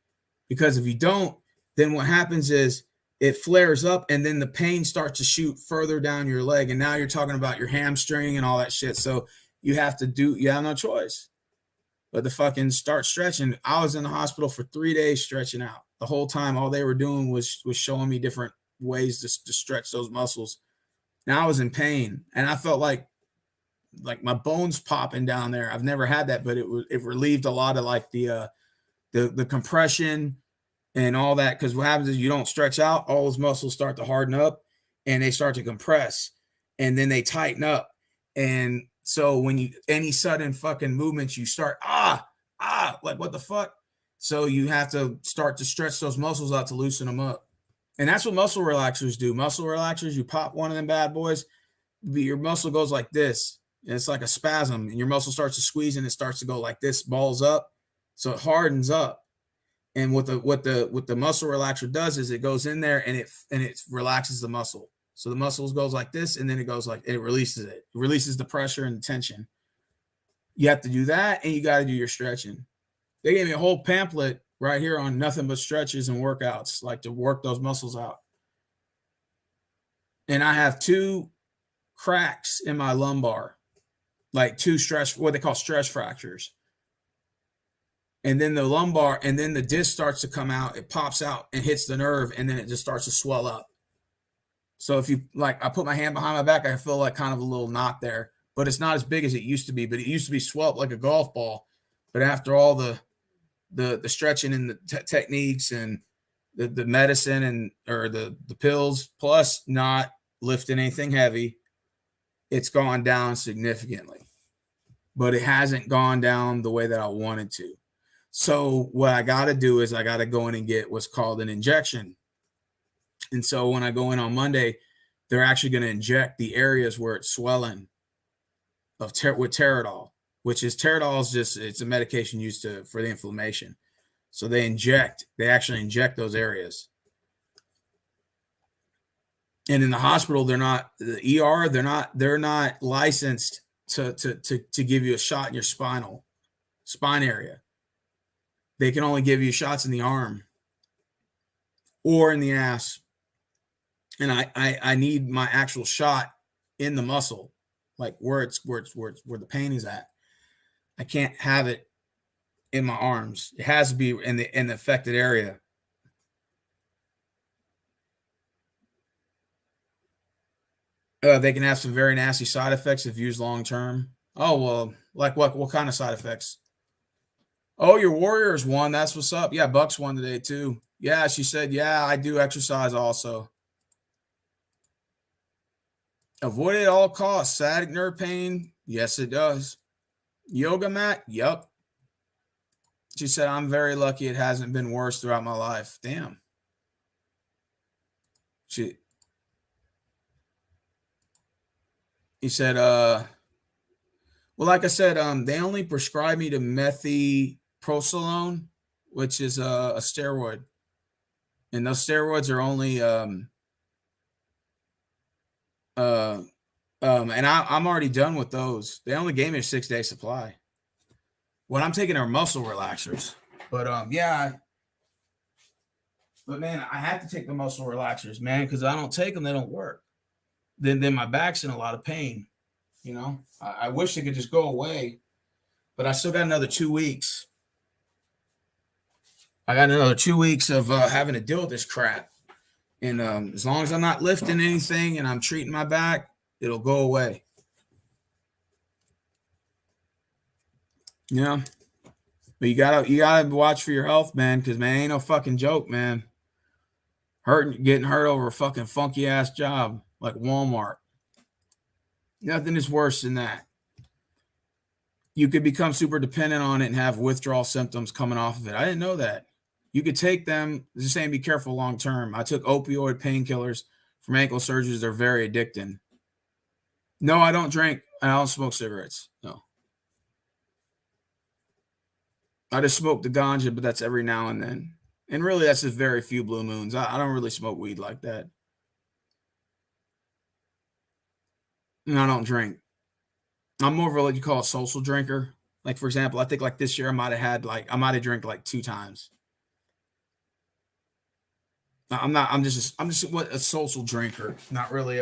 because if you don't, then what happens is it flares up, and then the pain starts to shoot further down your leg. And now you're talking about your hamstring and all that shit. So you have no choice but to fucking start stretching. I was in the hospital for 3 days stretching out. The whole time, all they were doing was showing me different ways to stretch those muscles. Now I was in pain, and I felt like my bones popping down there. I've never had that, but it relieved a lot of like the compression and all that. Because what happens is you don't stretch out, all those muscles start to harden up, and they start to compress, and then they tighten up. And so when any sudden fucking movements, you start, like what the fuck? So you have to start to stretch those muscles out to loosen them up. And that's what muscle relaxers do. Muscle relaxers, you pop one of them bad boys, your muscle goes like this. And it's like a spasm, and your muscle starts to squeeze, and it starts to go like this, balls up. So it hardens up. And what the muscle relaxer does is it goes in there, and it relaxes the muscle. So the muscle goes like this, and then it goes like, it releases it. It releases the pressure and the tension. You have to do that, and you got to do your stretching. They gave me a whole pamphlet right here on nothing but stretches and workouts, like to work those muscles out. And I have 2 cracks in my lumbar, like 2 what they call stress fractures. And then the lumbar, and then the disc starts to come out. It pops out and hits the nerve, and then it just starts to swell up. So if you I put my hand behind my back, I feel like kind of a little knot there, but it's not as big as it used to be. But it used to be swelled like a golf ball. But after all the stretching and the techniques and the medicine or the pills, plus not lifting anything heavy, it's gone down significantly. But it hasn't gone down the way that I wanted to. So what I got to do is I got to go in and get what's called an injection. And so when I go in on Monday, they're actually going to inject the areas where it's swelling with Teradol, which is it's a medication used for the inflammation. So they actually inject those areas. And in the hospital, they're not licensed to give you a shot in your spine area. They can only give you shots in the arm or in the ass. And I need my actual shot in the muscle, like where the pain is at. I can't have it in my arms. It has to be in the affected area. They can have some very nasty side effects if used long term. Oh, well, like what kind of side effects? Oh, your Warriors won. That's what's up. Yeah, Bucks won today too. Yeah, she said, yeah, I do exercise also. Avoid it at all costs. Sciatic nerve pain. Yes, it does. Yoga mat. Yep. She said, I'm very lucky it hasn't been worse throughout my life. Damn. He said, well, like I said, they only prescribe me to methylprednisolone, which is a steroid. And those steroids are only Uh, and I'm already done with those. They only gave me a 6-day supply. What I'm taking are muscle relaxers. But yeah, but man, I have to take the muscle relaxers, man, because I don't take them, they don't work. Then my back's in a lot of pain. You know, I wish they could just go away, but I still got another 2 weeks. I got another 2 weeks of having to deal with this crap. And as long as I'm not lifting anything and I'm treating my back, it'll go away. Yeah. But you gotta watch for your health, man, because man, ain't no fucking joke, man. Getting hurt over a fucking funky ass job like Walmart. Nothing is worse than that. You could become super dependent on it and have withdrawal symptoms coming off of it. I didn't know that. You could take them, just saying be careful long term. I took opioid painkillers from ankle surgeries. They're very addicting. No, I don't drink. I don't smoke cigarettes. No. I just smoke the ganja, but that's every now and then. And really, that's just very few blue moons. I don't really smoke weed like that. And I don't drink. I'm more of a, what you call a social drinker. Like, for example, I think like this year I might have drank like 2 times. I'm just what a social drinker, not really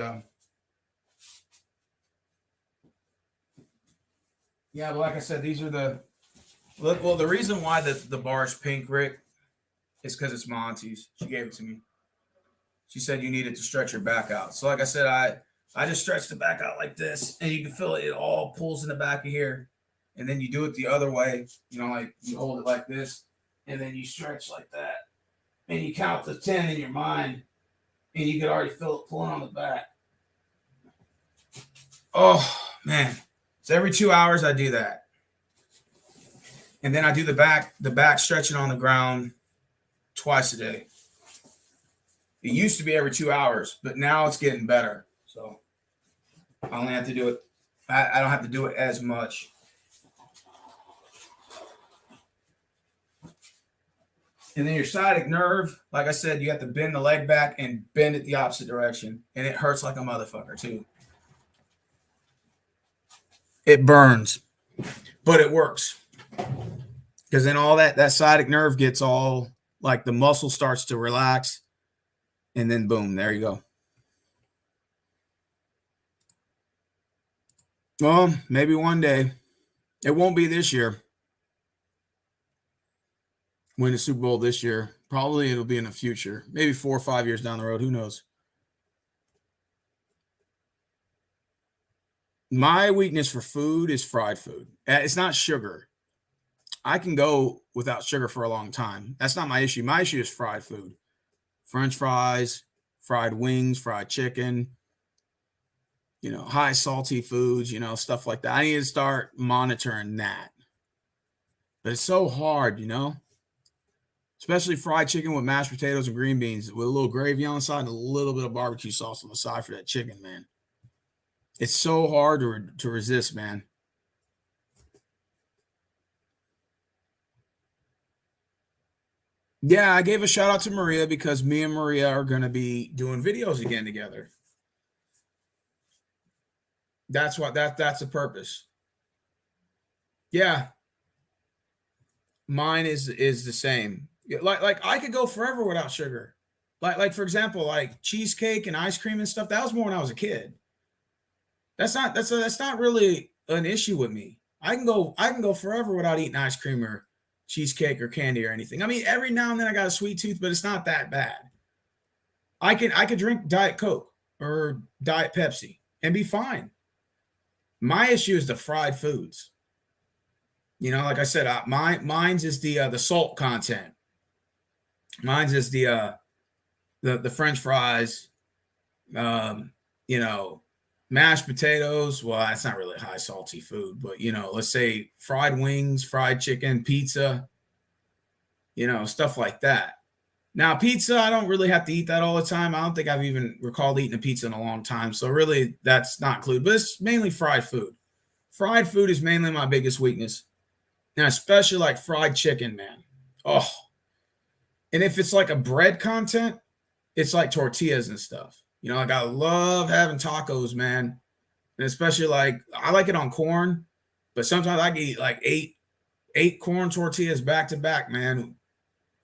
yeah, but like I said, these are well, the reason why the bar is pink, Rick, is because it's my auntie's. She gave it to me. She said you needed to stretch your back out. So like I said, I just stretched the back out like this, and you can feel it. It all pulls in the back of here, and then you do it the other way. You know, like you hold it like this, and then you stretch like that, and you count to 10 in your mind, and you could already feel it pulling on the back. Oh man! So every 2 hours I do that, and then I do the back stretching on the ground twice a day. It used to be every 2 hours, but now it's getting better. So I only have to do it. I don't have to do it as much. And then your sciatic nerve, like I said, you have to bend the leg back and bend it the opposite direction, and it hurts like a motherfucker too. It burns, but it works because then all that sciatic nerve gets all like the muscle starts to relax, and then boom, there you go. Well, maybe one day. It won't be this year. Win the Super Bowl this year. Probably it'll be in the future. Maybe 4 or 5 years down the road. Who knows? My weakness for food is fried food. It's not sugar. I can go without sugar for a long time. That's not my issue. My issue is fried food. French fries, fried wings, fried chicken, high salty foods, stuff like that. I need to start monitoring that. But it's so hard. Especially fried chicken with mashed potatoes and green beans with a little gravy on the side and a little bit of barbecue sauce on the side for that chicken, man. It's so hard to resist, man. Yeah, I gave a shout out to Maria because me and Maria are going to be doing videos again together. That's the purpose. Yeah, mine is the same. Like I could go forever without sugar. Like for example, like cheesecake and ice cream and stuff. That was more when I was a kid. That's not really an issue with me. I can go forever without eating ice cream or cheesecake or candy or anything. I mean, every now and then I got a sweet tooth, but it's not that bad. I could drink Diet Coke or Diet Pepsi and be fine. My issue is the fried foods. Like I said, mine's is the salt content. Mine's is the French fries. Um, you know, mashed potatoes. Well, that's not really high salty food, but let's say fried wings, fried chicken, pizza. Stuff like that. Now, pizza, I don't really have to eat that all the time. I don't think I've even recalled eating a pizza in a long time. So really, that's not included. But it's mainly fried food. Fried food is mainly my biggest weakness. And especially like fried chicken, man. Oh, and if it's like a bread content, it's like tortillas and stuff. You know, like I love having tacos, man. And especially like I like it on corn, but sometimes I can eat like eight corn tortillas back to back, man.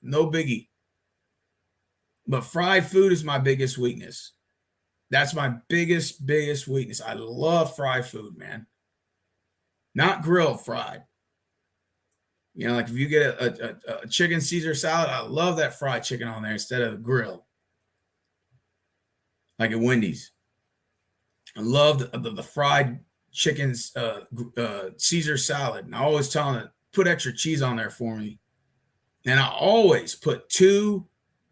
No biggie. But fried food is my biggest weakness. That's my biggest weakness. I love fried food, man. Not grilled fried. You know, like if you get a chicken Caesar salad, I love that fried chicken on there instead of the grill, like at Wendy's. I love the fried chicken's Caesar salad. And I always tell them, put extra cheese on there for me. And I always put two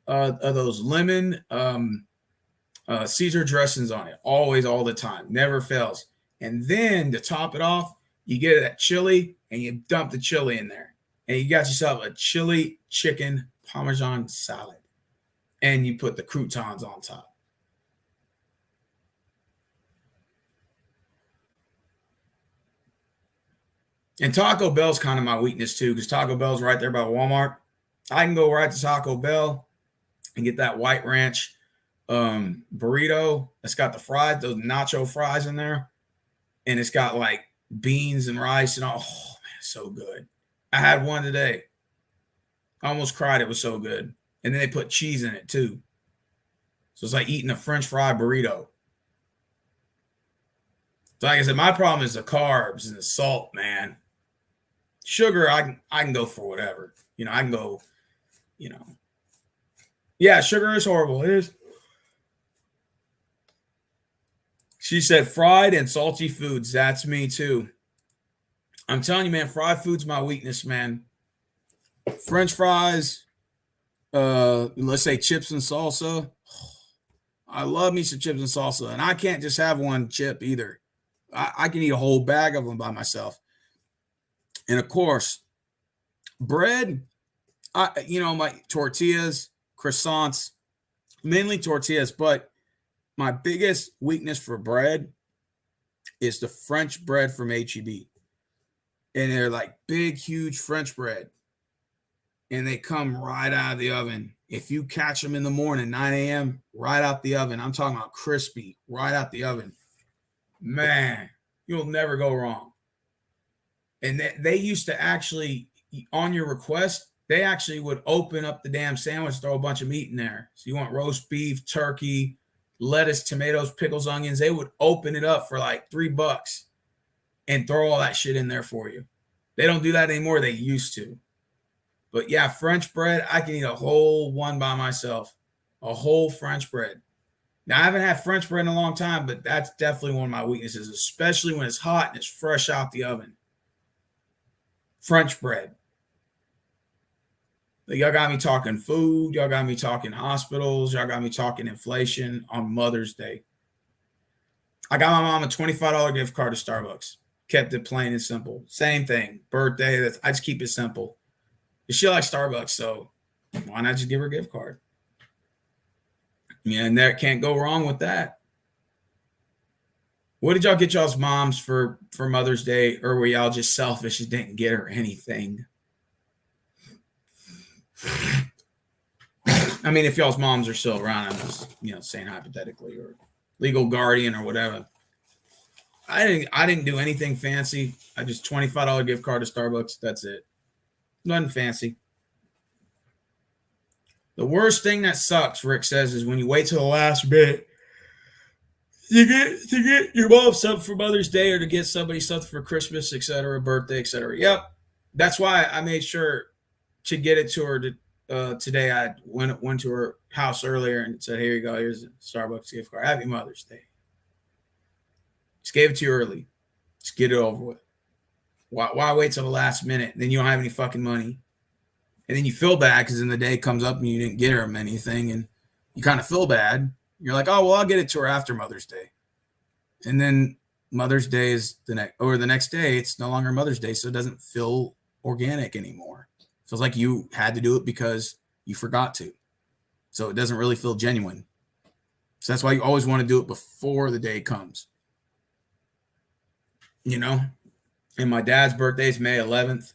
of those lemon Caesar dressings on it. Always, all the time. Never fails. And then to top it off, you get that chili and you dump the chili in there. And you got yourself a chili chicken Parmesan salad. And you put the croutons on top. And Taco Bell's kind of my weakness too, because Taco Bell's right there by Walmart. I can go right to Taco Bell and get that white ranch burrito. It's got those nacho fries in there. And it's got like beans and rice and all. Oh, man, so good. I had one today. I almost cried. It was so good. And then they put cheese in it too. So it's like eating a French fry burrito. So like I said, my problem is the carbs and the salt, man. Sugar, I can go for whatever. You know, I can go, you know. Yeah, sugar is horrible. It is. She said fried and salty foods. That's me too. I'm telling you, man, fried food's my weakness, man. French fries, let's say chips and salsa. I love me some chips and salsa, and I can't just have one chip either. I can eat a whole bag of them by myself. And of course, bread, my tortillas, croissants, mainly tortillas, but my biggest weakness for bread is the French bread from HEB. And they're like big, huge French bread. And they come right out of the oven. If you catch them in the morning, 9 a.m., right out the oven. I'm talking about crispy, right out the oven. Man, you'll never go wrong. And they used to actually, on your request, they actually would open up the damn sandwich, throw a bunch of meat in there. So you want roast beef, turkey, lettuce, tomatoes, pickles, onions. They would open it up for like $3 and throw all that shit in there for you. They don't do that anymore. They used to. But yeah, French bread, I can eat a whole one by myself. A whole French bread. Now, I haven't had French bread in a long time, but that's definitely one of my weaknesses, especially when it's hot and it's fresh out the oven. French bread. Y'all got me talking food. Y'all got me talking hospitals. Y'all got me talking inflation on Mother's Day. I got my mom a $25 gift card to Starbucks. Kept it plain and simple. Same thing. Birthday. I just keep it simple. She likes Starbucks, so why not just give her a gift card? Yeah, and there can't go wrong with that. What did y'all get y'all's moms for Mother's Day, or were y'all just selfish and didn't get her anything? I mean, if y'all's moms are still around, I'm just saying hypothetically, or legal guardian or whatever. I didn't do anything fancy. I just $25 gift card to Starbucks. That's it. Nothing fancy. The worst thing that sucks, Rick says, is when you wait till the last minute to get your mom something for Mother's Day, or to get somebody something for Christmas, etc., birthday, etc. Yep. That's why I made sure to get it to her today. I went to her house earlier and said, "Here you go. Here's a Starbucks gift card. Happy Mother's Day." Just gave it to you early. Just get it over with. Why wait till the last minute? Then you don't have any fucking money. And then you feel bad because then the day comes up and you didn't get her anything, and you kind of feel bad. You're like, oh, well, I'll get it to her after Mother's Day. And then Mother's Day is the next day, it's no longer Mother's Day, so it doesn't feel organic anymore. It feels like you had to do it because you forgot to. So it doesn't really feel genuine. So that's why you always want to do it before the day comes. And my dad's birthday is May 11th.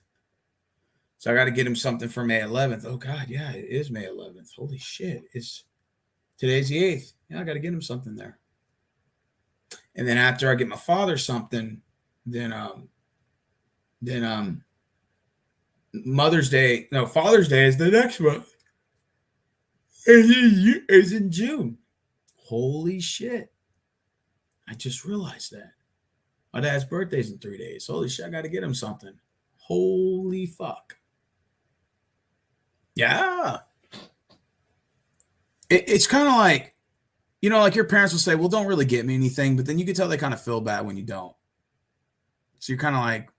So I got to get him something for May 11th. Oh, God, yeah, it is May 11th. Holy shit. Today's the 8th. Yeah, I got to get him something there. And then after I get my father something, then Mother's Day, no, Father's Day is the next month. It's in June. Holy shit. I just realized that. My dad's birthday's in 3 days. Holy shit, I got to get him something. Holy fuck. Yeah. It's kind of like, like your parents will say, well, don't really get me anything, but then you can tell they kind of feel bad when you don't. So you're kind of like,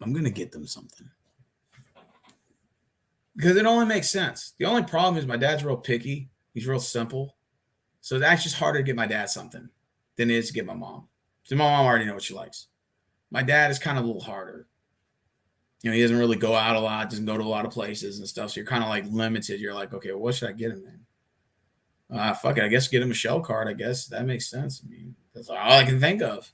I'm going to get them something. Because it only makes sense. The only problem is my dad's real picky. He's real simple. So that's just harder to get my dad something than it is to get my mom. So my mom already knows what she likes. My dad is kind of a little harder. He doesn't really go out a lot, doesn't go to a lot of places and stuff. So you're kind of like limited. You're like, okay, well, what should I get him then? Fuck it. I guess get him a shell card. I guess that makes sense. I mean, that's all I can think of.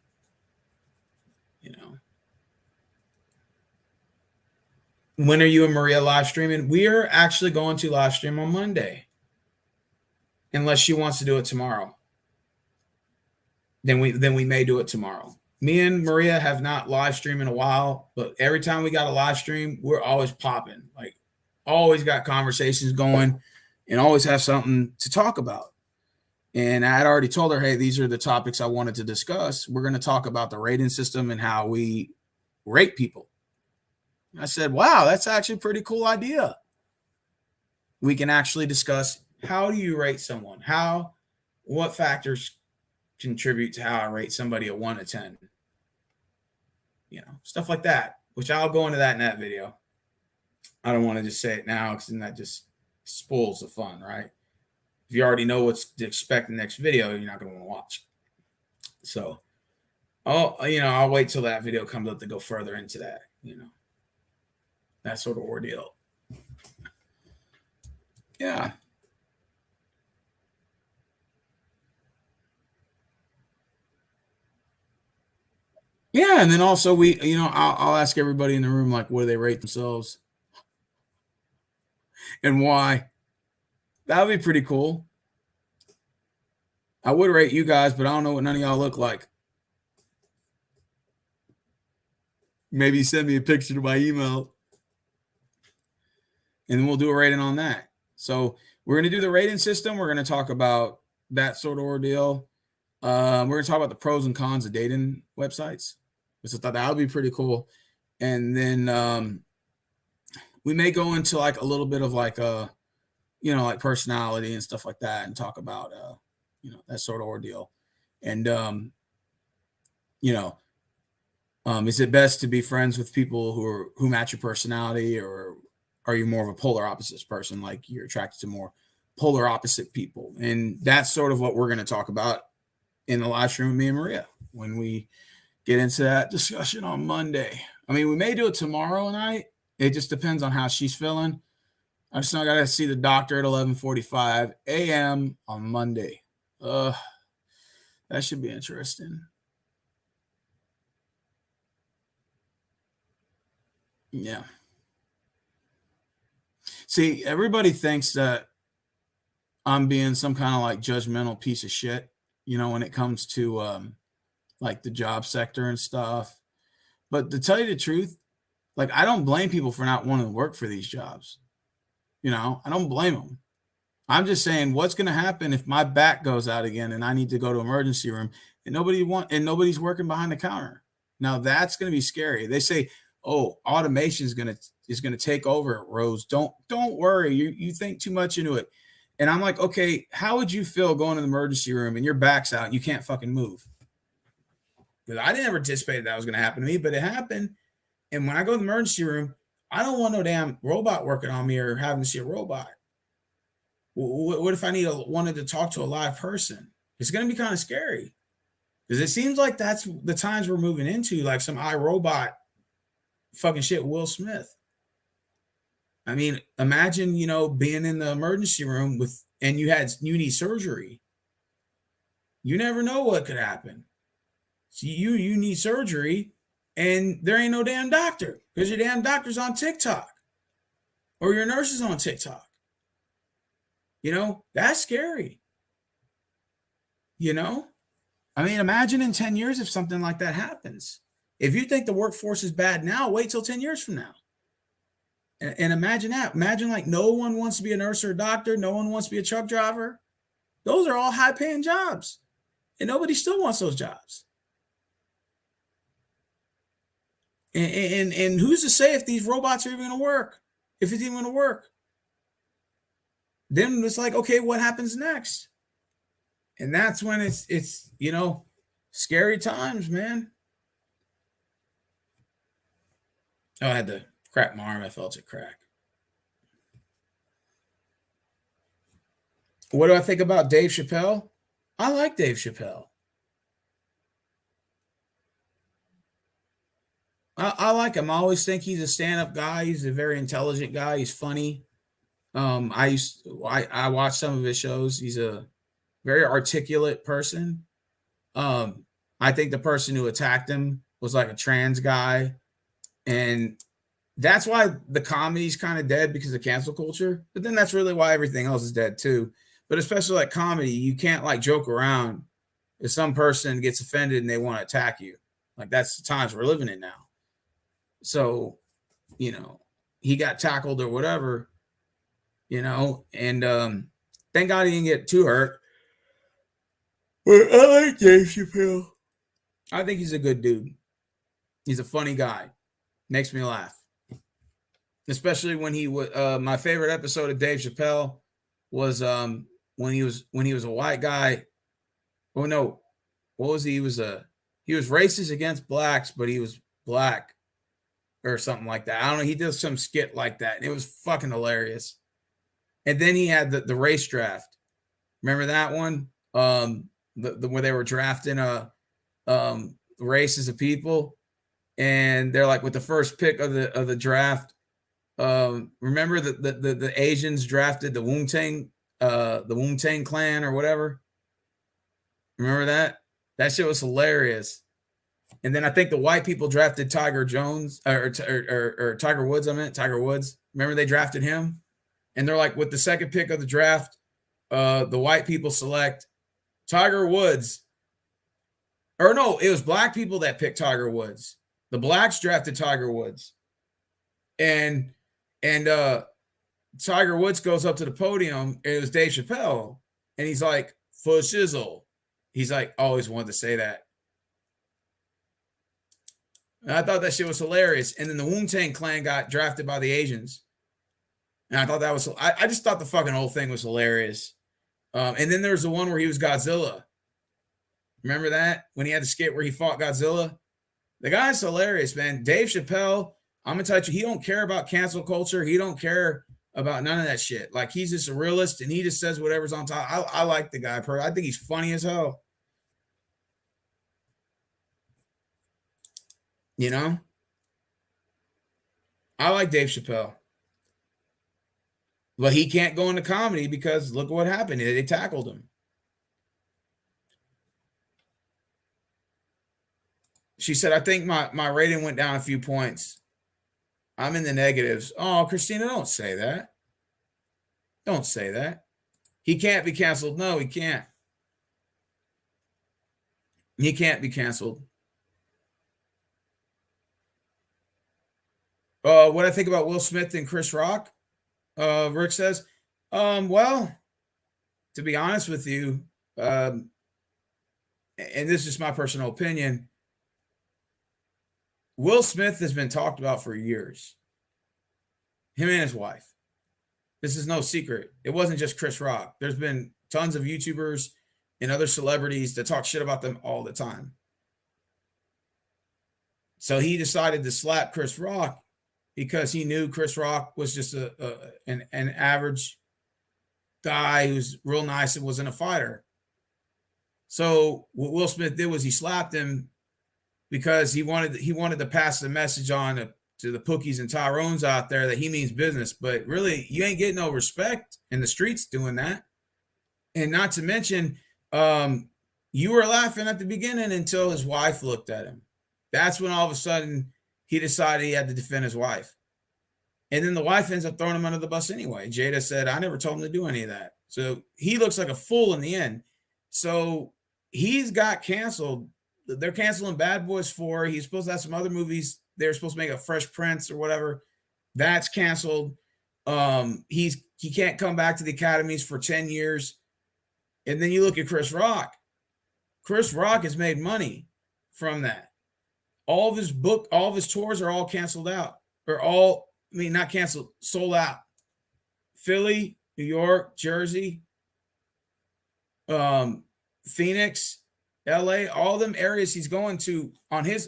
When are you and Maria live streaming? We are actually going to live stream on Monday. Unless she wants to do it tomorrow. Then we may do it tomorrow. Me and Maria have not live streamed in a while, but every time we got a live stream, we're always popping. Like, always got conversations going and always have something to talk about. And I had already told her, hey, these are the topics I wanted to discuss. We're going to talk about the rating system and how we rate people. I said, wow, that's actually a pretty cool idea. We can actually discuss, how do you rate someone? What factors contribute to how I rate somebody a 1 to 10? Stuff like that, which I'll go into that in that video. I don't want to just say it now because then that just spoils the fun, right? If you already know what's to expect in the next video, you're not going to want to watch. So, I'll wait till that video comes up to go further into that, that sort of ordeal. Yeah. Yeah, and then also I'll ask everybody in the room, like, what do they rate themselves and why? That would be pretty cool. I would rate you guys, but I don't know what none of y'all look like. Maybe send me a picture to my email, and then we'll do a rating on that. So we're going to do the rating system. We're going to talk about that sort of ordeal. We're going to talk about the pros and cons of dating websites. So I thought that would be pretty cool. And then we may go into like a little bit of like like personality and stuff like that, and talk about that sort of ordeal. And is it best to be friends with people who match your personality, or are you more of a polar opposites person? Like, you're attracted to more polar opposite people? And that's sort of what we're going to talk about in the live stream with me and Maria when we get into that discussion on Monday. I mean, we may do it tomorrow night. It just depends on how she's feeling. I just got to see the doctor at 11:45 a.m. on Monday. That should be interesting. Yeah. See, everybody thinks that I'm being some kind of like judgmental piece of shit, when it comes to like the job sector and stuff. But to tell you the truth, like, I don't blame people for not wanting to work for these jobs. I don't blame them. I'm just saying, what's going to happen if my back goes out again and I need to go to emergency room and nobody's working behind the counter? Now that's going to be scary. They say, oh, automation is going to take over, Rose. Don't worry. You think too much into it. And I'm like, okay, how would you feel going to the emergency room and your back's out and you can't fucking move? Because I didn't ever anticipate that was going to happen to me, but it happened. And when I go to the emergency room, I don't want no damn robot working on me or having to see a robot. What if I wanted to talk to a live person? It's going to be kind of scary, because it seems like that's the times we're moving into, like some iRobot fucking shit, Will Smith. I mean, imagine, being in the emergency room and you need surgery. You never know what could happen. So you need surgery, and there ain't no damn doctor, because your damn doctor's on TikTok or your nurse is on TikTok. That's scary. You know, I mean, imagine in 10 years if something like that happens. If you think the workforce is bad now, wait till 10 years from now. And imagine that. Imagine like no one wants to be a nurse or a doctor. No one wants to be a truck driver. Those are all high paying jobs. And nobody still wants those jobs. And who's to say if these robots are even going to work? If it's even going to work? Then it's like, okay, what happens next? And that's when it's scary times, man. Oh, I had to crack my arm. I felt it crack. What do I think about Dave Chappelle? I like Dave Chappelle. I like him. I always think he's a stand-up guy. He's a very intelligent guy. He's funny. I watched some of his shows. He's a very articulate person. I think the person who attacked him was like a trans guy, and that's why the comedy's kind of dead because of cancel culture. But then that's really why everything else is dead too. But especially like comedy, you can't like joke around if some person gets offended and they want to attack you. Like that's the times we're living in now. So, he got tackled or whatever, and thank God he didn't get too hurt. But I like Dave Chappelle. I think he's a good dude. He's a funny guy. Makes me laugh. Especially when he was my favorite episode of Dave Chappelle was when he was a white guy. Oh no, what was he? He was racist against blacks, but he was black or something like that. I don't know. He did some skit like that. And it was fucking hilarious. And then he had the race draft. Remember that one? Where they were drafting races of people, and they're like with the first pick of the draft. Remember the Asians drafted the Wu-Tang Clan or whatever. Remember that? That shit was hilarious. And then I think the white people drafted Tiger Jones or Tiger Woods. I meant Tiger Woods. Remember they drafted him, and they're like with the second pick of the draft, the white people select Tiger Woods. Or no, it was black people that picked Tiger Woods. The blacks drafted Tiger Woods, and Tiger Woods goes up to the podium. And it was Dave Chappelle, and he's like, "For shizzle." He's like, always wanted to say that. And I thought that shit was hilarious. And then the Wu-Tang Clan got drafted by the Asians. And I thought that was, I just thought the fucking whole thing was hilarious. And then there's the one where he was Godzilla. Remember that? When he had the skit where he fought Godzilla? The guy's hilarious, man. Dave Chappelle, I'm going to tell you, he don't care about cancel culture. He don't care about none of that shit. Like, he's just a realist, and he just says whatever's on top. I like the guy. I think he's funny as hell. I like Dave Chappelle. But he can't go into comedy because look what happened. They tackled him. She said, I think my rating went down a few points. I'm in the negatives. Oh, Christina, don't say that. Don't say that. He can't be canceled. No, he can't. He can't be canceled. What I think about Will Smith and Chris Rock, Rick says, well, to be honest with you, and this is my personal opinion, Will Smith has been talked about for years. Him and his wife. This is no secret. It wasn't just Chris Rock. There's been tons of YouTubers and other celebrities that talk shit about them all the time. So he decided to slap Chris Rock because he knew Chris Rock was just an average guy who's real nice and wasn't a fighter. So what Will Smith did was he slapped him because he wanted to pass the message on to the Pookies and Tyrones out there that he means business. But really, you ain't getting no respect in the streets doing that. And not to mention, you were laughing at the beginning until his wife looked at him. That's when all of a sudden he decided he had to defend his wife. And then the wife ends up throwing him under the bus anyway. Jada said, I never told him to do any of that. So he looks like a fool in the end. So he's got canceled. They're canceling Bad Boys 4. He's supposed to have some other movies. They're supposed to make a Fresh Prince or whatever. That's canceled. He can't come back to the academies for 10 years. And then you look at Chris Rock. Chris Rock has made money from that. All of his tours are all canceled out. Not canceled, sold out. Philly, New York, Jersey, Phoenix, LA, all them areas he's going to on his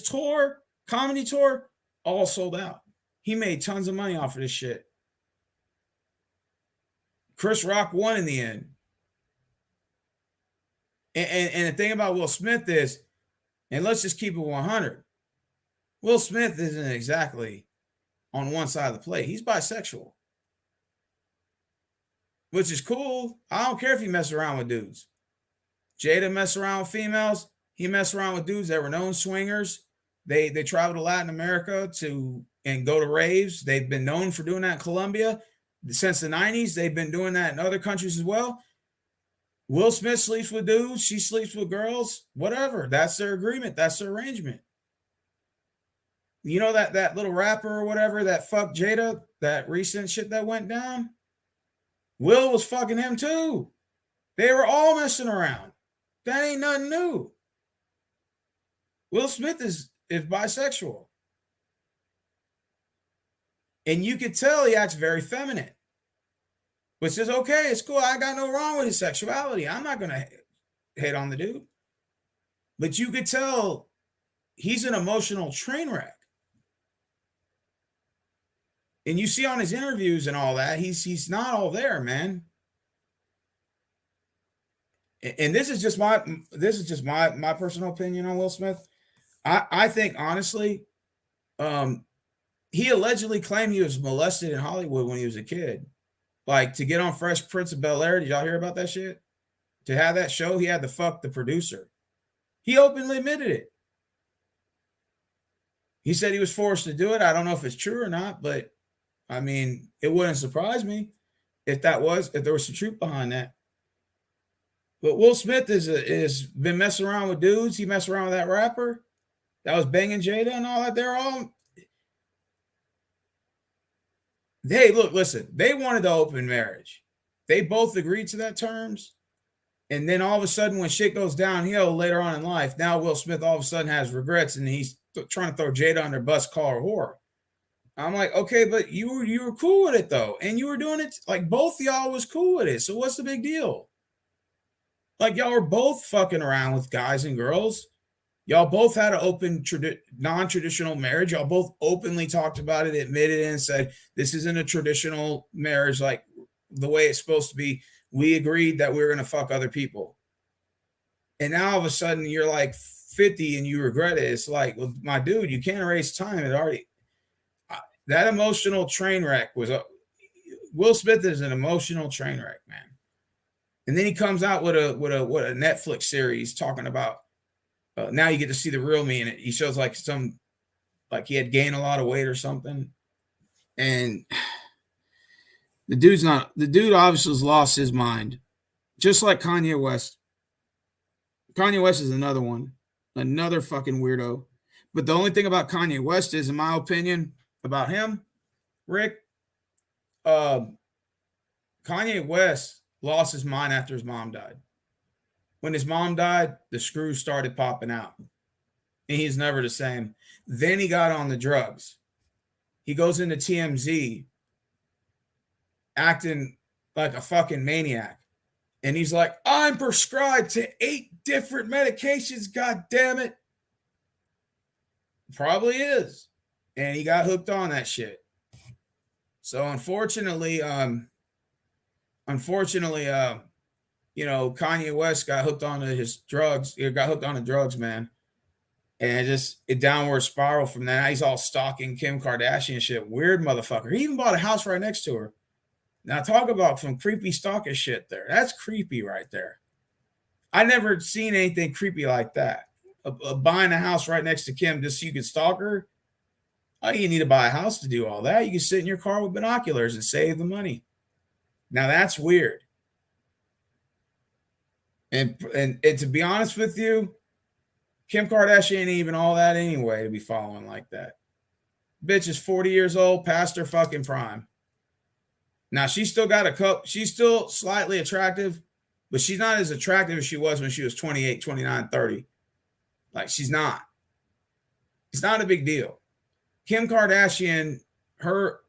tour, comedy tour, all sold out. He made tons of money off of this shit. Chris Rock won in the end. And the thing about Will Smith is, and let's just keep it 100, Will Smith isn't exactly on one side of the plate. He's bisexual, which is cool. I don't care if he messes around with dudes. Jada messed around with females. He messed around with dudes that were known swingers. They travel to Latin America and go to raves. They've been known for doing that in Colombia since the 90s. They've been doing that in other countries as well. Will Smith sleeps with dudes. She sleeps with girls. Whatever. That's their agreement. That's their arrangement. You know that little rapper or whatever that fucked Jada, that recent shit that went down? Will was fucking him too. They were all messing around. That ain't nothing new. Will Smith is bisexual. And you could tell he acts very feminine. Which is okay. It's cool. I got no wrong with his sexuality. I'm not going to hate on the dude. But you could tell he's an emotional train wreck. And you see on his interviews and all that, he's not all there, man. And this is just my personal opinion on Will Smith. I think honestly, he allegedly claimed he was molested in Hollywood when he was a kid. Like to get on Fresh Prince of Bel-Air. Did y'all hear about that shit? To have that show, he had to fuck the producer. He openly admitted it. He said he was forced to do it. I don't know if it's true or not, but I mean, it wouldn't surprise me if there was some truth behind that. But Will Smith is been messing around with dudes. He messed around with that rapper that was banging Jada and all that. Listen, they wanted to open marriage. They both agreed to that terms. And then all of a sudden, when shit goes downhill later on in life, now Will Smith all of a sudden has regrets and he's trying to throw Jada under bus, call her whore. I'm like, okay, but you were cool with it though. And you were doing it like both of y'all was cool with it. So what's the big deal? Like y'all were both fucking around with guys and girls. Y'all both had an open, non-traditional marriage. Y'all both openly talked about it, admitted it, and said, this isn't a traditional marriage like the way it's supposed to be. We agreed that we were going to fuck other people. And now all of a sudden you're like 50 and you regret it. It's like, well, my dude, you can't erase time. That emotional train wreck was Will Smith is an emotional train wreck, man. And then he comes out with a Netflix series talking about now you get to see the real me in it. He shows like he had gained a lot of weight or something. And the dude obviously has lost his mind. Just like Kanye West. Kanye West is another one. Another fucking weirdo. But the only thing about Kanye West is, in my opinion, about him, Rick, Kanye West lost his mind after his mom died. When his mom died, the screws started popping out. And he's never the same. Then he got on the drugs. He goes into TMZ acting like a fucking maniac. And he's like, I'm prescribed to 8 different medications, god damn it. Probably is. And he got hooked on that shit. So unfortunately, Kanye West got hooked onto his drugs. He got hooked on the drugs, man. And it downward spiral from that. Now he's all stalking Kim Kardashian and shit. Weird motherfucker. He even bought a house right next to her. Now talk about some creepy stalker shit there. That's creepy right there. I never seen anything creepy like that. Buying a house right next to Kim just so you could stalk her. Oh, you need to buy a house to do all that. You can sit in your car with binoculars and save the money. Now that's weird. And to be honest with you, Kim Kardashian ain't even all that anyway to be following like that. Bitch is 40 years old, past her fucking prime. Now she's still got a cup. She's still slightly attractive, but she's not as attractive as she was when she was 28, 29, 30. Like she's not. It's not a big deal. Kim Kardashian, her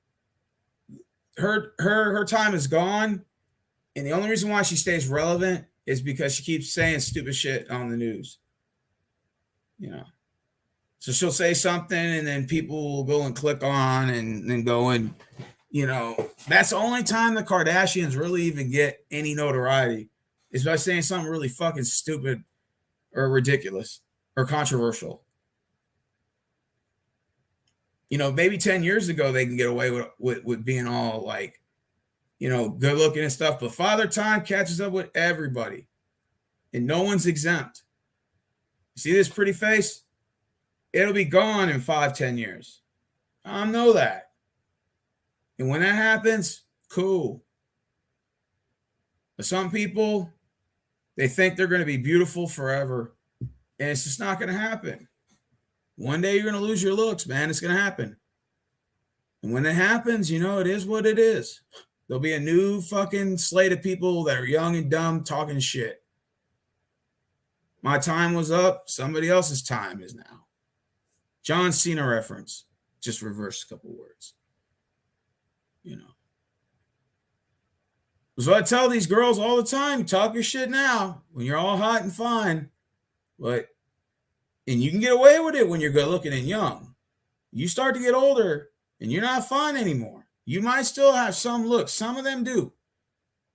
time is gone, and the only reason why she stays relevant is because she keeps saying stupid shit on the news. You know. So she'll say something, and then people will go and click on and then go and, you know, that's the only time the Kardashians really even get any notoriety is by saying something really fucking stupid or ridiculous or controversial. You know, maybe 10 years ago they can get away with being all like, you know, good looking and stuff, but Father Time catches up with everybody and no one's exempt. You see this pretty face? It'll be gone in 5-10 years. I know that. And when that happens, cool. But some people, they think they're going to be beautiful forever. And it's just not going to happen. One day you're going to lose your looks, man. It's going to happen. And when it happens, you know, it is what it is. There'll be a new fucking slate of people that are young and dumb talking shit. My time was up. Somebody else's time is now. John Cena reference. Just reversed a couple words. You know. So I tell these girls all the time, talk your shit now when you're all hot and fine. But, and you can get away with it when you're good looking and young. You start to get older and you're not fine anymore. You might still have some looks. Some of them do.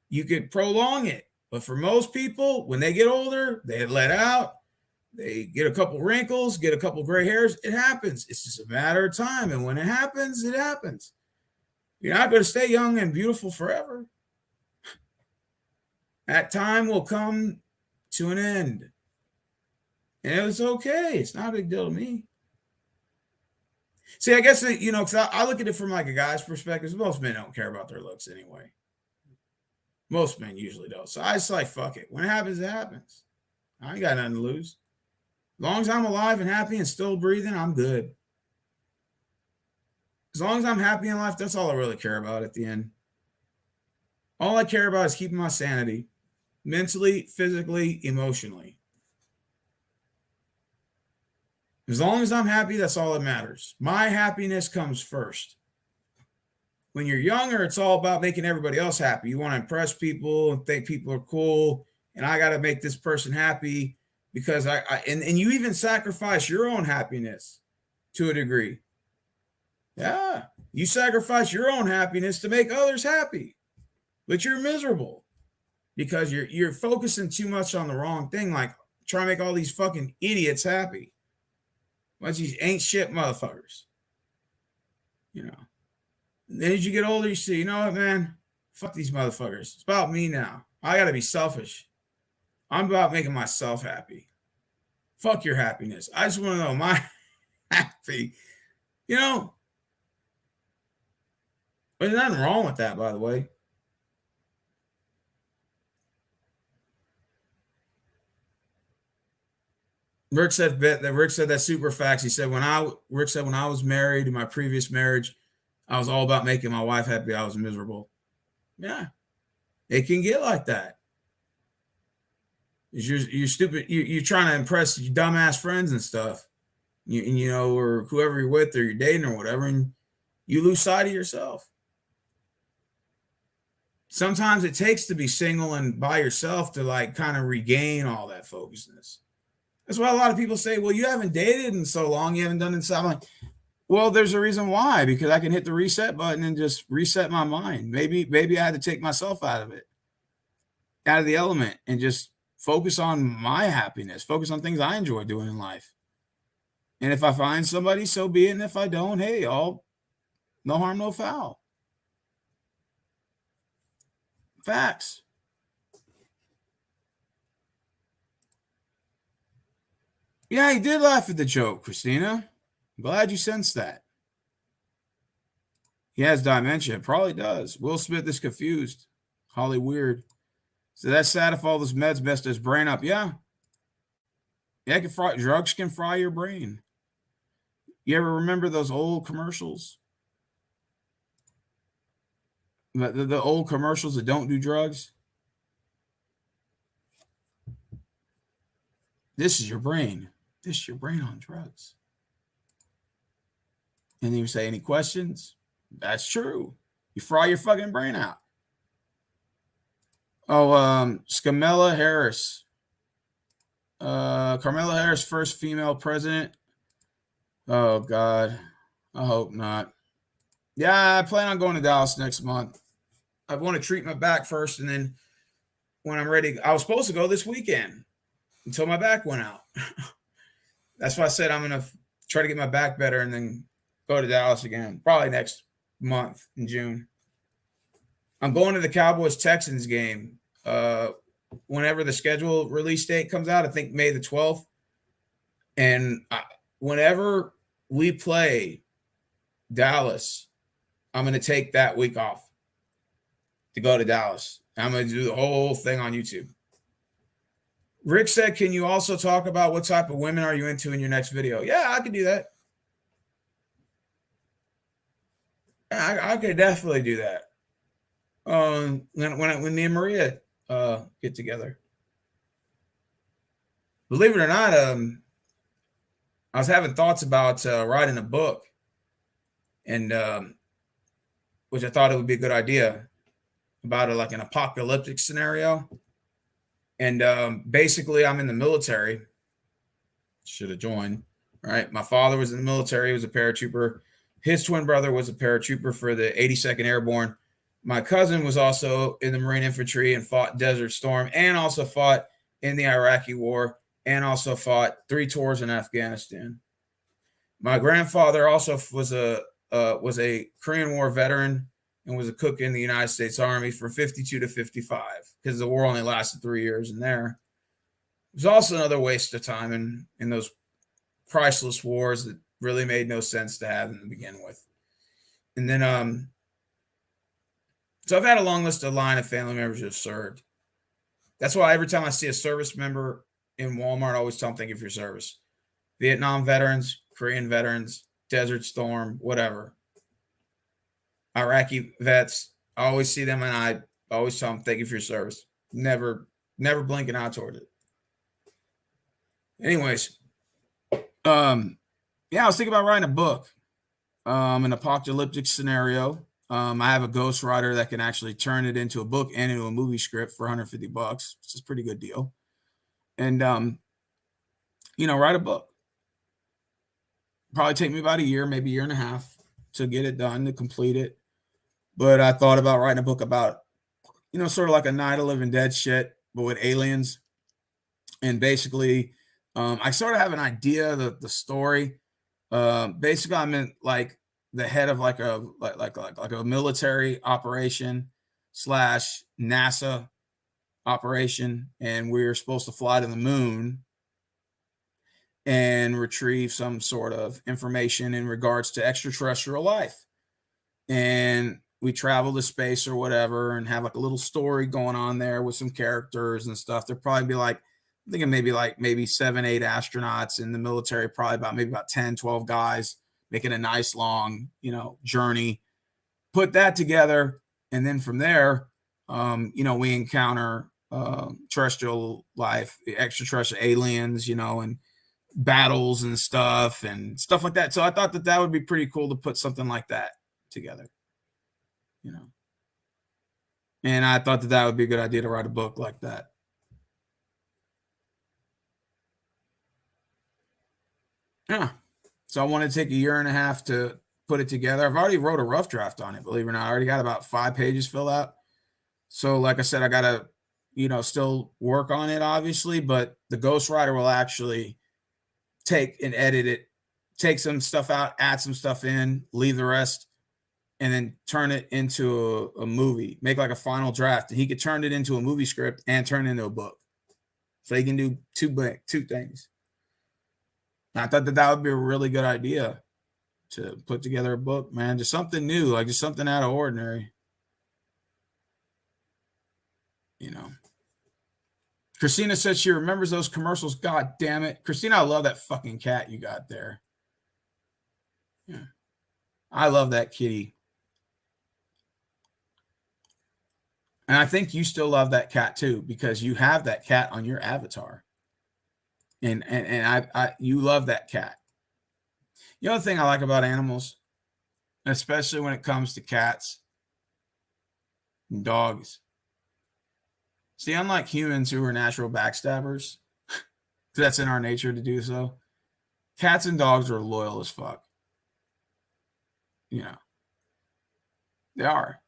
You could prolong it. But for most people, when they get older, they let out. They get a couple wrinkles, get a couple gray hairs. It happens. It's just a matter of time. And when it happens, it happens. You're not going to stay young and beautiful forever. That time will come to an end. And it was okay. It's not a big deal to me. See, I guess, you know, because I look at it from like a guy's perspective. Most men don't care about their looks anyway. Most men usually don't. So I just like, fuck it. When it happens, it happens. I ain't got nothing to lose. As long as I'm alive and happy and still breathing, I'm good. As long as I'm happy in life, that's all I really care about at the end. All I care about is keeping my sanity. Mentally, physically, emotionally. As long as I'm happy, that's all that matters. My happiness comes first. When you're younger, it's all about making everybody else happy. You want to impress people and think people are cool. And I got to make this person happy because and you even sacrifice your own happiness to a degree. Yeah. You sacrifice your own happiness to make others happy, but you're miserable because you're focusing too much on the wrong thing. Like trying to make all these fucking idiots happy. Bunch of these ain't shit motherfuckers. You know. And then as you get older, you see, you know what, man? Fuck these motherfuckers. It's about me now. I got to be selfish. I'm about making myself happy. Fuck your happiness. I just want to know my happy. You know, there's nothing wrong with that, by the way. Rick said that super facts. He said Rick said when I was married in my previous marriage, I was all about making my wife happy. I was miserable. Yeah, it can get like that. You're stupid. You're trying to impress your dumbass friends and stuff. You know, or whoever you're with or you're dating or whatever, and you lose sight of yourself. Sometimes it takes to be single and by yourself to like kind of regain all that focusness. That's why a lot of people say, well, you haven't dated in so long, you haven't done it. So I'm like, well, there's a reason why, because I can hit the reset button and just reset my mind. Maybe I had to take myself out of it, out of the element, and just focus on my happiness, focus on things I enjoy doing in life. And if I find somebody, so be it. And if I don't, hey, no harm, no foul. Facts. Yeah, he did laugh at the joke, Christina. I'm glad you sensed that. He has dementia. Probably does. Will Smith is confused. Holly weird. So that's sad if all those meds messed his brain up. Yeah. Yeah, drugs can fry your brain. You ever remember those old commercials? The old commercials that don't do drugs? This is your brain. This is your brain on drugs. And you say, any questions? That's true. You fry your fucking brain out. Oh, Scamella Harris. Carmela Harris, first female president. Oh, God. I hope not. Yeah, I plan on going to Dallas next month. I want to treat my back first, and then when I'm ready, I was supposed to go this weekend until my back went out. That's why I said I'm going to try to get my back better and then go to Dallas again, probably next month in June. I'm going to the Cowboys-Texans game whenever the schedule release date comes out. I think May the 12th. And whenever we play Dallas, I'm going to take that week off to go to Dallas. I'm going to do the whole thing on YouTube. Rick said, can you also talk about what type of women are you into in your next video? Yeah, I can do that. I could definitely do that. When me and Maria get together. Believe it or not, I was having thoughts about writing a book, and which I thought it would be a good idea about like an apocalyptic scenario. And basically, I'm in the military. Should have joined. Right, my father was in the military. He was a paratrooper. His twin brother was a paratrooper for the 82nd Airborne. My cousin was also in the Marine Infantry and fought Desert Storm, and also fought in the Iraqi War, and also fought 3 tours in Afghanistan. My grandfather also was a Korean War veteran and was a cook in the United States Army from 52 to 55 because the war only lasted 3 years in there. It was also another waste of time in those priceless wars that really made no sense to have to begin with. And then, so I've had a long list of line of family members who have served. That's why every time I see a service member in Walmart, I always tell them, thank you for your service. Vietnam veterans, Korean veterans, Desert Storm, whatever. Iraqi vets, I always see them and I always tell them, thank you for your service. Never blink an eye toward it. Anyways, yeah, I was thinking about writing a book, an apocalyptic scenario. I have a ghostwriter that can actually turn it into a book and into a movie script for $150, which is a pretty good deal. And, write a book. Probably take me about a year, maybe a year and a half to get it done, to complete it. But I thought about writing a book about, sort of like a Night of Living Dead shit, but with aliens. And basically, I sort of have an idea of the story. Basically, I'm in like the head of like a military operation / NASA operation, and we're supposed to fly to the moon and retrieve some sort of information in regards to extraterrestrial life. And we travel to space or whatever and have like a little story going on there with some characters and stuff. There'll probably be like, I'm thinking maybe 7, 8 astronauts in the military, probably about 10, 12 guys making a nice long, journey. Put that together. And then from there, we encounter terrestrial life, extraterrestrial aliens, and battles and stuff like that. So I thought that would be pretty cool to put something like that together, and I thought that would be a good idea to write a book like that. Yeah. So I want to take a year and a half to put it together. I've already wrote a rough draft on it, believe it or not. I already got about 5 pages filled out. So like I said, I got to, still work on it, obviously, but the ghostwriter will actually take and edit it, take some stuff out, add some stuff in, leave the rest, and then turn it into a movie, make like a final draft. And he could turn it into a movie script and turn it into a book. So he can do two things. And I thought that would be a really good idea to put together a book, man. Just something new, like just something out of ordinary. Christina said she remembers those commercials. God damn it. Christina, I love that fucking cat you got there. Yeah. I love that kitty. And I think you still love that cat too, because you have that cat on your avatar. And I you love that cat. The other thing I like about animals, especially when it comes to cats and dogs. See, unlike humans who are natural backstabbers, because that's in our nature to do so, cats and dogs are loyal as fuck. You know, they are.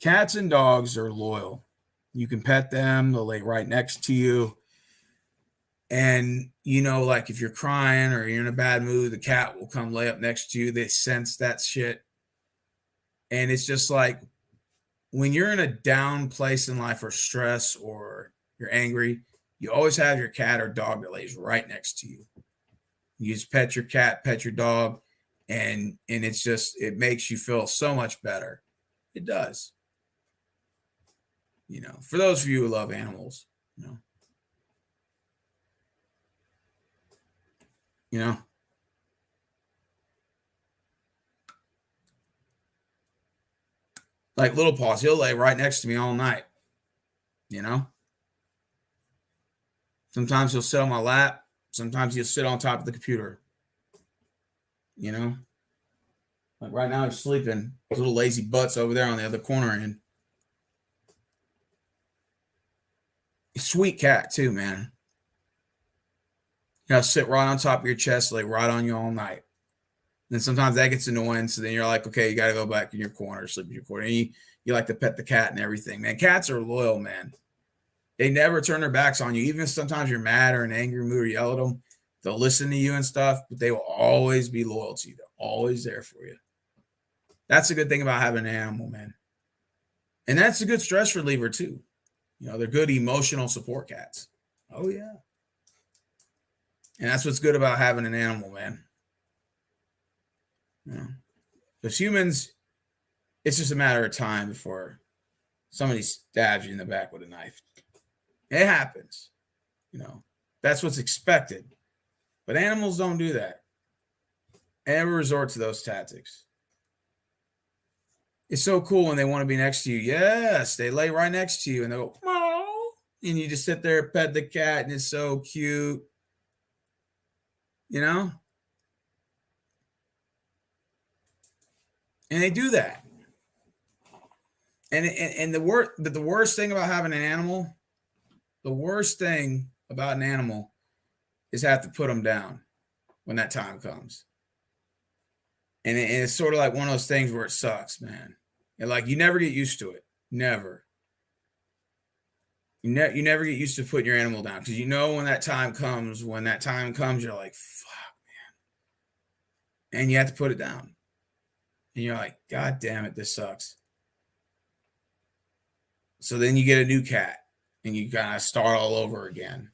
Cats and dogs are loyal. You can pet them, they'll lay right next to you. And, you know, like if you're crying or you're in a bad mood, the cat will come lay up next to you. They sense that shit. And it's just like when you're in a down place in life or stress or you're angry, you always have your cat or dog that lays right next to you. You just pet your cat, pet your dog, and it's just, it makes you feel so much better. It does. You know, for those of you who love animals, you know, like Little Paws, he'll lay right next to me all night. You know, sometimes he'll sit on my lap. Sometimes he'll sit on top of the computer. You know, like right now he's sleeping. His little lazy butt's over there on the other corner, and sweet cat too, man. He'll sit right on top of your chest, lay right on you all night. And sometimes that gets annoying. So then you're like, okay, you got to go back in your corner, sleep in your corner. And you like to pet the cat and everything, man. Cats are loyal, man. They never turn their backs on you. Even if sometimes you're mad or in an angry mood or yell at them, they'll listen to you and stuff, but they will always be loyal to you. They're always there for you. That's a good thing about having an animal, man. And that's a good stress reliever too. You know, they're good emotional support cats. Oh, yeah. And that's what's good about having an animal, man. You know, because humans, it's just a matter of time before somebody stabs you in the back with a knife. It happens. You know, that's what's expected. But animals don't do that. They never resort to those tactics. It's so cool when they want to be next to you. Yes, they lay right next to you and they go, oh, and you just sit there, pet the cat, and it's so cute. You know? And they do that. And the worst thing about having an animal, the worst thing about an animal is have to put them down when that time comes. And it's sort of like one of those things where it sucks, man. And like you never get used to it. Never. You never get used to putting your animal down because you know when that time comes, you're like, fuck, man. And you have to put it down. And you're like, God damn it, this sucks. So then you get a new cat and you kind of start all over again.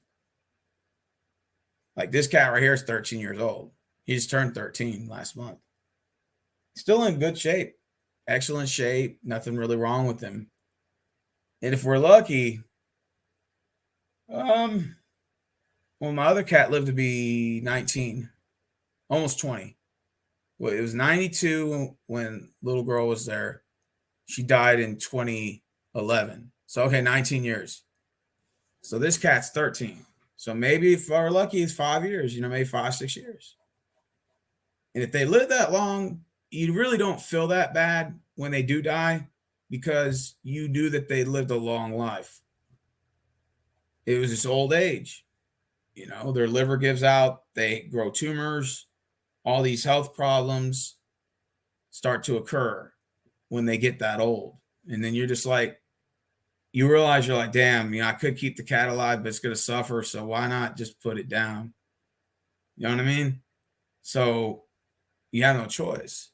Like this cat right here is 13 years old. He just turned 13 last month. Still in good shape. Excellent shape. Nothing really wrong with him. And if we're lucky, well, my other cat lived to be 19, almost 20. Well, it was 92 when little girl was there. She died in 2011. So, okay, 19 years. So this cat's 13. So maybe if we're lucky, it's 5 years, maybe 5-6 years. And if they live that long, you really don't feel that bad when they do die because you knew that they lived a long life. It was just old age. Their liver gives out, they grow tumors, all these health problems start to occur when they get that old. And then you're just like, you realize you're like, damn, I could keep the cat alive, but it's going to suffer. So why not just put it down? You know what I mean? So you have no choice.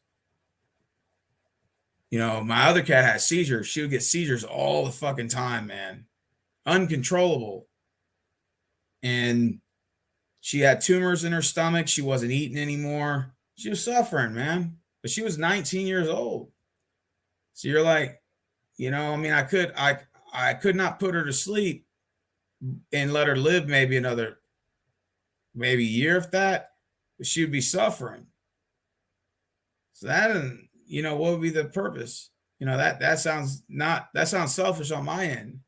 My other cat had seizures. She would get seizures all the fucking time, man. Uncontrollable. And she had tumors in her stomach. She wasn't eating anymore. She was suffering, man. But she was 19 years old. So you're like, I could not put her to sleep and let her live maybe another, maybe year if that, she would be suffering. So that, and what would be the purpose? That sounds selfish on my end.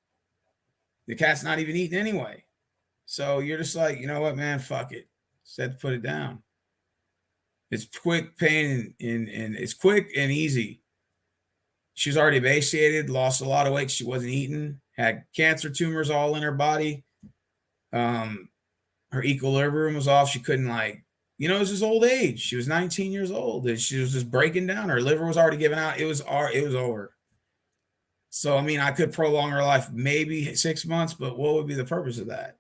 The cat's not even eating anyway. So you're just like, you know what, man, fuck it. Said to put it down. It's quick pain and it's quick and easy. She was already emaciated, lost a lot of weight. She wasn't eating, had cancer tumors all in her body. Her equilibrium was off. She couldn't it was just old age. She was 19 years old and she was just breaking down. Her liver was already giving out. It was over. So, I mean, I could prolong her life maybe 6 months, but what would be the purpose of that?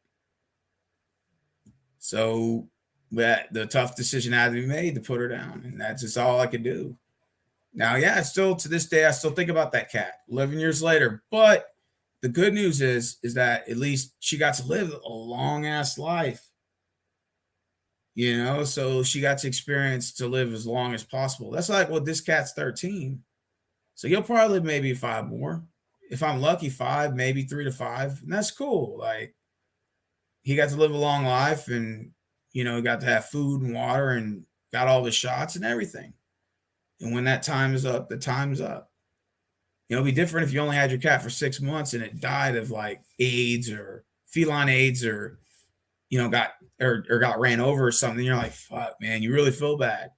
So the tough decision had to be made to put her down, and that's just all I could do. Now, yeah, still to this day, I still think about that cat 11 years later. But the good news is that at least she got to live a long ass life. So she got to experience to live as long as possible. That's like, well, this cat's 13. So you'll probably live maybe 5 more. If I'm lucky, 5, maybe 3 to 5. And that's cool. Like, he got to live a long life and, he got to have food and water and got all the shots and everything. And when that time is up, the time's up. It'd be different if you only had your cat for 6 months and it died of like AIDS or feline AIDS or, got ran over or something. You're like, fuck, man, you really feel bad.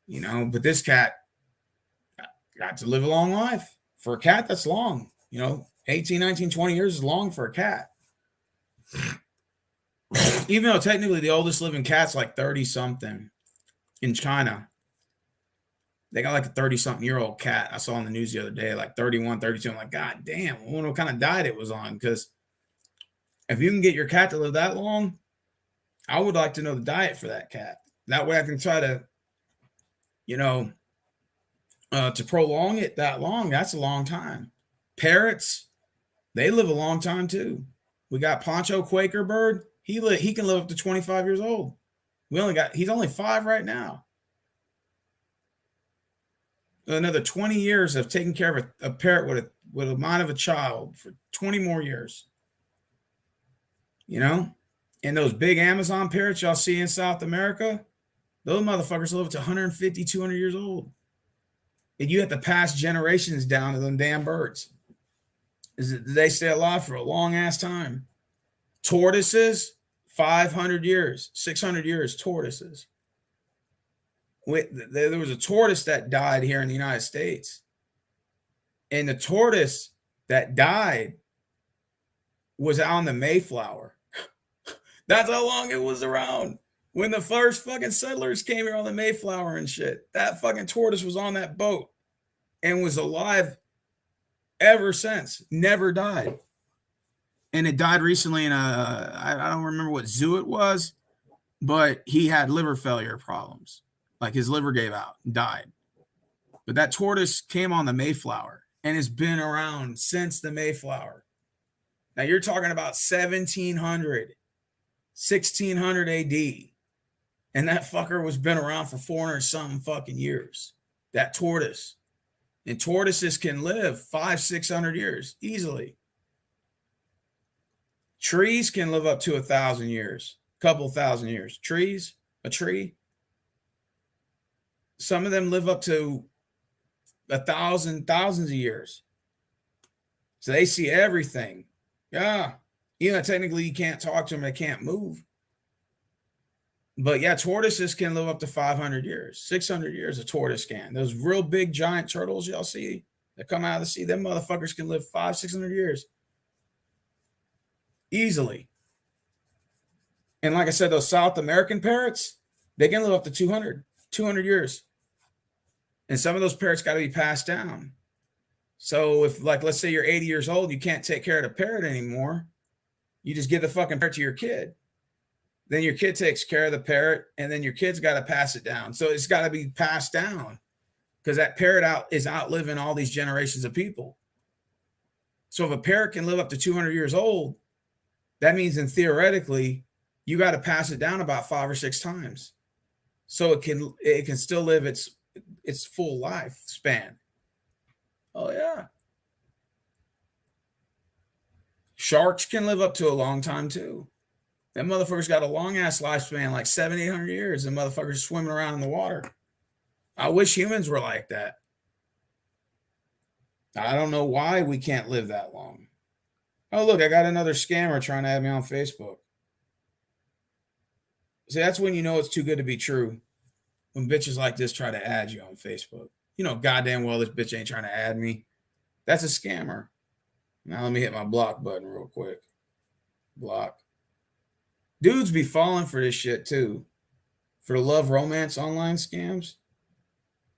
But this cat got to live a long life. For a cat, that's long. 18, 19, 20 years is long for a cat. Even though technically the oldest living cat's like 30 something in China. They got like a 30-something-year-old cat. I saw on the news the other day, like 31, 32. I'm like, God damn, I wonder what kind of diet it was on. Because if you can get your cat to live that long, I would like to know the diet for that cat. That way I can try to, to prolong it that long. That's a long time. Parrots, they live a long time too. We got Poncho Quaker Bird. He can live up to 25 years old. He's only 5 right now. Another 20 years of taking care of a parrot with a mind of a child for 20 more years. And those big Amazon parrots y'all see in South America, those motherfuckers live to 150, 200 years old. And you have to pass generations down to them damn birds. They stay alive for a long ass time. Tortoises, 500 years, 600 years, tortoises. There was a tortoise that died here in the United States. And the tortoise that died was on the Mayflower. That's how long it was around. When the first fucking settlers came here on the Mayflower and shit, that fucking tortoise was on that boat and was alive ever since. Never died. And it died recently in I don't remember what zoo it was, but he had liver failure problems. Like his liver gave out and died. But that tortoise came on the Mayflower and has been around since the Mayflower. Now you're talking about 1600 AD. And that fucker was been around for 400 something fucking years. That tortoise. And tortoises can live 500-600 years easily. Trees can live up to 1,000 years, couple thousand years. A tree. Some of them live up to thousands of years. So they see everything. Yeah. Technically you can't talk to them. They can't move. But yeah, tortoises can live up to 500 years, 600 years. A tortoise can. Those real big giant turtles y'all see that come out of the sea, them motherfuckers can live 500-600 years. Easily. And like I said, those South American parrots, they can live up to 200 years. And some of those parrots got to be passed down. So if, like, let's say you're 80 years old, you can't take care of the parrot anymore. You just give the fucking parrot to your kid. Then your kid takes care of the parrot, and then your kid's got to pass it down. So it's got to be passed down because that parrot is outliving all these generations of people. So if a parrot can live up to 200 years old, that means theoretically you got to pass it down about 5 or 6 times, so it can still live its full life span. Oh yeah. Sharks can live up to a long time too. That motherfucker's got a long ass lifespan, like 700-800 years. And motherfuckers swimming around in the water. I wish humans were like that. I don't know why we can't live that long. Oh, look, I got another scammer trying to add me on Facebook. See, that's when you know it's too good to be true. When bitches like this try to add you on Facebook. You know goddamn well this bitch ain't trying to add me. That's a scammer. Now let me hit my block button real quick. Block. Dudes be falling for this shit too. For the love romance online scams.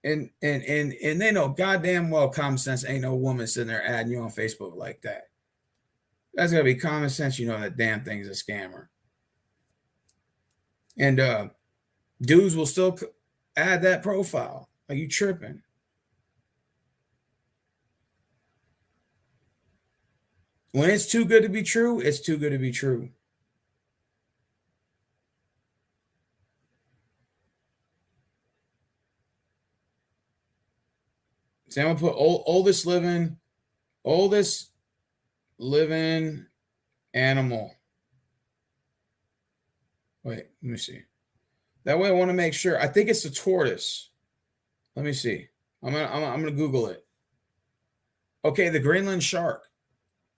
And they know goddamn well common sense ain't no woman sitting there adding you on Facebook like that. That's gotta be common sense. You know that damn thing's a scammer. And dudes will still add that profile. Are you tripping? When it's too good to be true, it's too good to be true. So I'm gonna put oldest living animal. Wait, let me see. That way I want to make sure. I think it's the tortoise. Let me see. I'm gonna Google it. Okay, the Greenland shark.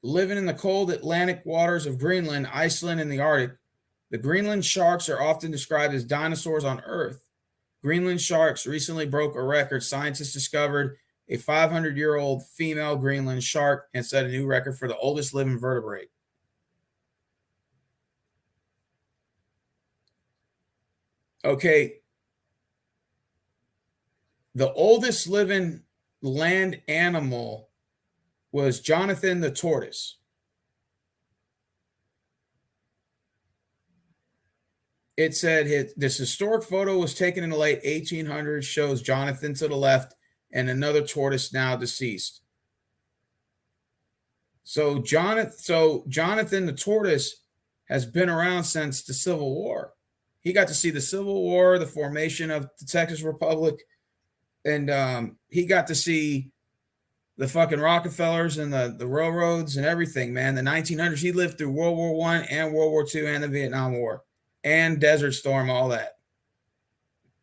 Living in the cold Atlantic waters of Greenland, Iceland, and the Arctic, the Greenland sharks are often described as dinosaurs on Earth. Greenland sharks recently broke a record. Scientists discovered a 500-year-old female Greenland shark and set a new record for the oldest living vertebrate. Okay. The oldest living land animal was Jonathan the tortoise. It said this historic photo was taken in the late 1800s, shows Jonathan to the left and another tortoise now deceased. So Jonathan the tortoise has been around since the Civil War. He got to see the Civil War, the formation of the Texas Republic, and he got to see the fucking Rockefellers and the railroads and everything, man. The 1900s, he lived through World War I and World War II and the Vietnam War and Desert Storm, all that.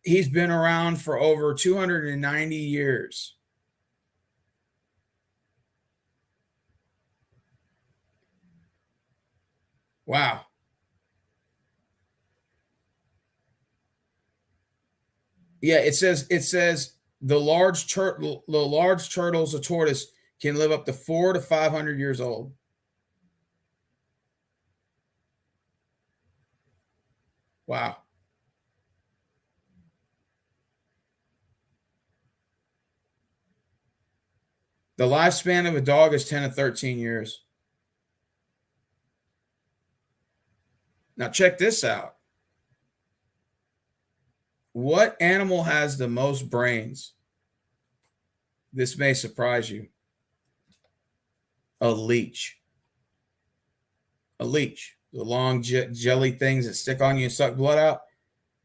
He's been around for over 290 years. Wow. Yeah, it says the large turtles, a tortoise, can live up to 400 to 500 years old. Wow. The lifespan of a dog is 10 to 13 years. Now check this out. What animal has the most brains? This may surprise you. A leech. A leech. The long jelly things that stick on you and suck blood out.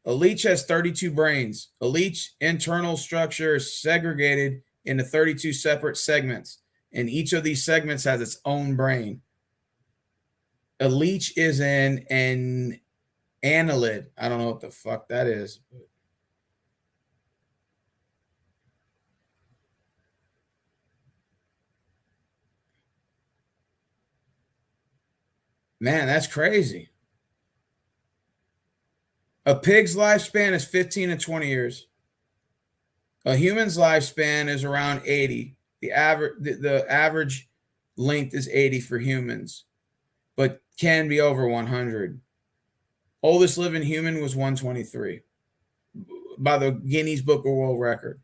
A leech has 32 brains. A leech internal structure is segregated into 32 separate segments, and each of these segments has its own brain. A leech is an annelid. I don't know what the fuck that is. Man, that's crazy. A pig's lifespan is 15 to 20 years. A human's lifespan is around 80. The average length is 80 for humans, but can be over 100. Oldest living human was 123 by the Guinness Book of World Record.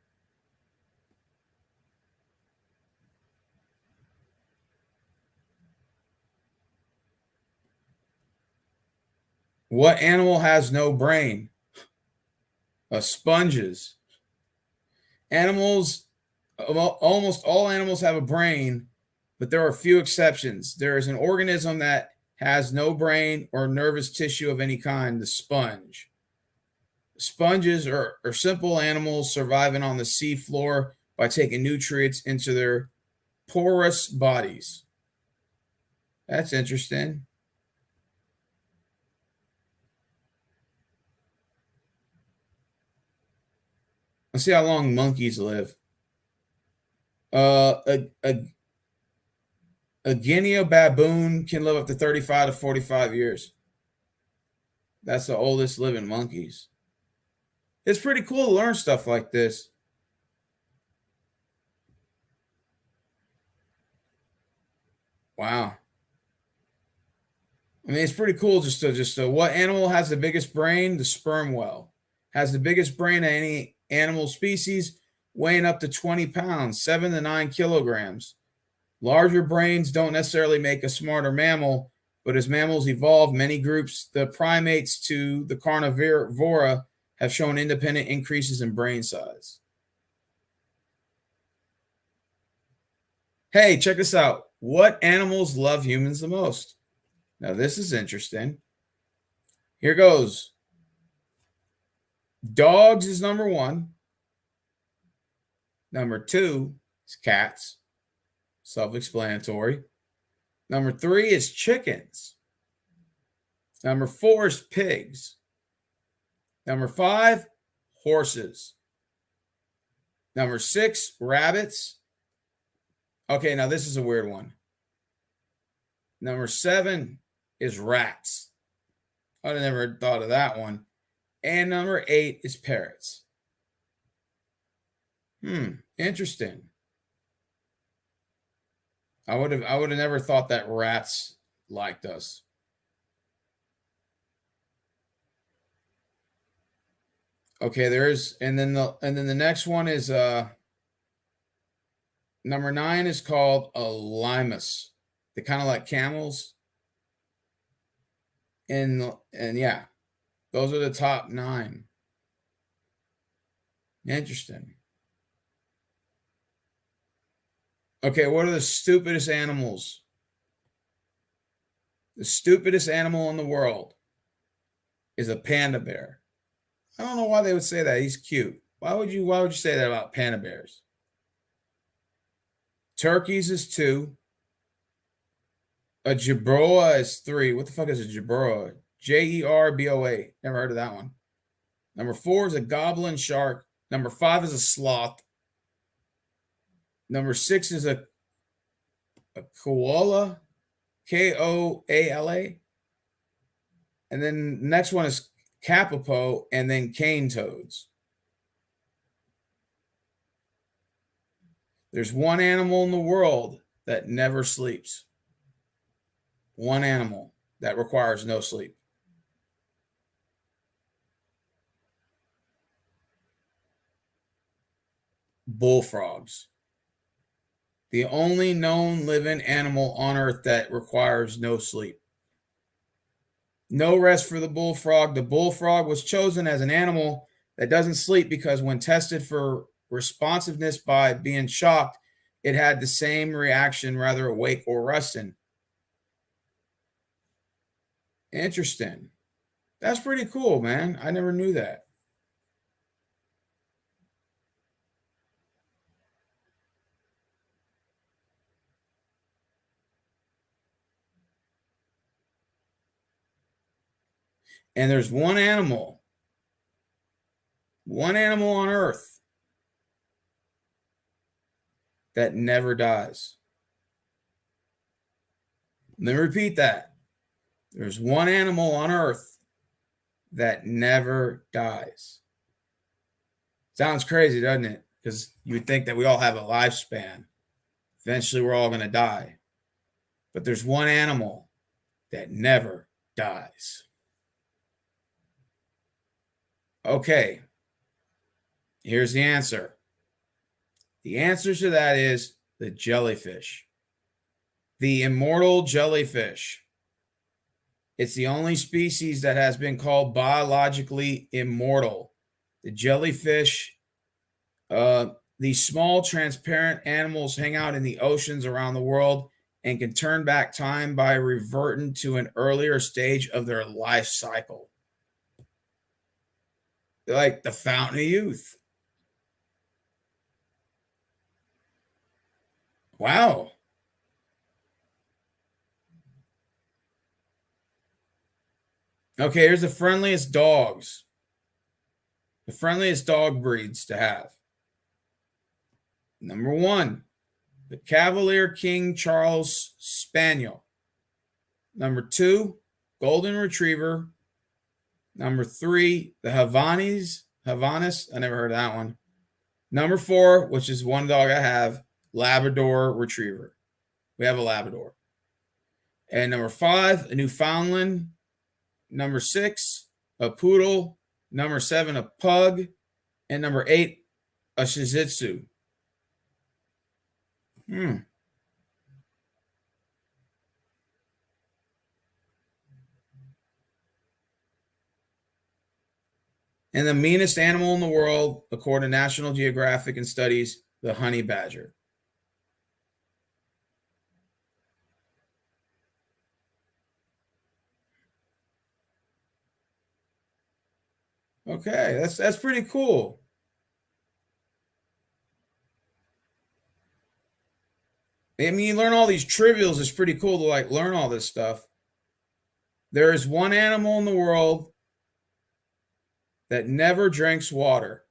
What animal has no brain? Sponges. Animals, almost all animals have a brain, but there are a few exceptions. There is an organism that has no brain or nervous tissue of any kind, the sponge. Sponges are simple animals surviving on the sea floor by taking nutrients into their porous bodies. That's interesting. Let's see how long monkeys live. A Guinea baboon can live up to 35 to 45 years. That's the oldest living monkeys. It's pretty cool to learn stuff like this. Wow. I mean, it's pretty cool just to what animal has the biggest brain? The sperm whale has the biggest brain of any animal species, weighing up to 20 pounds, 7 to 9 kilograms. Larger brains don't necessarily make a smarter mammal, but as mammals evolve, many groups, the primates to the carnivora, have shown independent increases in brain size. Hey, check this out. What animals love humans the most? Now, this is interesting. Here goes. Dogs is number one. Number two is cats. Self-explanatory. Number three is chickens. Number four is pigs. Number five, horses. Number six, rabbits. Okay, now this is a weird one. Number seven is rats. I never thought of that one. And number eight is parrots. Interesting. I would have never thought that rats liked us. Okay, and then the next one is number 9 is called a limus. They kind of like camels. And yeah, those are the top 9. Interesting. Okay, what are the stupidest animals? The stupidest animal in the world is a panda bear. I don't know why they would say that. He's cute. Why would you say that about panda bears? Turkeys is 2. A jerboa is 3. What the fuck is a jerboa? Jerboa. Never heard of that one. Number 4 is a goblin shark. Number 5 is a sloth. Number 6 is a koala, Koala. And then the next one is Kapopo, and then cane toads. There's one animal in the world that never sleeps. One animal that requires no sleep. Bullfrogs. The only known living animal on Earth that requires no sleep. No rest for the bullfrog. The bullfrog was chosen as an animal that doesn't sleep because when tested for responsiveness by being shocked, it had the same reaction, rather awake or resting. Interesting. That's pretty cool, man. I never knew that. And there's one animal on Earth that never dies. Let me repeat that. There's one animal on Earth that never dies. Sounds crazy, doesn't it? Because you would think that we all have a lifespan. Eventually, we're all going to die. But there's one animal that never dies. Okay, here's the answer. The answer to that is the jellyfish. The immortal jellyfish. It's the only species that has been called biologically immortal. The jellyfish, these small transparent animals hang out in the oceans around the world and can turn back time by reverting to an earlier stage of their life cycle. They're like the fountain of youth. Wow. Okay, here's the friendliest dogs. The friendliest dog breeds to have. Number 1, the Cavalier King Charles Spaniel. Number 2, Golden Retriever. Number 3, the Havanis. I never heard of that one. Number 4, which is one dog I have, Labrador Retriever. We have a Labrador. And number 5, a Newfoundland. Number 6, a Poodle. Number 7, a Pug. And number 8, a Shih Tzu. And the meanest animal in the world, according to National Geographic and studies, the honey badger. Okay, that's pretty cool. I mean, you learn all these trivials. It's pretty cool to like learn all this stuff. There is one animal in the world that never drinks water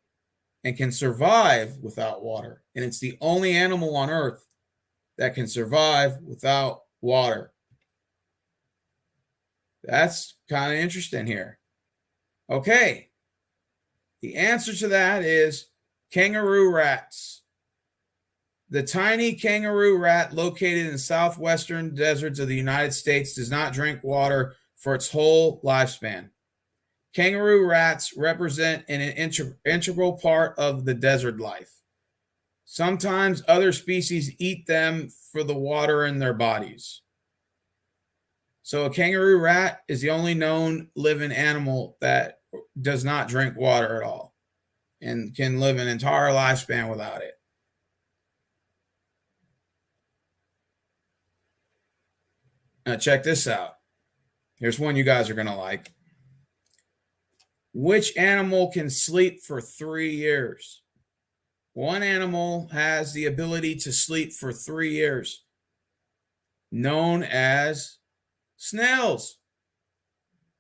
and can survive without water. And it's the only animal on earth that can survive without water. That's kind of interesting here. Okay. The answer to that is kangaroo rats. The tiny kangaroo rat located in the southwestern deserts of the United States does not drink water for its whole lifespan. Kangaroo rats represent an integral part of the desert life. Sometimes other species eat them for the water in their bodies. So a kangaroo rat is the only known living animal that does not drink water at all and can live an entire lifespan without it. Now check this out. Here's one you guys are going to like. Which animal can sleep for 3 years? One animal has the ability to sleep for 3 years, known as snails.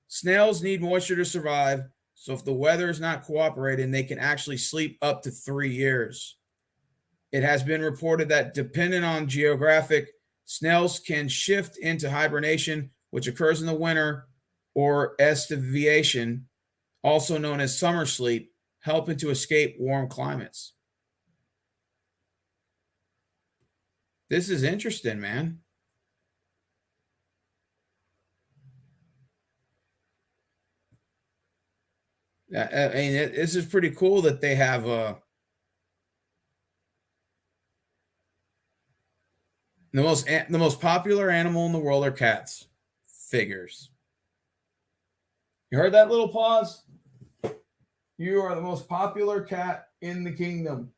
Snails need moisture to survive, so if the weather is not cooperating, they can actually sleep up to 3 years. It has been reported that depending on geographic, snails can shift into hibernation, which occurs in the winter, or estivation, also known as summer sleep, helping to escape warm climates. This is interesting, man. I mean, this is pretty cool that they have the most popular animal in the world are cats. Figures. You heard that little pause? You are the most popular cat in the kingdom.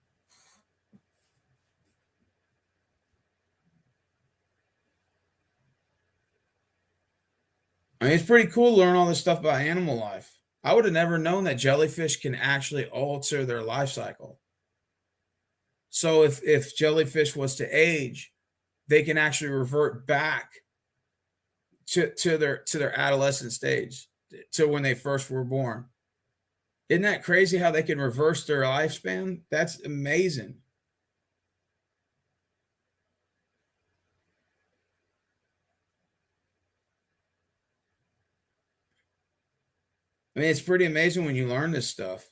I mean, it's pretty cool to learn all this stuff about animal life. I would have never known that jellyfish can actually alter their life cycle. So if jellyfish was to age, they can actually revert back to their adolescent stage, to when they first were born. Isn't that crazy how they can reverse their lifespan? That's amazing. I mean, it's pretty amazing when you learn this stuff.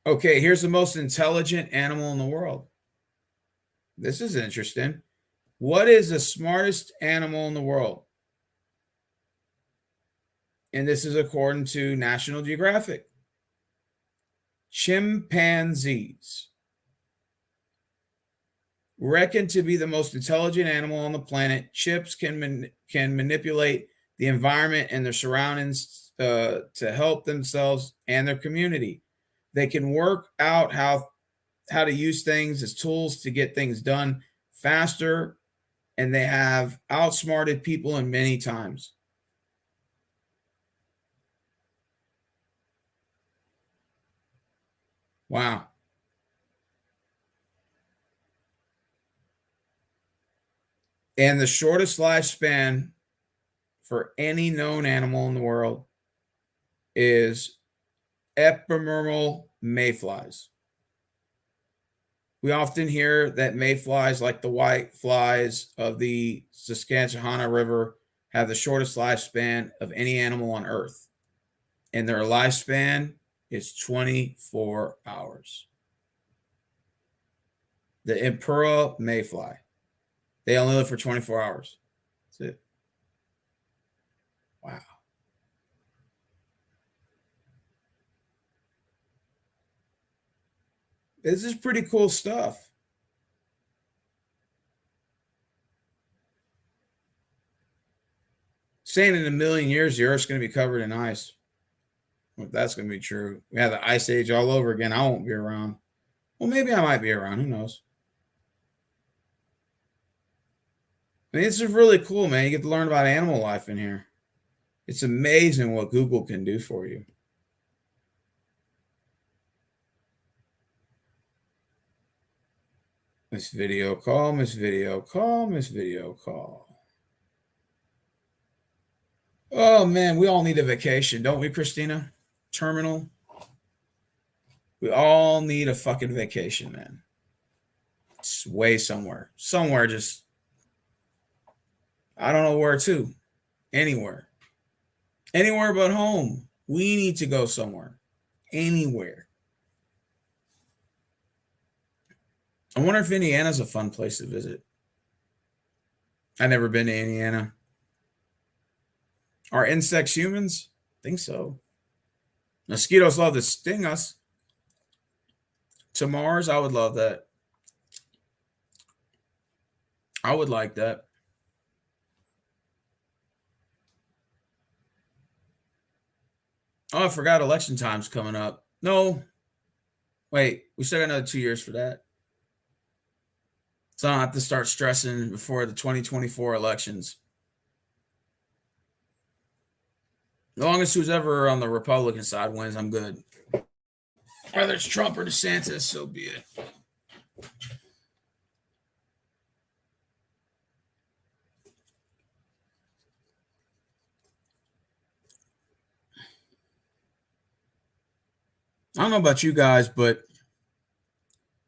Okay, here's the most intelligent animal in the world. This is interesting. What is the smartest animal in the world? And this is according to National Geographic. Chimpanzees. Reckoned to be the most intelligent animal on the planet, chimps can manipulate the environment and their surroundings to help themselves and their community. They can work out how to use things as tools to get things done faster, and they have outsmarted people in many times. Wow. And the shortest lifespan for any known animal in the world is ephemeral mayflies. We often hear that mayflies, like the white flies of the Susquehanna River, have the shortest lifespan of any animal on Earth. And their lifespan is 24 hours. The Emperor mayfly, they only live for 24 hours. That's it. Wow. This is pretty cool stuff. Saying in a million years, the Earth's going to be covered in ice. Well, that's going to be true. We have the ice age all over again. I won't be around. Well, maybe I might be around. Who knows? I mean, this is really cool, man. You get to learn about animal life in here. It's amazing what Google can do for you. Miss Video Call, Miss Video Call, Miss Video Call. Oh, man, we all need a vacation, don't we, Christina? Terminal. We all need a fucking vacation, man. It's way somewhere. Somewhere just, I don't know where to. Anywhere. Anywhere but home. We need to go somewhere. Anywhere. I wonder if Indiana's a fun place to visit. I've never been to Indiana. Are insects humans? I think so. Mosquitoes love to sting us. To Mars, I would love that. I would like that. Oh, I forgot election time's coming up. No. Wait, we still got another 2 years for that. So I don't have to start stressing before the 2024 elections. As long as who's ever on the Republican side wins, I'm good. Whether it's Trump or DeSantis, so be it. I don't know about you guys, but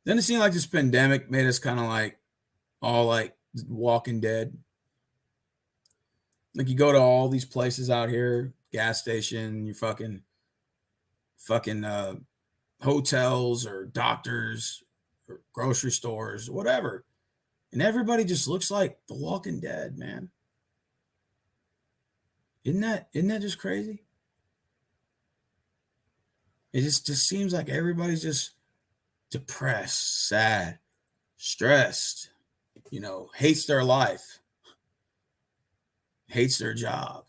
doesn't it seem like this pandemic made us kind of like all like Walking Dead? Like you go to all these places out here, gas station, you fucking hotels or doctors or grocery stores, whatever. And everybody just looks like The Walking Dead, man. Isn't that just crazy? It just seems like everybody's just depressed, sad, stressed, hates their life, hates their job.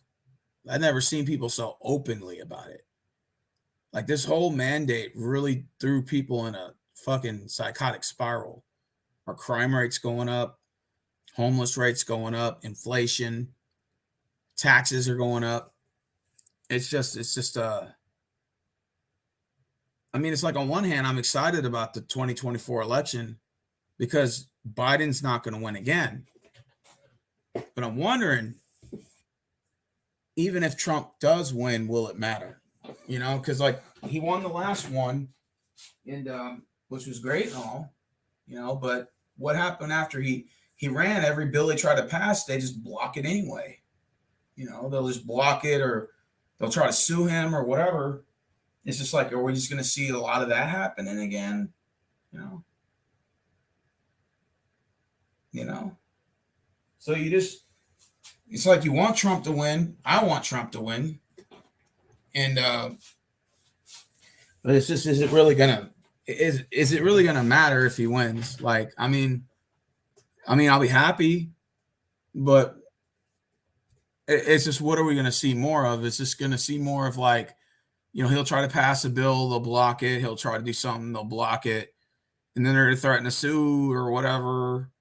I've never seen people so openly about it. Like this whole mandate really threw people in a fucking psychotic spiral. Our crime rates going up, homeless rates going up, inflation, taxes are going up. It's just I mean, it's like on one hand, I'm excited about the 2024 election because Biden's not going to win again. But I'm wondering, even if Trump does win, will it matter? Because like he won the last one, and which was great and all, but what happened after he ran? Every bill he tried to pass, they just block it anyway. They'll just block it, or they'll try to sue him or whatever. It's just like, are we just going to see a lot of that happening again? So it's like you want Trump to win. I want Trump to win. And, but it's just, is it really going to matter if he wins? Like, I mean, I'll be happy, but it's just, what are we going to see more of? It's just going to see more of like, he'll try to pass a bill, they'll block it. He'll try to do something, they'll block it. And then they're going to threaten to sue or whatever.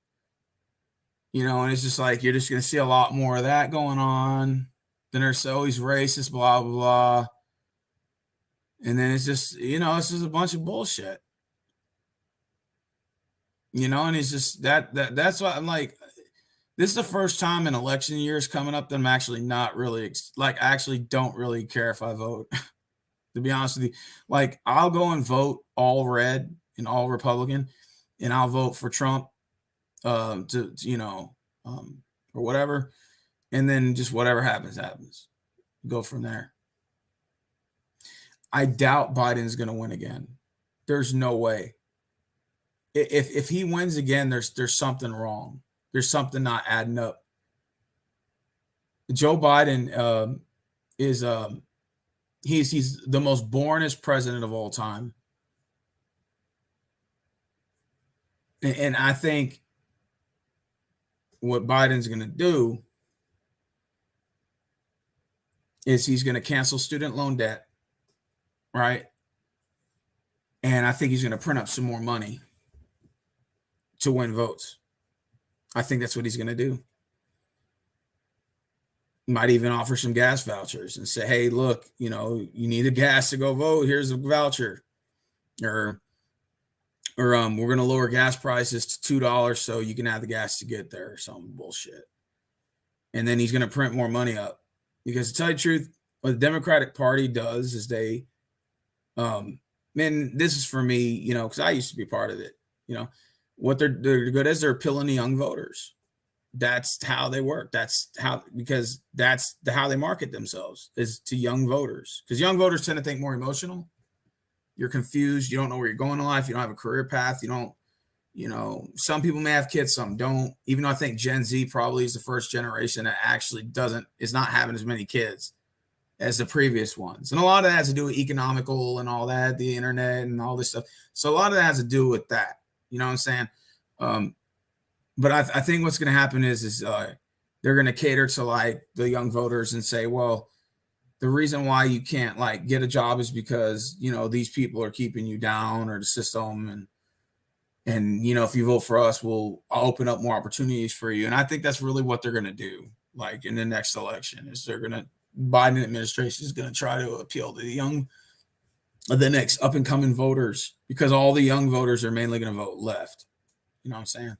And it's just like, you're just going to see a lot more of that going on. Then there's always racist, blah, blah, blah. And then it's just, it's just a bunch of bullshit. And it's just that's what I'm like. This is the first time in election years coming up that I'm actually not really like I actually don't really care if I vote. To be honest with you, like I'll go and vote all red and all Republican, and I'll vote for Trump to or whatever, and then just whatever happens happens. Go from there. I doubt Biden's going to win again. There's no way. If he wins again, there's something wrong. There's something not adding up. Joe Biden is he's the most boringest president of all time, and I think what Biden's going to do is he's going to cancel student loan debt, right? And I think he's going to print up some more money to win votes. I think that's what he's going to do. Might even offer some gas vouchers and say, hey, look, you need a gas to go vote. Here's a voucher. Or we're going to lower gas prices to $2 so you can have the gas to get there or some bullshit. And then he's going to print more money up. Because to tell you the truth, what the Democratic Party does is they, man, this is for me, because I used to be part of it. What they're good as, they're appealing to young voters. That's how they work. Because that's how they market themselves, is to young voters. Because young voters tend to think more emotional. You're confused. You don't know where you're going in life. You don't have a career path. You don't, some people may have kids, some don't. Even though I think Gen Z probably is the first generation that actually is not having as many kids as the previous ones. And a lot of that has to do with economical and all that, the internet and all this stuff. So a lot of that has to do with that. You know what I'm saying? But I think what's going to happen is they're going to cater to like the young voters and say, well, the reason why you can't like get a job is because, these people are keeping you down, or the system. And if you vote for us, I'll open up more opportunities for you. And I think that's really what they're going to do. Like in the next election is Biden administration is going to try to appeal to the next up and coming voters, because all the young voters are mainly going to vote left. You know what I'm saying?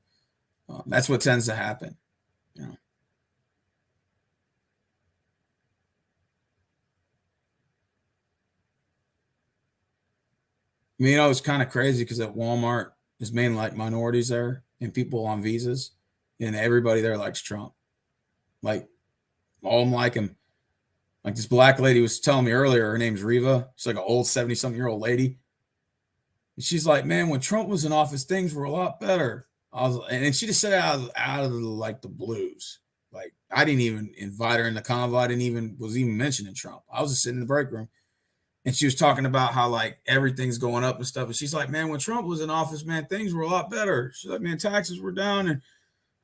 That's what tends to happen. It's kind of crazy because at Walmart, there's mainly like minorities there and people on visas, and everybody there likes Trump. Like all of them like him. Like this black lady was telling me earlier, her name's Riva. She's like an old 70-something-year-old lady. And she's like, man, when Trump was in office, things were a lot better. And she just said out of like the blues. Like I didn't even invite her in the convo. I was even mentioning Trump. I was just sitting in the break room. And she was talking about how like everything's going up and stuff. And she's like, man, when Trump was in office, man, things were a lot better. She's like, man, taxes were down.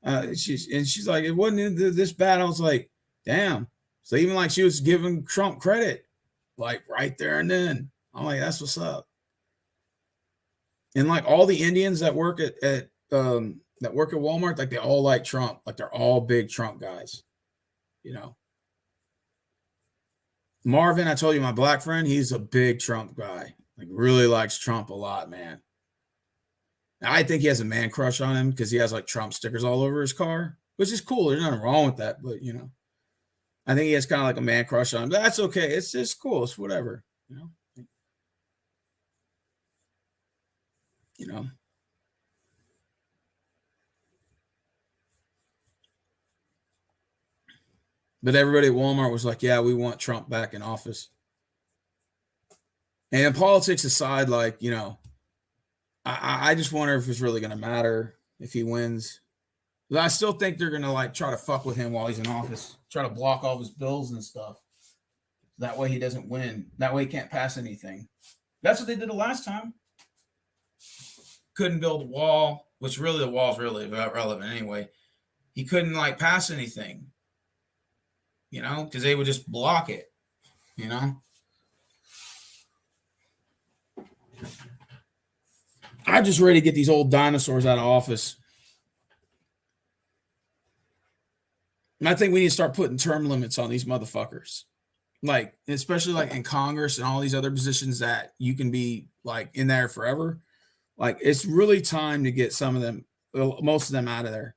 And she's like, it wasn't this bad. I was like, damn. So even like she was giving Trump credit, like right there and then. I'm like, that's what's up. And like all the Indians that work at Walmart, like they all like Trump. Like they're all big Trump guys, Marvin, I told you, my black friend, he's a big Trump guy. Like really likes Trump a lot, man. Now, I think he has a man crush on him because he has like Trump stickers all over his car, which is cool. There's nothing wrong with that, but I think he has kind of like a man crush on him. But that's okay. It's just cool. It's whatever, But everybody at Walmart was like, yeah, we want Trump back in office. And politics aside, like, I just wonder if it's really going to matter if he wins. But I still think they're going to like try to fuck with him while he's in office, try to block all his bills and stuff. That way he doesn't win. That way he can't pass anything. That's what they did the last time. Couldn't build a wall, which really the wall's really irrelevant anyway. He couldn't like pass anything, because they would just block it, I'm just ready to get these old dinosaurs out of office. And I think we need to start putting term limits on these motherfuckers. Like, especially like in Congress and all these other positions that you can be like in there forever. Like, it's really time to get some of them, most of them out of there.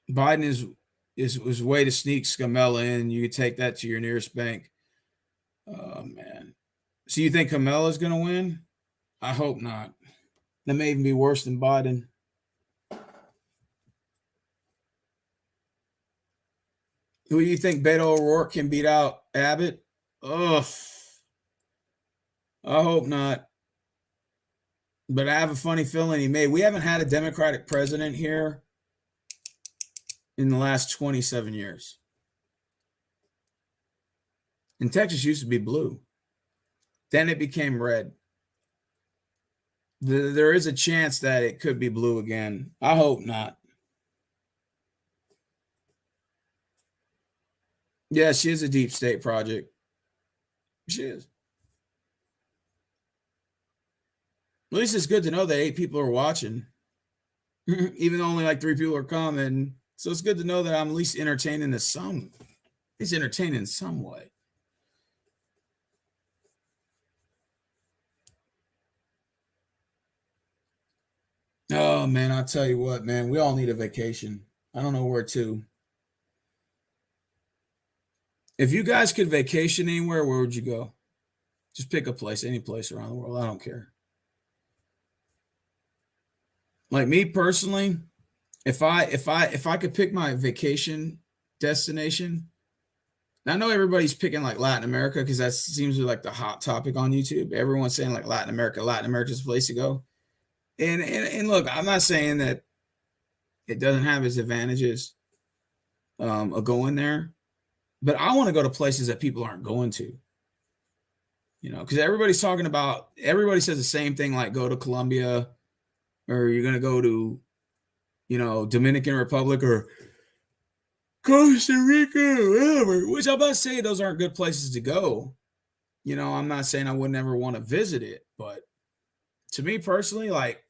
Biden is a way to sneak Scamella in. You could take that to your nearest bank. Oh man. So you think Kamala's going to win? I hope not. That may even be worse than Biden. Who do you think Beto O'Rourke can beat out Abbott? Ugh. I hope not. But I have a funny feeling he may. We haven't had a Democratic president here in the last 27 years. And Texas used to be blue. Then it became red. There is a chance that it could be blue again. I hope not. Yeah, she is a deep state project. She is. At least it's good to know that 8 people are watching, even though only like 3 people are commenting. So it's good to know that I'm at least entertaining in some. It's entertaining in some way. Oh man, I'll tell you what, man, we all need a vacation. I don't know where to. If you guys could vacation anywhere, where would you go? Just pick a place, any place around the world. I don't care. Like me personally, if I could pick my vacation destination, now I know everybody's picking like Latin America because that seems to be like the hot topic on YouTube. Everyone's saying like Latin America's the place to go. And look, I'm not saying that it doesn't have its advantages of going there, but I want to go to places that people aren't going to. You know, because everybody says the same thing, like go to Colombia, or you're gonna go to, Dominican Republic or Costa Rica, whatever. Which I'm about to say those aren't good places to go. I'm not saying I would never want to visit it, but to me personally, like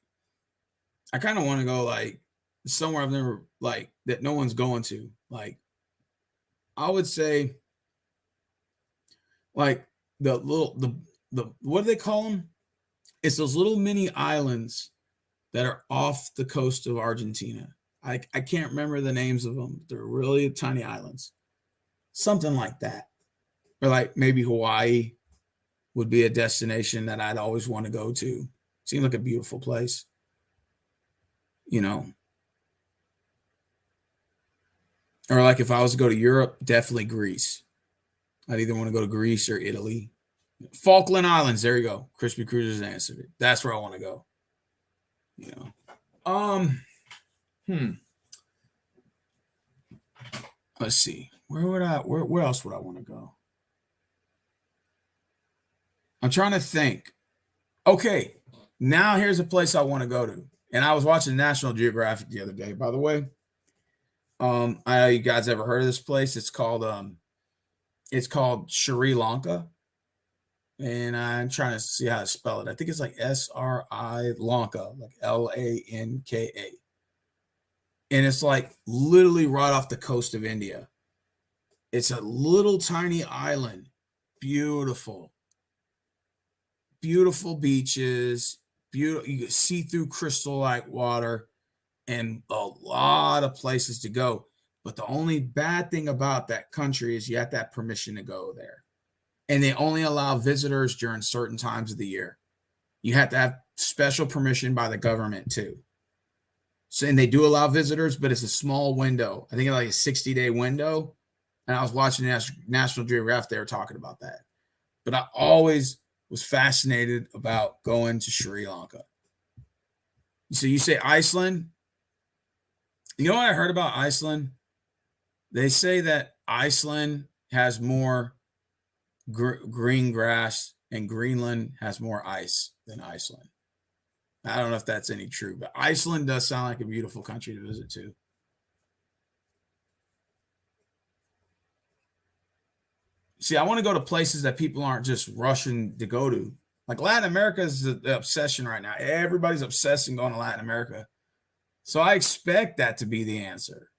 I kind of want to go like somewhere I've never like that no one's going to. Like I would say like the what do they call them? It's those little mini islands that are off the coast of Argentina. I can't remember the names of them. They're really tiny islands. Something like that. Or like maybe Hawaii would be a destination that I'd always want to go to. Seems like a beautiful place. Or like if I was to go to Europe, definitely Greece. I'd either want to go to Greece or Italy. Falkland Islands, there you go. Crispy Cruisers answered it. That's where I want to go. Um, Let's see. Where else would I want to go? I'm trying to think. Okay, now here's a place I want to go to. And I was watching National Geographic the other day, by the way. I know you guys ever heard of this place? It's called Sri Lanka. And I'm trying to see how to spell it. I think it's like SRI Lanka, like LANKA. And it's like literally right off the coast of India. It's a little tiny island. Beautiful. Beautiful beaches. Beautiful. You can see through crystal like water and a lot of places to go. But the only bad thing about that country is you have to have permission to go there. And they only allow visitors during certain times of the year. You have to have special permission by the government too. So, and they do allow visitors, but it's a small window. I think it's like a 60-day window. And I was watching National Geographic. They were talking about that. But I always was fascinated about going to Sri Lanka. So you say Iceland? You know what I heard about Iceland? They say that Iceland has more green grass and Greenland has more ice than Iceland. I don't know if that's any true, but Iceland does sound like a beautiful country to visit too. See, I want to go to places that people aren't just rushing to go to. Like Latin America is the obsession right now. Everybody's obsessing going to Latin America. So I expect that to be the answer.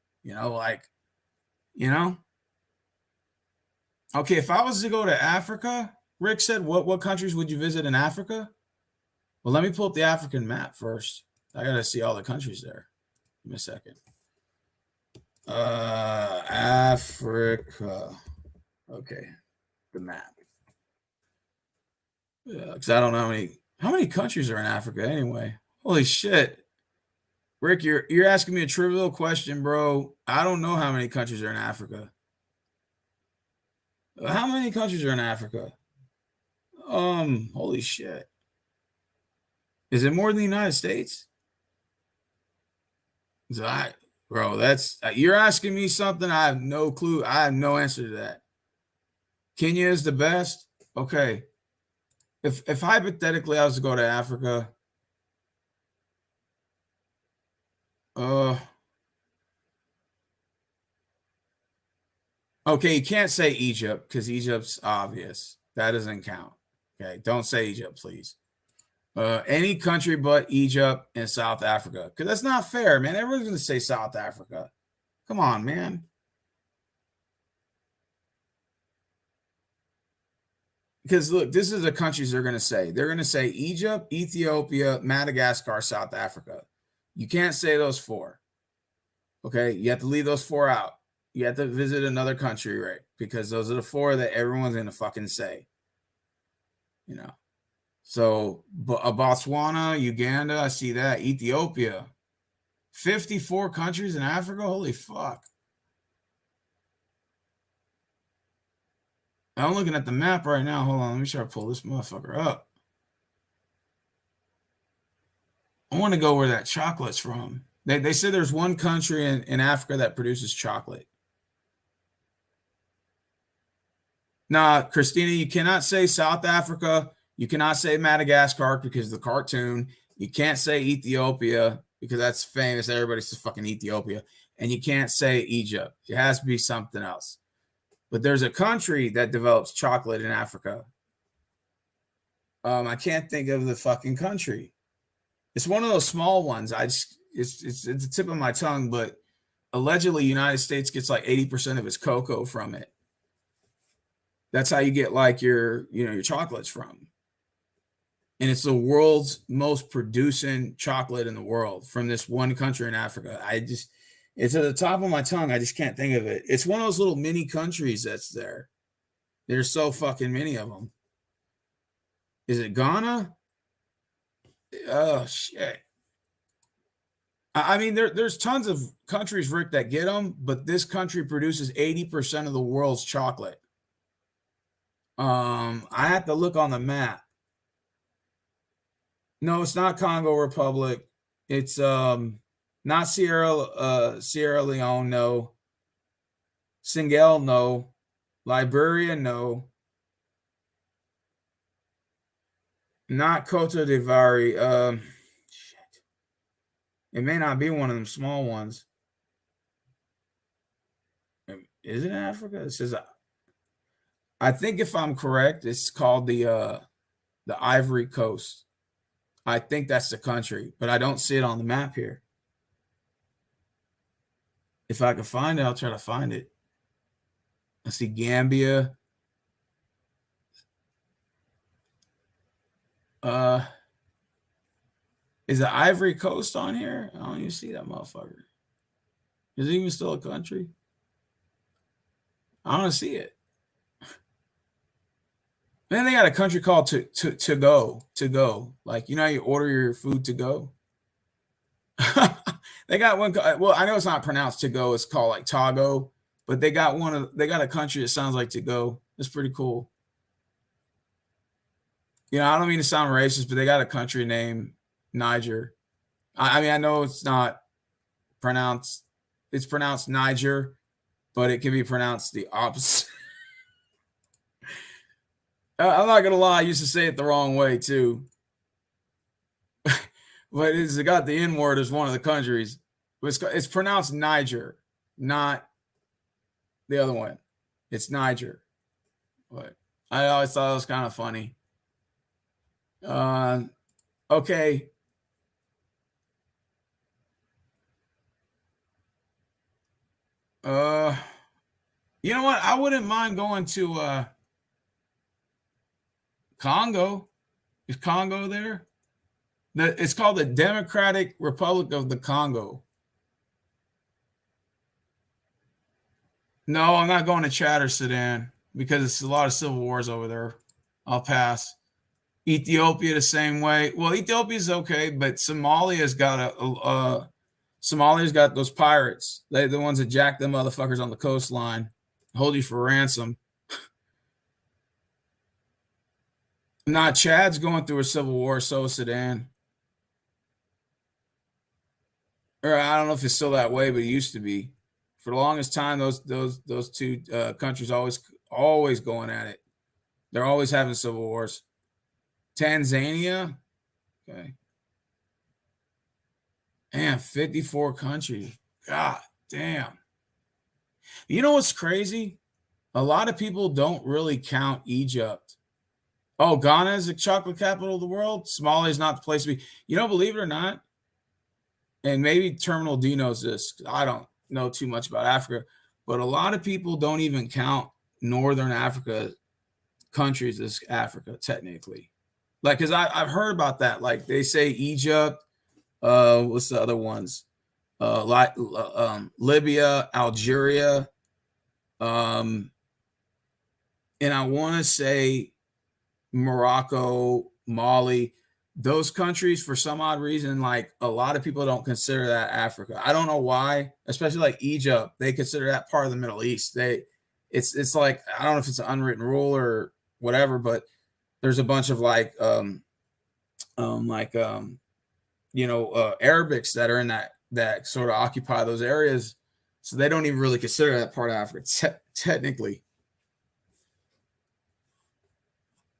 Okay, if I was to go to Africa, Rick said, what countries would you visit in Africa? Well, let me pull up the African map first. I got to see all the countries there. Give me a second. Africa. Okay, the map. Yeah, because I don't know how many countries are in Africa anyway. Holy shit, Rick, you're asking me a trivial question, bro. I don't know how many countries are in Africa. How many countries are in Africa? Holy shit. Is it more than the United States? So bro, that's you're asking me something I have no clue. I have no answer to that. Kenya is the best. Okay. If hypothetically I was to go to Africa, uh okay, you can't say Egypt because Egypt's obvious. That doesn't count. Okay, don't say Egypt, please. Any country but Egypt and South Africa. Because that's not fair, man. Everyone's gonna say South Africa. Come on, man. Because look, this is the countries they're gonna say. They're gonna say Egypt, Ethiopia, Madagascar, South Africa. You can't say those four. Okay, you have to leave those four out. You have to visit another country, right? Because those are the four that everyone's gonna fucking say. You know. So Botswana, Uganda, I see that. Ethiopia, 54 countries in Africa. Holy fuck! I'm looking at the map right now. Hold on, let me try to pull this motherfucker up. I want to go where that chocolate's from. They said there's one country in Africa that produces chocolate. Nah, Christina, you cannot say South Africa. You cannot say Madagascar because of the cartoon. You can't say Ethiopia because that's famous. Everybody says fucking Ethiopia. And you can't say Egypt. It has to be something else. But there's a country that develops chocolate in Africa. I can't think of the fucking country. It's one of those small ones. It's the tip of my tongue, but allegedly United States gets like 80% of its cocoa from it. That's how you get like your chocolates from. And it's the world's most producing chocolate in the world from this one country in Africa. It's at the top of my tongue. I just can't think of it. It's one of those little mini countries that's there. There's so fucking many of them. Is it Ghana? Oh shit. I mean, there's tons of countries, Rick, that get them, but this country produces 80% of the world's chocolate. I have to look on the map. No, it's not Congo Republic. It's not Sierra Leone, no. Senegal, no. Liberia, no. Not Cote d'Ivoire. Shit. It may not be one of them small ones. Is it Africa? It says I think if I'm correct, it's called the Ivory Coast. I think that's the country, but I don't see it on the map here. If I can find it, I'll try to find it. I see Gambia. Uh, is the Ivory Coast on here? I don't even see that motherfucker. Is it even still a country? I don't see it. Then they got a country called to go. Like you know how you order your food to go. They got one. Well, I know it's not pronounced to go. It's called like Togo, but they got They got a country that sounds like to go. It's pretty cool. You know, I don't mean to sound racist, but they got a country named Niger. I mean, I know it's not pronounced. It's pronounced Niger, but it can be pronounced the opposite. I'm not gonna lie. I used to say it the wrong way too. But it's got the N word as one of the countries. But it's pronounced Niger, not the other one. It's Niger. But I always thought it was kind of funny. Okay. Uh, you know what? I wouldn't mind going to Congo. Is Congo there? It's called the Democratic Republic of the Congo. No, I'm not going to Chad or Sudan because it's a lot of civil wars over there. I'll pass. Ethiopia the same way. Well, Ethiopia's okay, but Somalia's got those pirates. They the ones that jack them motherfuckers on the coastline, hold you for ransom. Nah, Chad's going through a civil war, so is Sudan. Or I don't know if it's still that way, but it used to be. For the longest time, those two countries always going at it. They're always having civil wars. Tanzania, okay, and 54 countries. God damn. You know what's crazy? A lot of people don't really count Egypt. Oh, Ghana is the chocolate capital of the world. Somalia is not the place to be. You don't believe it or not, and maybe Terminal D knows this. I don't know too much about Africa, but a lot of people don't even count Northern Africa countries as Africa technically. Like, because I've heard about that. Like they say Egypt. What's the other ones? Libya, Algeria, and I want to say Morocco, Mali. Those countries, for some odd reason, like a lot of people don't consider that Africa. I don't know why, especially like Egypt, they consider that part of the Middle East. It's like I don't know if it's an unwritten rule or whatever, but there's a bunch of like Arabics that are in that sort of occupy those areas, so they don't even really consider that part of Africa technically.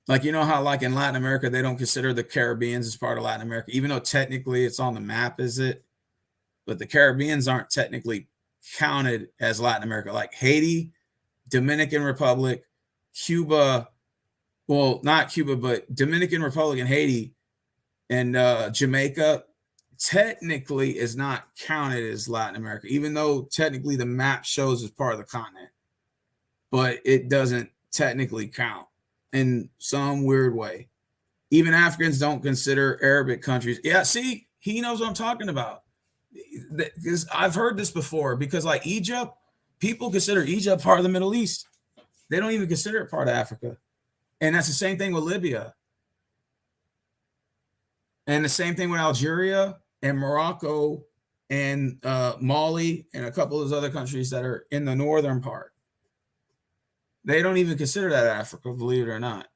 Like how like in Latin America they don't consider the Caribbeans as part of Latin America, even though technically it's on the map, is it? But the Caribbeans aren't technically counted as Latin America. Like Haiti, Dominican Republic, Cuba, well, not Cuba, but Dominican Republic and Haiti and Jamaica technically is not counted as Latin America, even though technically the map shows as part of the continent, but it doesn't technically count in some weird way. Even Africans don't consider Arabic countries. Yeah, see, he knows what I'm talking about. Because I've heard this before, because like Egypt, people consider Egypt part of the Middle East. They don't even consider it part of Africa. And that's the same thing with Libya. And the same thing with Algeria and Morocco and Mali and a couple of those other countries that are in the northern part. They don't even consider that Africa, believe it or not.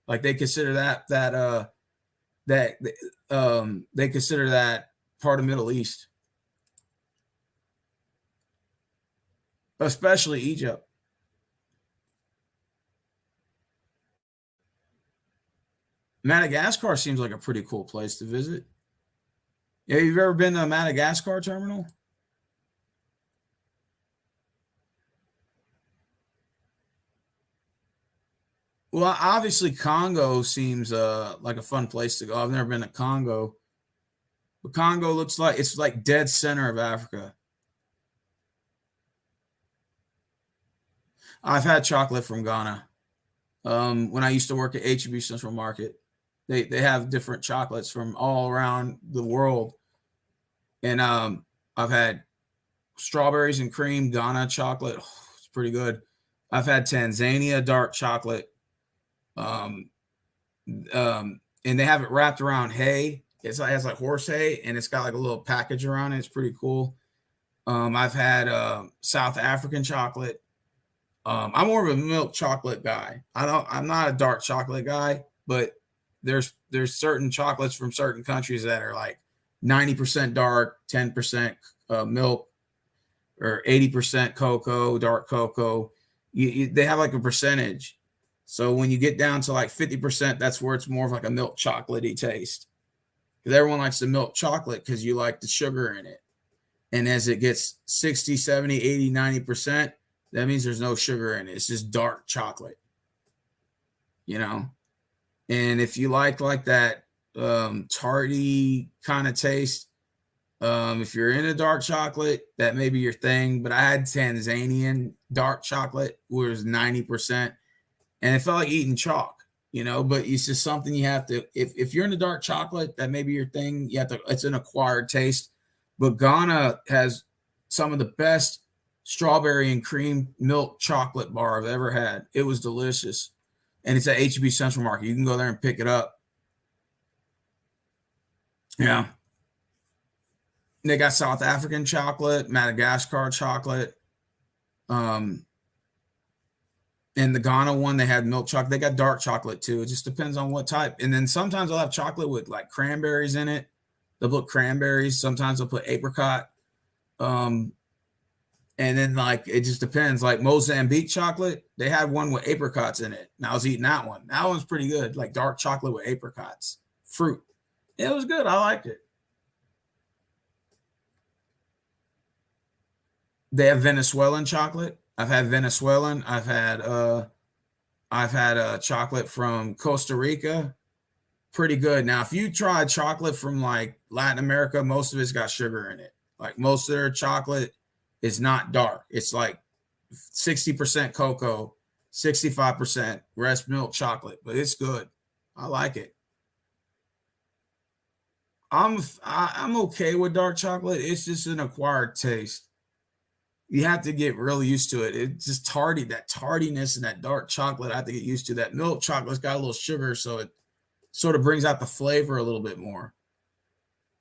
Like they consider they consider that part of Middle East, especially Egypt. Madagascar seems like a pretty cool place to visit. Yeah, you've ever been to a Madagascar terminal? Well, obviously Congo seems like a fun place to go. I've never been to Congo, but Congo looks like it's like dead center of Africa. I've had chocolate from Ghana. When I used to work at HEB Central Market, they have different chocolates from all around the world, and I've had strawberries and cream Ghana chocolate. Oh, it's pretty good. I've had Tanzania dark chocolate, um, and they have it wrapped around hay. It has like horse hay, and it's got like a little package around it. It's pretty cool. I've had South African chocolate. I'm more of a milk chocolate guy. I'm not a dark chocolate guy, but there's certain chocolates from certain countries that are like 90% dark, 10% milk, or 80% cocoa, dark cocoa. They have like a percentage. So when you get down to like 50%, that's where it's more of like a milk chocolatey taste. Because everyone likes the milk chocolate because you like the sugar in it. And as it gets 60, 70, 80, 90%, that means there's no sugar in it. It's just dark chocolate, you know? And if you like that tarty kind of taste, if you're into dark chocolate, that may be your thing. But I had Tanzanian dark chocolate, where it was 90%, and it felt like eating chalk, but it's just something you have to, if you're into dark chocolate, that may be your thing. You have to, it's an acquired taste. But Ghana has some of the best strawberry and cream milk chocolate bar I've ever had. It was delicious. And it's at HEB Central Market. You can go there and pick it up. Yeah. They got South African chocolate, Madagascar chocolate. And the Ghana one, they had milk chocolate. They got dark chocolate too. It just depends on what type. And then sometimes they'll have chocolate with like cranberries in it. They'll put cranberries. Sometimes they'll put apricot. And then like it just depends. Like Mozambique chocolate, they had one with apricots in it. And I was eating that one. That one's pretty good. Like dark chocolate with apricots, fruit. It was good. I liked it. They have Venezuelan chocolate. I've had Venezuelan. I've had chocolate from Costa Rica. Pretty good. Now, if you try chocolate from like Latin America, most of it's got sugar in it. Like most of their chocolate is not dark. It's like 60% cocoa, 65% rest milk chocolate, but it's good. I like it. I'm okay with dark chocolate. It's just an acquired taste. You have to get really used to it. It's just tardy, that tardiness and that dark chocolate. I have to get used to that. Milk chocolate's got a little sugar, so it sort of brings out the flavor a little bit more.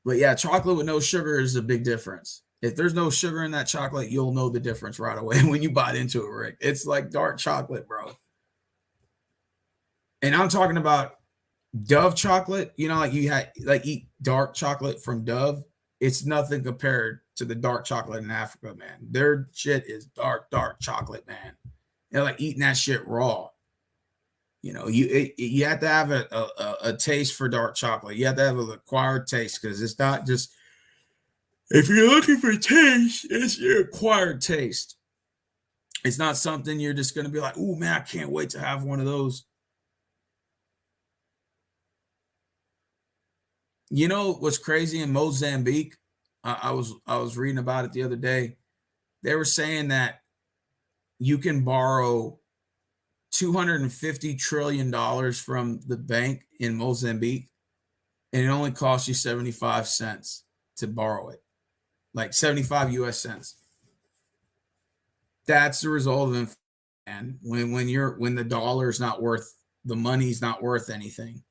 But yeah, chocolate with no sugar is a big difference. If there's no sugar in that chocolate, you'll know the difference right away when you bite into it, Rick. It's like dark chocolate, bro. And I'm talking about Dove chocolate. You know, like you had like eat dark chocolate from Dove. It's nothing compared to the dark chocolate in Africa, man. Their shit is dark, dark chocolate, man. They're like eating that shit raw. You know, you have to have a taste for dark chocolate. You have to have an acquired taste because it's not just if you're looking for taste, it's your acquired taste. It's not something you're just gonna be like, oh man, I can't wait to have one of those. You know what's crazy in Mozambique? I was reading about it the other day. They were saying that you can borrow $250 trillion from the bank in Mozambique, and it only costs you 75 cents to borrow it, like 75 US cents. That's the result of inflation. When the dollar is not worth the money's not worth anything.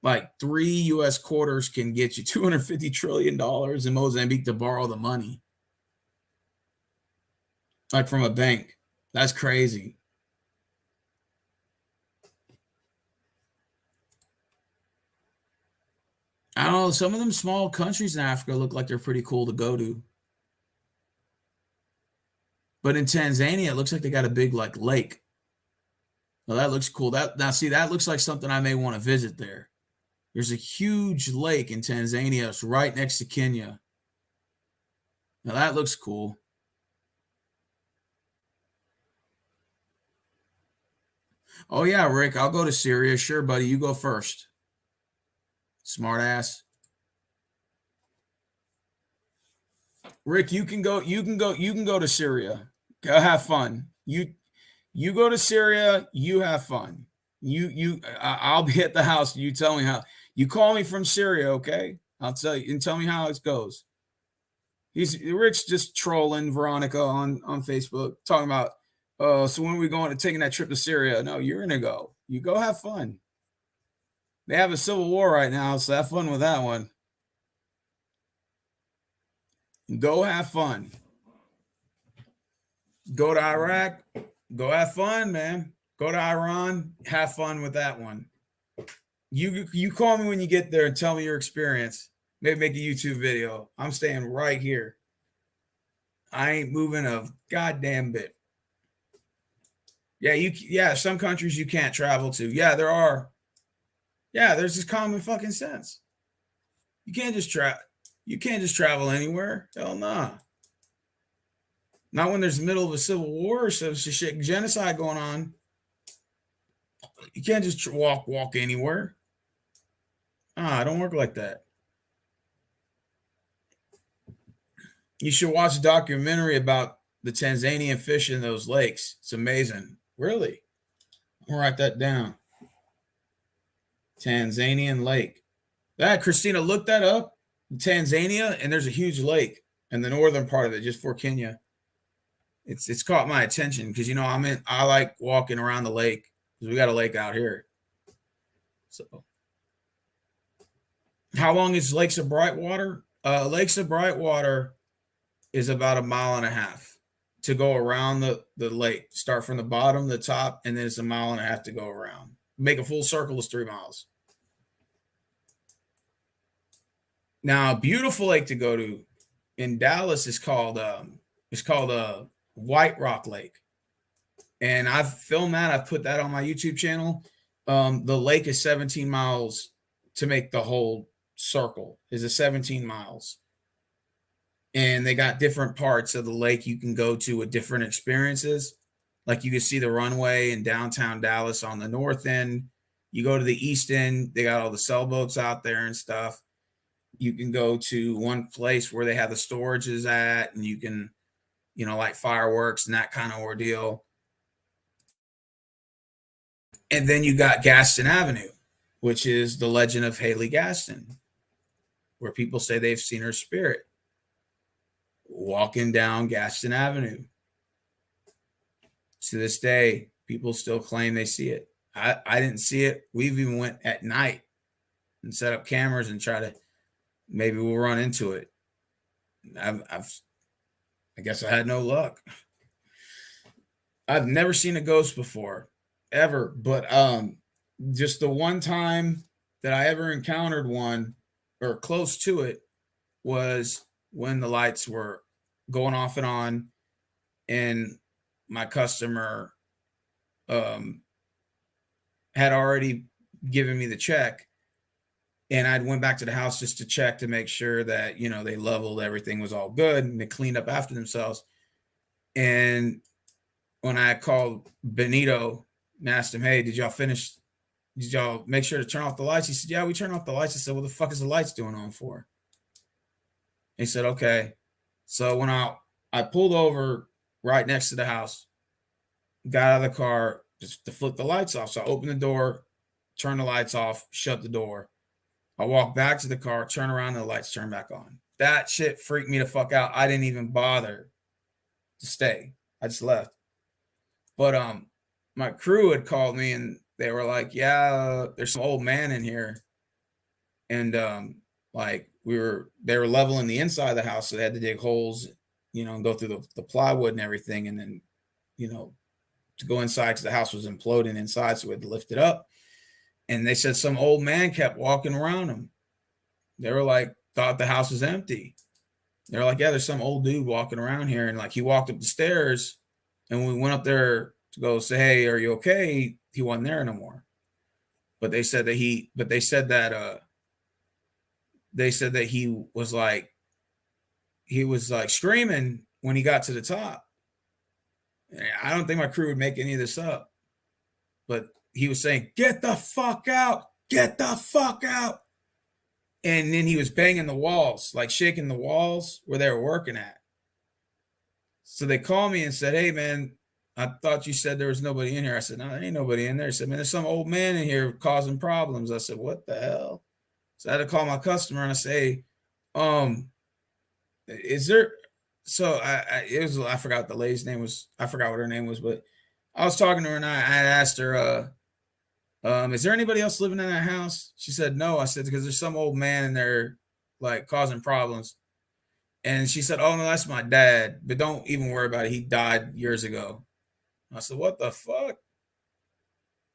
Like 3 US quarters can get you $250 trillion in Mozambique to borrow the money, like from a bank. That's crazy. I don't know. Some of them small countries in Africa look like they're pretty cool to go to. But in Tanzania, it looks like they got a big like lake. Well, that looks cool. That looks like something I may want to visit there. There's a huge lake in Tanzania. It's right next to Kenya. Now that looks cool. Oh yeah, Rick, I'll go to Syria. Sure, buddy. You go first. Smart ass. Rick, you can go to Syria. Go have fun. You go to Syria, you have fun. I'll be at the house. You tell me how. You call me from Syria, okay? I'll tell you and tell me how it goes. Rick's just trolling Veronica on Facebook, talking about, so when are we going to taking that trip to Syria? No, you're gonna go. You go have fun. They have a civil war right now, so have fun with that one. Go have fun. Go to Iraq. Go have fun, man. Go to Iran. Have fun with that one. You call me when you get there and tell me your experience. Maybe make a YouTube video. I'm staying right here. I ain't moving a goddamn bit. Yeah, some countries you can't travel to. Yeah, there are. Yeah, there's just common fucking sense. You can't just travel anywhere. Hell nah. Not when there's the middle of a civil war or some shit genocide going on. You can't just walk anywhere. I don't work like that. You should watch a documentary about the Tanzanian fish in those lakes. It's amazing. Really? I'll write that down. Tanzanian lake. Christina, look that up. Tanzania, and there's a huge lake in the northern part of it, just for Kenya. it's caught my attention because I like walking around the lake because we got a lake out here. So, how long is Lakes of Brightwater? Lakes of Brightwater is about a mile and a half to go around the lake. Start from the bottom to the top, and then it's a mile and a half to go around. Make a full circle is 3 miles. Now, a beautiful lake to go to in Dallas is called White Rock Lake, and I've filmed that. I've put that on my YouTube channel. The lake is 17 miles to make the whole circle. Is a 17 miles, and they got different parts of the lake you can go to with different experiences. Like you can see the runway in downtown Dallas on the north end. You go to the east end, they got all the sailboats out there and stuff. You can go to one place where they have the storages at, and you can, like fireworks and that kind of ordeal. And then you got Gaston Avenue, which is the legend of Haley Gaston, where people say they've seen her spirit walking down Gaston Avenue. To this day, people still claim they see it. I didn't see it. We've even went at night and set up cameras and try to, maybe we'll run into it. I guess I had no luck. I've never seen a ghost before, ever. But just the one time that I ever encountered one or close to it was when the lights were going off and on, and my customer had already given me the check, and I'd went back to the house just to check to make sure that they leveled, everything was all good, and they cleaned up after themselves. And when I called Benito and asked him, "Hey, did y'all finish? Did y'all make sure to turn off the lights?" He said, "Yeah, we turned off the lights." I said, "What the fuck is the lights doing on for?" He said, "Okay." So when I pulled over right next to the house, got out of the car just to flip the lights off. So I opened the door, turned the lights off, shut the door. I walked back to the car, turn around, and the lights turned back on. That shit freaked me the fuck out. I didn't even bother to stay. I just left. But my crew had called me and they were like, "Yeah, there's some old man in here." And like they were leveling the inside of the house, so they had to dig holes, and go through the plywood and everything, and then, to go inside because the house was imploding inside, so we had to lift it up. And they said some old man kept walking around them. They were like, thought the house was empty. They were like, "Yeah, there's some old dude walking around here." And like he walked up the stairs, and when we went up there to go say, "Hey, are you okay?" He wasn't there no more. But they said that he was like screaming when he got to the top. I don't think my crew would make any of this up, but he was saying, "Get the fuck out, get the fuck out." And then he was banging the walls, like shaking the walls where they were working at. So they called me and said, "Hey man, I thought you said there was nobody in here." I said, "No, there ain't nobody in there." He said, "Man, there's some old man in here causing problems." I said, "What the hell?" So I had to call my customer and I say, "Is there?" So I forgot the lady's name was. I forgot what her name was, but I was talking to her and I had asked her, "Is there anybody else living in that house?" She said, "No." I said, "Because there's some old man in there, like causing problems." And she said, "Oh no, that's my dad, but don't even worry about it. He died years ago." I said, "What the fuck?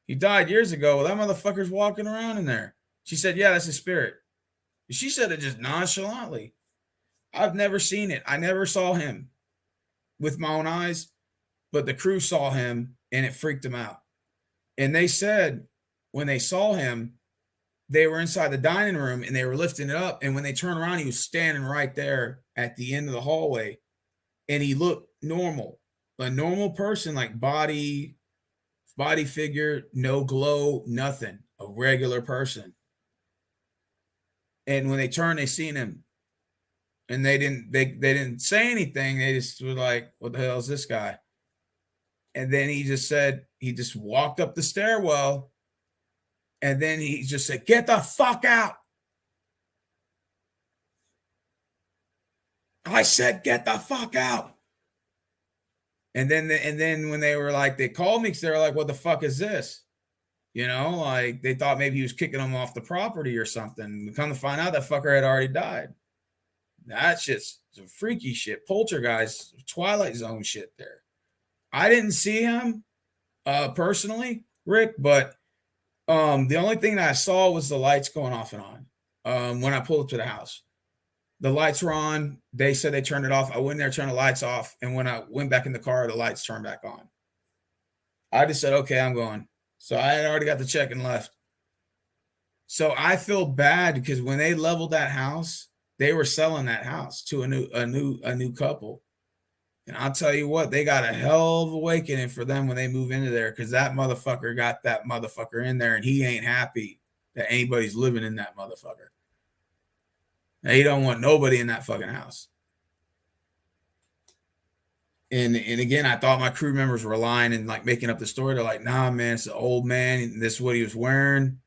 He died years ago? Well, that motherfucker's walking around in there." She said, "Yeah, that's his spirit." She said it just nonchalantly. I've never seen it. I never saw him with my own eyes, but the crew saw him and it freaked them out. And they said when they saw him, they were inside the dining room and they were lifting it up. And when they turned around, he was standing right there at the end of the hallway. And he looked normal, a normal person, like body figure, no glow, nothing, a regular person. And when they turned, they seen him. And they didn't say anything. They just were like, "What the hell is this guy?" And then he just walked up the stairwell. And then he just said, "Get the fuck out." I said, "Get the fuck out." And then when they were like, they called me because they were like, what the fuck is this? Like they thought maybe he was kicking them off the property or something. Come to find out that fucker had already died. That shit's some freaky shit. Poltergeist, Twilight Zone shit there. I didn't see him personally, Rick, but the only thing that I saw was the lights going off and on when I pulled up to the house. The lights were on. They said they turned it off. I went in there, turned the lights off. And when I went back in the car, the lights turned back on. I just said, okay, I'm going. So I had already got the check and left. So I feel bad because when they leveled that house, they were selling that house to a new couple. And I'll tell you what, they got a hell of awakening for them when they move into there because that motherfucker got that motherfucker in there and he ain't happy that anybody's living in that motherfucker. Now, he don't want nobody in that fucking house. And again, I thought my crew members were lying and like making up the story. They're like, nah, man, it's an old man. And this is what he was wearing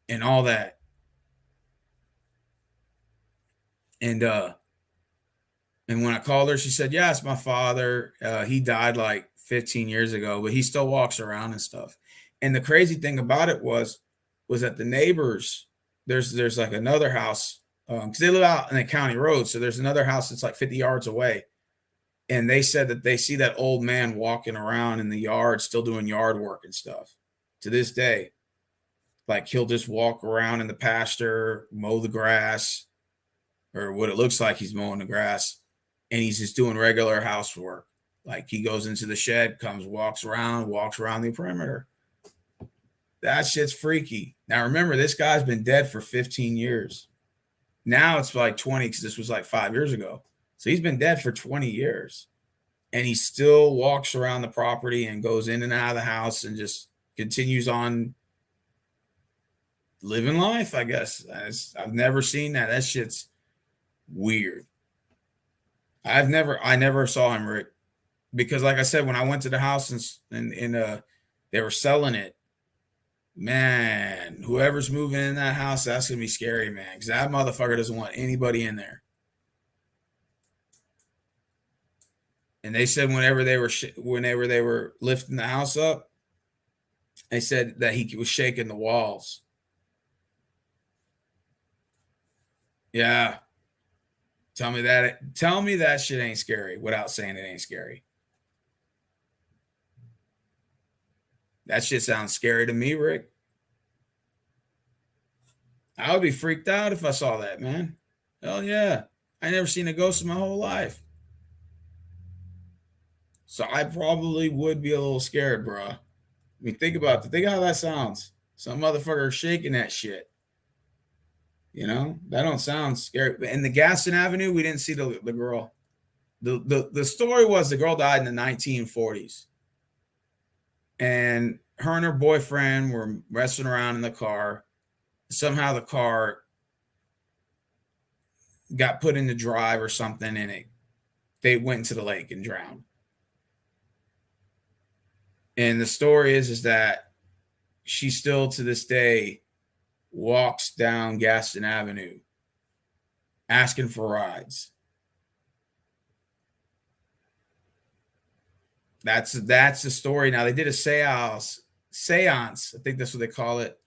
and all that. And when I called her, she said, yeah, it's my father. He died like 15 years ago, but he still walks around and stuff. And the crazy thing about it was that the neighbors, there's like another house, because they live out in a county road. So there's another house that's like 50 yards away. And they said that they see that old man walking around in the yard, still doing yard work and stuff to this day. Like he'll just walk around in the pasture, mow the grass, or what it looks like he's mowing the grass. And he's just doing regular housework. Like he goes into the shed, walks around the perimeter. That shit's freaky. Now remember, this guy's been dead for 15 years. Now it's like 20 because this was like 5 years ago. So he's been dead for 20 years. And he still walks around the property and goes in and out of the house and just continues on living life, I guess. I've never seen that. That shit's weird. I never saw him, Rick, because like I said, when I went to the house and they were selling it, man, whoever's moving in that house, that's gonna be scary, man, because that motherfucker doesn't want anybody in there. And they said whenever they were lifting the house up, they said that he was shaking the walls. Yeah. Tell me that shit ain't scary without saying it ain't scary. That shit sounds scary to me, Rick. I would be freaked out if I saw that, man. Hell yeah. I never seen a ghost in my whole life. So I probably would be a little scared, bro. I mean, think about it. Think how that sounds. Some motherfucker shaking that shit. That don't sound scary. In the Gaston Avenue, we didn't see the girl. The story was the girl died in the 1940s. And her and her boyfriend were wrestling around in the car. Somehow the car got put in the drive or something, and they went into the lake and drowned. And the story is that she still to this day walks down Gaston Avenue asking for rides. That's the story. Now they did a seance. I think that's what they call it.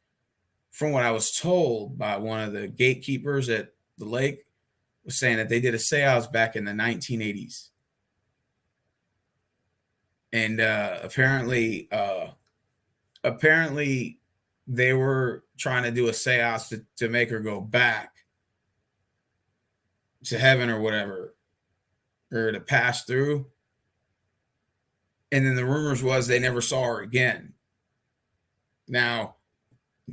From what I was told by one of the gatekeepers at the lake, was saying that they did a seance back in the 1980s. And apparently they were trying to do a seance to make her go back to heaven or whatever, or to pass through. And then the rumors was they never saw her again. Now,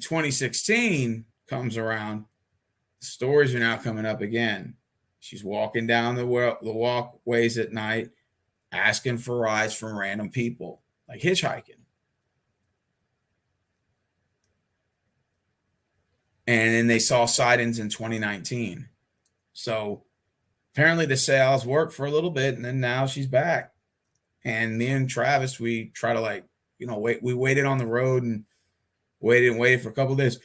2016 comes around, the stories are now coming up again. She's walking down the walkways at night, asking for rides from random people, like hitchhiking. And then they saw sightings in 2019. So apparently the sales worked for a little bit, and then now she's back. And me and Travis, we try to wait. We waited on the road and waited for a couple of days.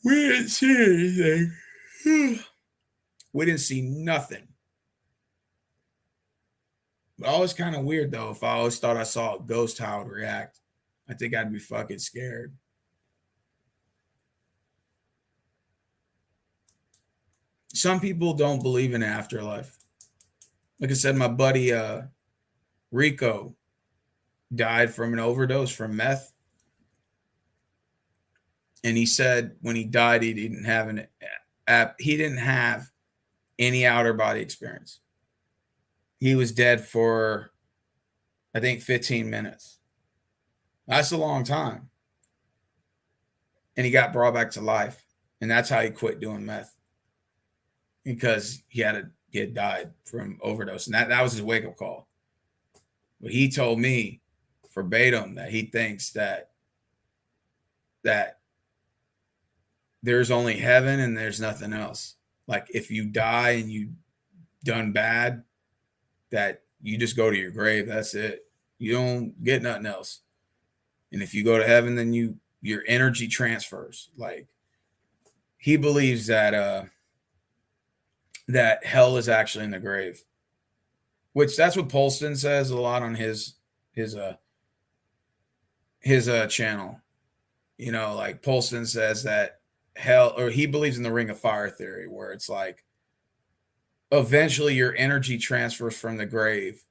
We didn't see anything. We didn't see nothing. But always kind of weird though. If I always thought I saw a ghost, how I would react. I think I'd be fucking scared. Some people don't believe in afterlife. Like I said, my buddy Rico died from an overdose from meth, and he said when he died, he didn't have he didn't have any outer body experience. He was dead for, I think, 15 minutes. That's a long time. And he got brought back to life, and that's how he quit doing meth, because he had died from overdose, and that was his wake up call. But he told me verbatim that he thinks that there's only heaven and there's nothing else. Like if you die and you done bad, that you just go to your grave. That's it. You don't get nothing else. And if you go to heaven, then your energy transfers. Like he believes that hell is actually in the grave, which that's what Polston says a lot on his channel. You know, like Polston says that hell, or he believes in the ring of fire theory, where it's like eventually your energy transfers from the grave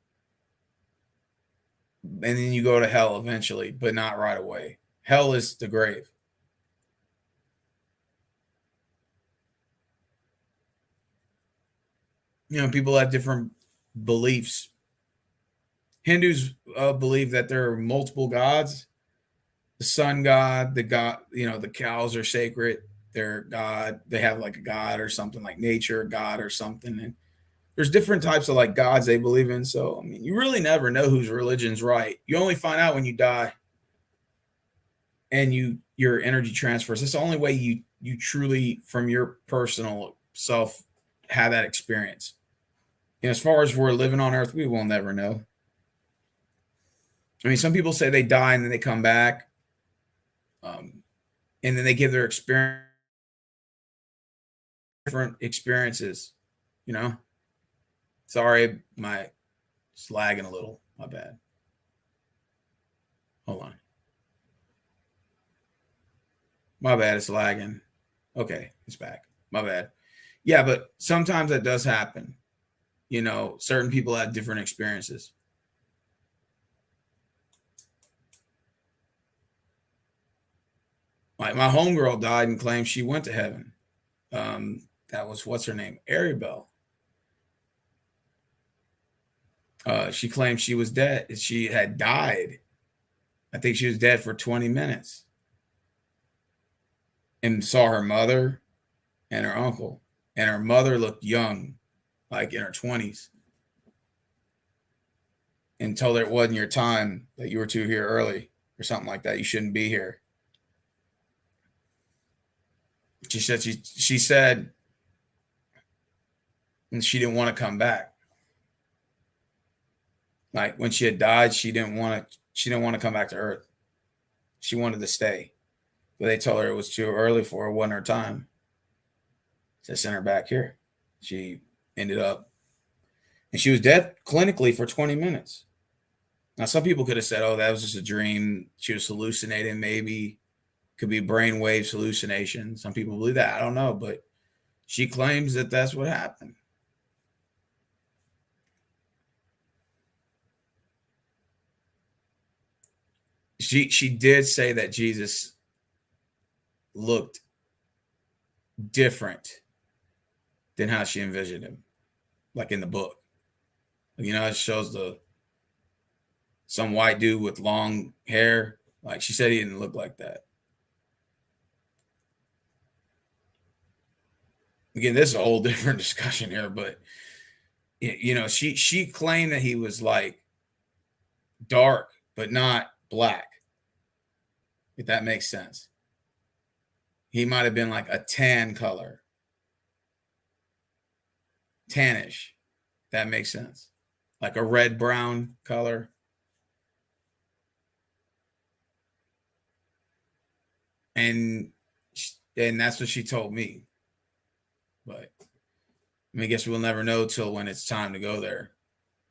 and then you go to hell eventually, but not right away. Hell is the grave. You know, people have different beliefs. Hindus believe that there are multiple gods. The sun god, the god, you know, the cows are sacred. They're god. They have like a god or something, like nature god or something. And there's different types of like gods they believe in. So, I mean, you really never know whose religion's right. You only find out when you die and your energy transfers. That's the only way you truly, from your personal self, have that experience. And as far as we're living on earth, we will never know. I mean, some people say they die and then they come back, and then they give their experience, different experiences. You know, sorry, it's lagging a little. My bad. Hold on. My bad. It's lagging. Okay, it's back. My bad. Yeah, but sometimes that does happen. You know, certain people have different experiences. Like my homegirl died and claimed she went to heaven. That was what's her name, Aribel. She claimed she was dead. She had died. I think she was dead for 20 minutes, and saw her mother and her uncle. And her mother looked young, like in her 20s, and told her it wasn't your time, that you were too here early or something like that. You shouldn't be here. She said and she didn't want to come back. Like when she had died, she didn't want to come back to Earth. She wanted to stay. But they told her it was too early for her, wasn't her time. So they sent her back here. She ended up, and she was dead clinically for 20 minutes. Now, some people could have said, oh, that was just a dream. She was hallucinating, maybe. Could be brainwaves hallucination. Some people believe that. I don't know. But she claims that that's what happened. She did say that Jesus looked different than how she envisioned him, like in the book. You know, it shows some white dude with long hair. Like she said, he didn't look like that. Again, this is a whole different discussion here, but you know, she claimed that he was like dark, but not black. If that makes sense, he might have been like a tan color, tannish. That makes sense, like a red brown color. And and that's what she told me. But I mean, I guess we'll never know till when it's time to go there.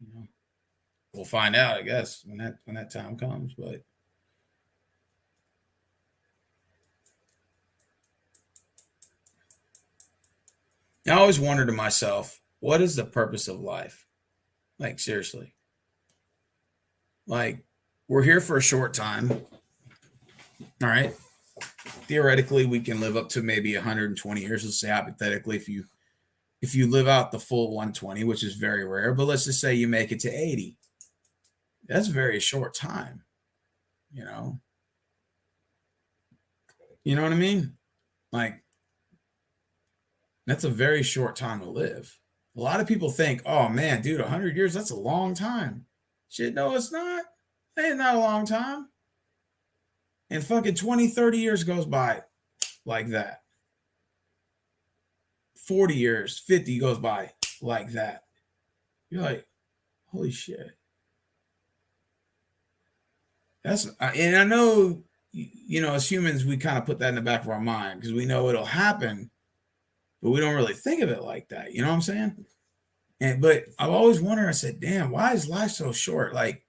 You know? we'll find out, I guess, when that time comes. But I always wonder to myself, what is the purpose of life? Like, seriously. Like, we're here for a short time. All right. Theoretically, we can live up to maybe 120 years. Let's say hypothetically, if you live out the full 120, which is very rare, but let's just say you make it to 80. That's a very short time, you know. You know what I mean? Like, that's a very short time to live. A lot of people think, oh man, dude, 100 years, that's a long time. Shit, no, it's not. That ain't not a long time. And fucking 20, 30 years goes by like that. 40 years, 50 goes by like that. You're like, holy shit. And I know, you know, as humans, we kind of put that in the back of our mind because we know it'll happen, but we don't really think of it like that. You know what I'm saying? But I've always wondered, I said, damn, why is life so short? Like,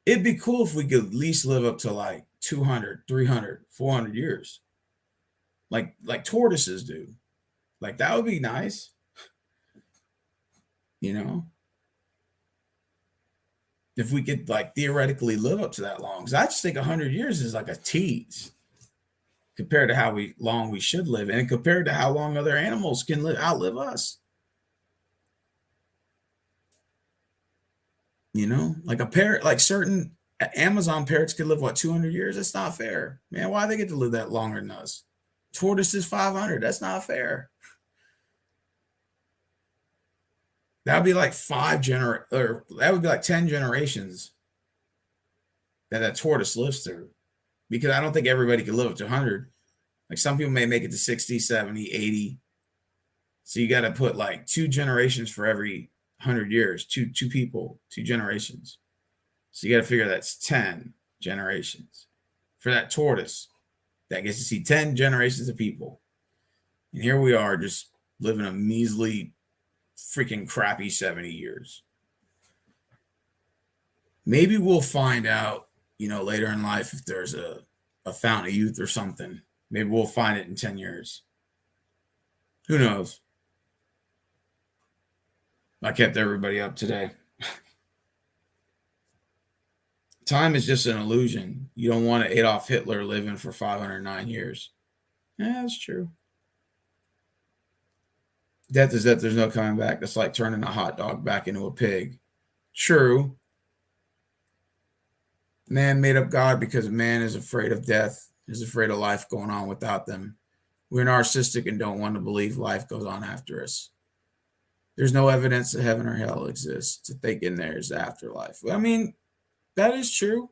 it'd be cool if we could at least live up to like 200, 300, 400 years. Like tortoises do. Like that would be nice, you know, if we could like theoretically live up to that long. Because I just think 100 years is like a tease compared to how long we should live, and compared to how long other animals can outlive us. You know, like a parrot, like certain Amazon parrots could live what 200 years. That's not fair, man. Why they get to live that longer than us? Tortoises 500. That's not fair. That would be like or that would be like 10 generations that tortoise lives through. Because I don't think everybody could live up to 100. Like some people may make it to 60, 70, 80. So you got to put like 2 generations for every 100 years, two people, 2 generations. So you got to figure that's 10 generations for that tortoise that gets to see 10 generations of people. And here we are just living a measly, freaking crappy 70 years. Maybe we'll find out, you know, later in life if there's a fountain of youth or something. Maybe we'll find it in 10 years. Who knows? I kept everybody up today. Time is just an illusion. You don't want Adolf Hitler living for 509 years. Yeah, that's true. Death is death. There's no coming back. That's like turning a hot dog back into a pig. True. Man made up God because man is afraid of death, is afraid of life going on without them. We're narcissistic and don't want to believe life goes on after us. There's no evidence that heaven or hell exists to think in there is afterlife. I mean, that is true.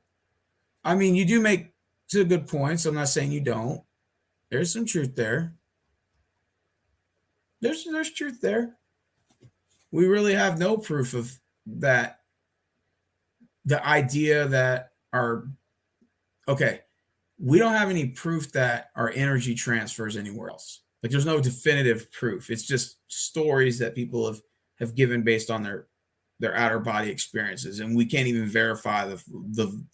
I mean, you do make two good points. I'm not saying you don't. There's some truth there. There's truth there. We really have no proof of that. The idea that we don't have any proof that our energy transfers anywhere else. Like there's no definitive proof. It's just stories that people have given based on their outer body experiences, and we can't even verify the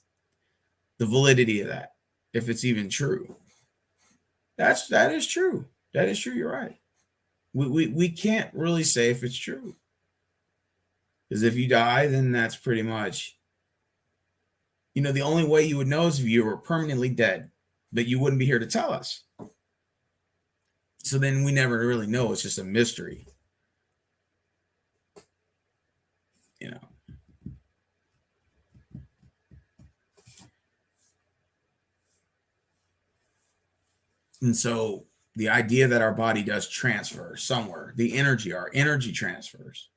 validity of that, if it's even true. That is true. That is true. You're right. We can't really say if it's true, because if you die, then that's pretty much, you know, the only way you would know is if you were permanently dead, but you wouldn't be here to tell us. So then we never really know. It's just a mystery, you know. And so the idea that our body does transfer somewhere, our energy transfers.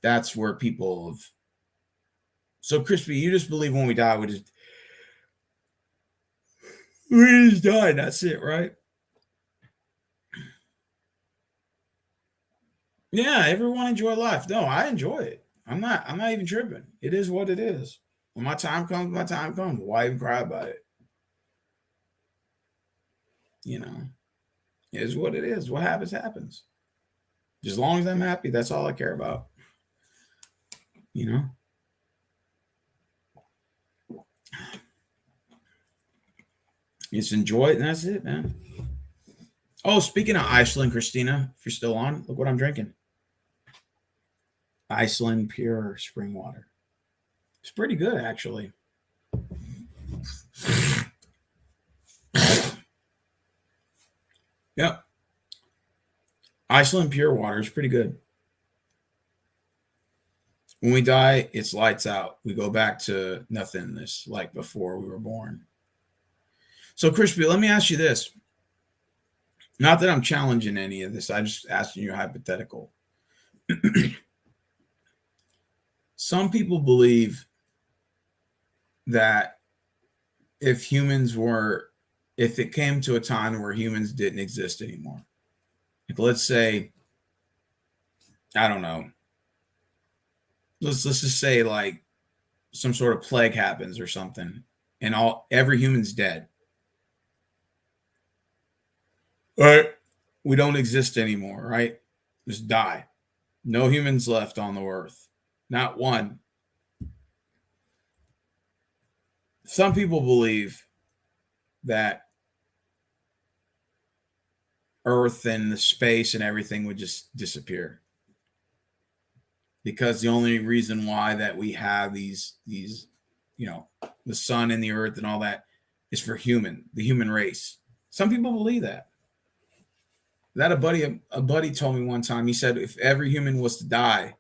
That's where people have. So Crispy, you just believe when we die, we just die. That's it, right? Yeah, everyone enjoy life. No, I enjoy it. I'm not even tripping. It is what it is. When my time comes, my time comes. Why even cry about it? You know, it is what it is. What happens, happens. As long as I'm happy, that's all I care about. You know? just enjoy it, and that's it, man. Oh, speaking of Iceland, Christina, if you're still on, look what I'm drinking. Iceland pure spring water. It's pretty good, actually. Yep. Iceland pure water is pretty good. When we die, it's lights out. We go back to nothingness like before we were born. So, Crispy, let me ask you this. Not that I'm challenging any of this, I'm just asking you a hypothetical. Some people believe that if it came to a time where humans didn't exist anymore, like let's say, I don't know, let's just say like some sort of plague happens or something, and every human's dead. All right, we don't exist anymore, right? Just die. No humans left on the earth, not one. Some people believe that Earth and the space and everything would just disappear, because the only reason why that we have these the sun and the earth and all that is for the human race. Some people believe that. That a buddy told me one time. He said if every human was to die,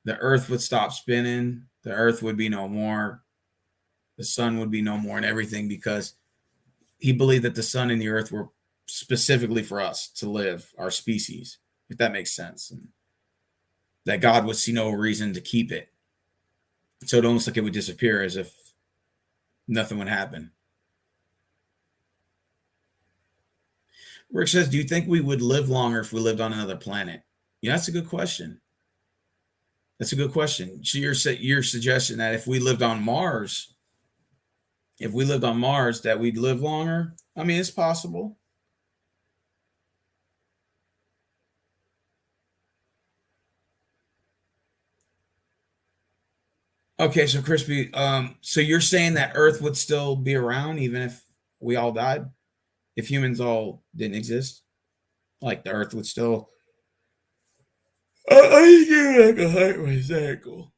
the earth would stop spinning, the earth would be no more, the sun would be no more, and everything, because he believed that the sun and the earth were specifically for us to live, our species, if that makes sense. And that God would see no reason to keep it. So it almost like it would disappear, as if nothing would happen. Rick says, do you think we would live longer if we lived on another planet? Yeah, that's a good question. That's a good question. So you're suggesting that if we lived on Mars, that we'd live longer? I mean, it's possible. Okay, so Crispy, so you're saying that Earth would still be around even if we all died? If humans all didn't exist? Like the Earth would still. I think like a hypothetical.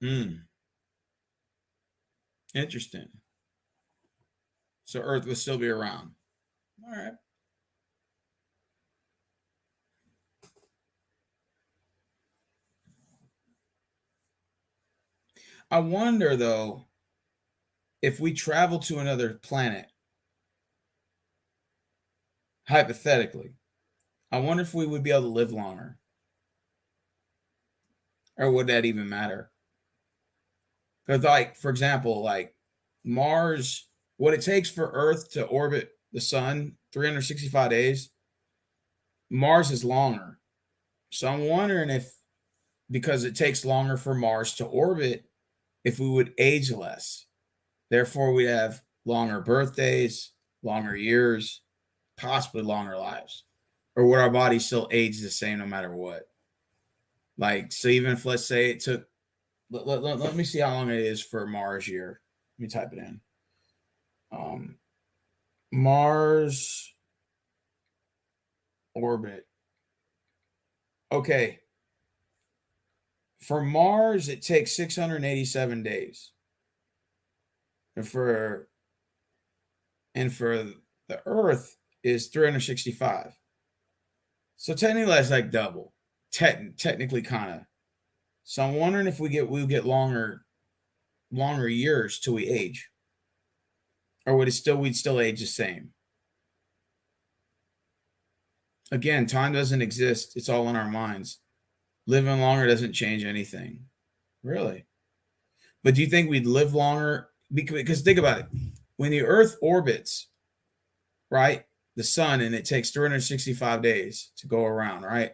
Hmm. Interesting. So Earth would still be around. All right. I wonder though, if we travel to another planet, hypothetically, I wonder if we would be able to live longer. Or would that even matter? Because, like, for example, like Mars, what it takes for Earth to orbit the sun, 365 days, Mars is longer. So I'm wondering if, because it takes longer for Mars to orbit, if we would age less. Therefore, we have longer birthdays, longer years, possibly longer lives. Or would our body still age the same no matter what? Like, so even if, let's say it took, let me see how long it is for Mars year. Let me type it in. Um, Mars orbit. Okay. For Mars, it takes 687 days. And for the Earth is 365. So technically that's like double. Technically kind of. So I'm wondering if we'll get longer years till we age. Or we'd still age the same. Again, time doesn't exist. It's all in our minds. Living longer doesn't change anything. Really. But do you think we'd live longer? Because think about it. When the Earth orbits, right, the sun, and it takes 365 days to go around, right?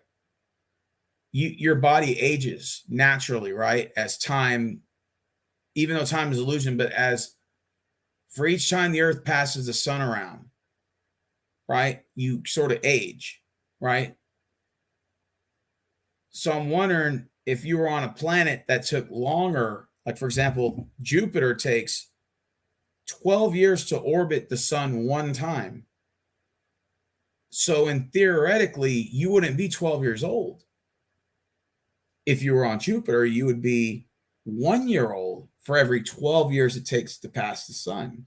Your body ages naturally, right? As time, even though time is illusion, but as for each time the Earth passes the sun around, right? You sort of age, right? So I'm wondering if you were on a planet that took longer, like for example, Jupiter takes 12 years to orbit the sun one time. So, in theoretically, you wouldn't be 12 years old. If you were on Jupiter, you would be 1 year old for every 12 years it takes to pass the sun.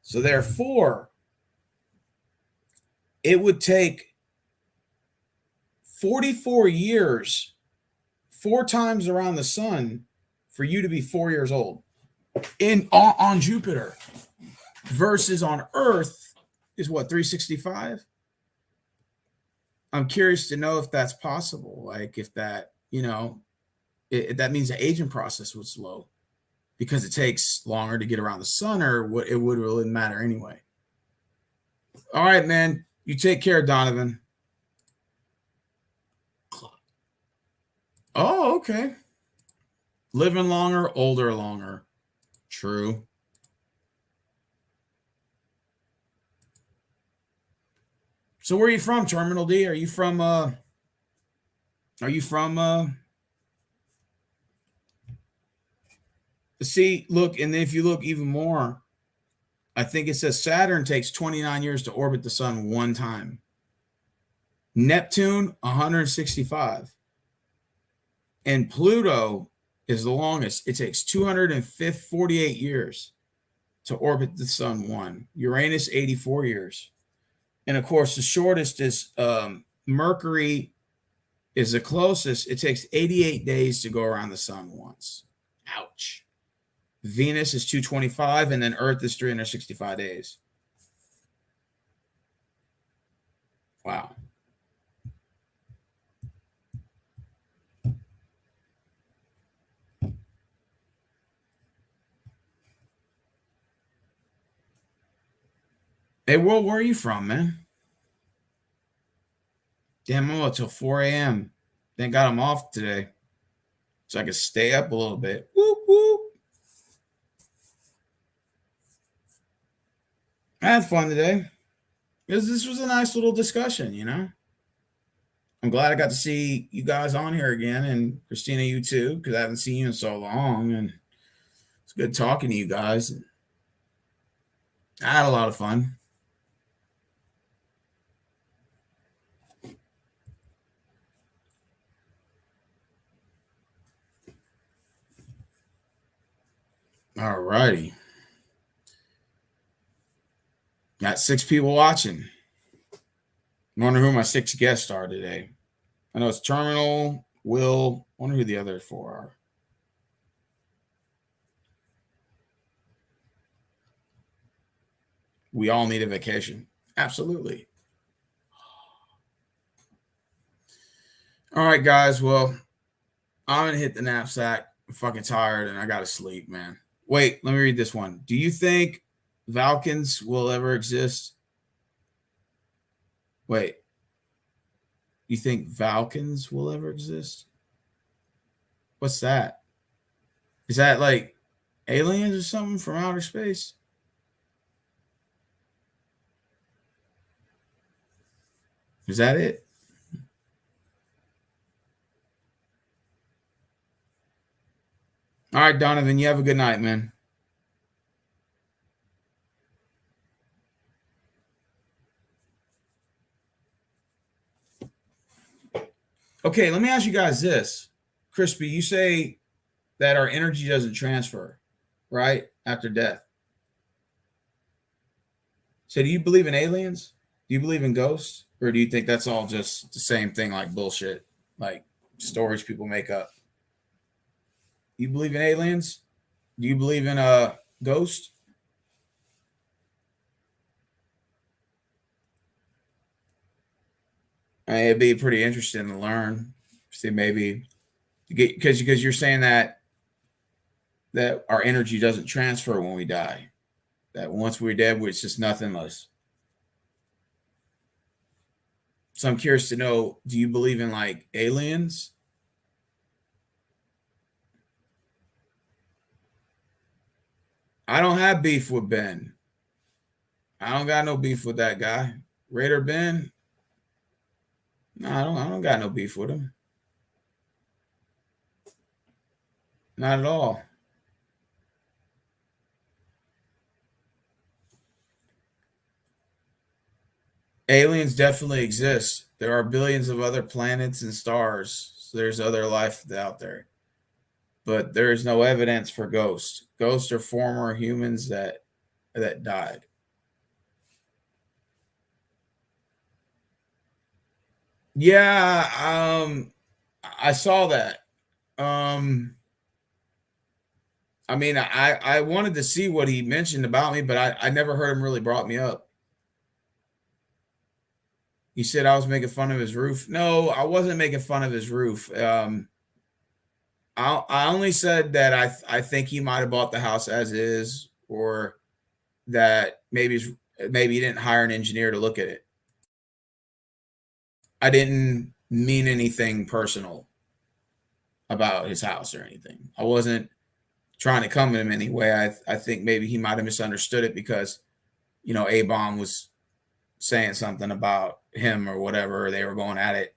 So, therefore, it would take 44 years, 4 times around the sun, for you to be 4 years old on Jupiter versus on Earth is what, 365? I'm curious to know if that's possible. Like if that, that means the aging process was slow because it takes longer to get around the sun, or what, it would really matter anyway. All right, man. You take care, Donovan. Oh, okay. Living longer, older longer. True. So where are you from, Terminal D? Are you from see, look, and then if you look even more, I think it says Saturn takes 29 years to orbit the sun one time. Neptune, 165. And Pluto is the longest. It takes 248 years to orbit the sun one. Uranus, 84 years. And of course, the shortest is Mercury is the closest. It takes 88 days to go around the sun once. Ouch. Venus is 225, and then Earth is 365 days. Wow. Hey, Will, where are you from, man? Damn, I'm up till 4 a.m. Then got them off today, so I could stay up a little bit. Whoop, whoop. I had fun today. This was a nice little discussion. I'm glad I got to see you guys on here again, and Christina, you too, because I haven't seen you in so long, and it's good talking to you guys. I had a lot of fun. All righty. Got 6 people watching. Wonder who my 6 guests are today. I know it's Terminal, Will. Wonder who the other 4 are. We all need a vacation. Absolutely. All right, guys. Well, I'm gonna hit the knapsack. I'm fucking tired and I gotta sleep, man. Wait, let me read this one. Do you think Valkans will ever exist? Wait, you think Valkans will ever exist? What's that? Is that like aliens or something from outer space? Is that it? All right, Donovan, you have a good night, man. Okay, let me ask you guys this. Crispy, you say that our energy doesn't transfer, right? After death. So do you believe in aliens? Do you believe in ghosts? Or do you think that's all just the same thing, like bullshit, like stories people make up? You believe in aliens? Do you believe in a ghost? I mean, it'd be pretty interesting to learn. See, maybe because you're saying that our energy doesn't transfer when we die. That once we're dead, it's just nothingness. So I'm curious to know: do you believe in like aliens? I don't have beef with Ben. I don't got no beef with that guy. Raider Ben. No, I don't got no beef with him. Not at all. Aliens definitely exist. There are billions of other planets and stars. So there's other life out there. But there is no evidence for ghosts. Ghosts are former humans that died. Yeah, I saw that. Um, I mean, I wanted to see what he mentioned about me, but I never heard him really brought me up. He said I was making fun of his roof. No, I wasn't making fun of his roof. I only said that I think he might have bought the house as is, or that maybe he didn't hire an engineer to look at it. I didn't mean anything personal about his house or anything. I wasn't trying to come at him anyway. I think maybe he might have misunderstood it because A Bomb was saying something about him or whatever. Or they were going at it.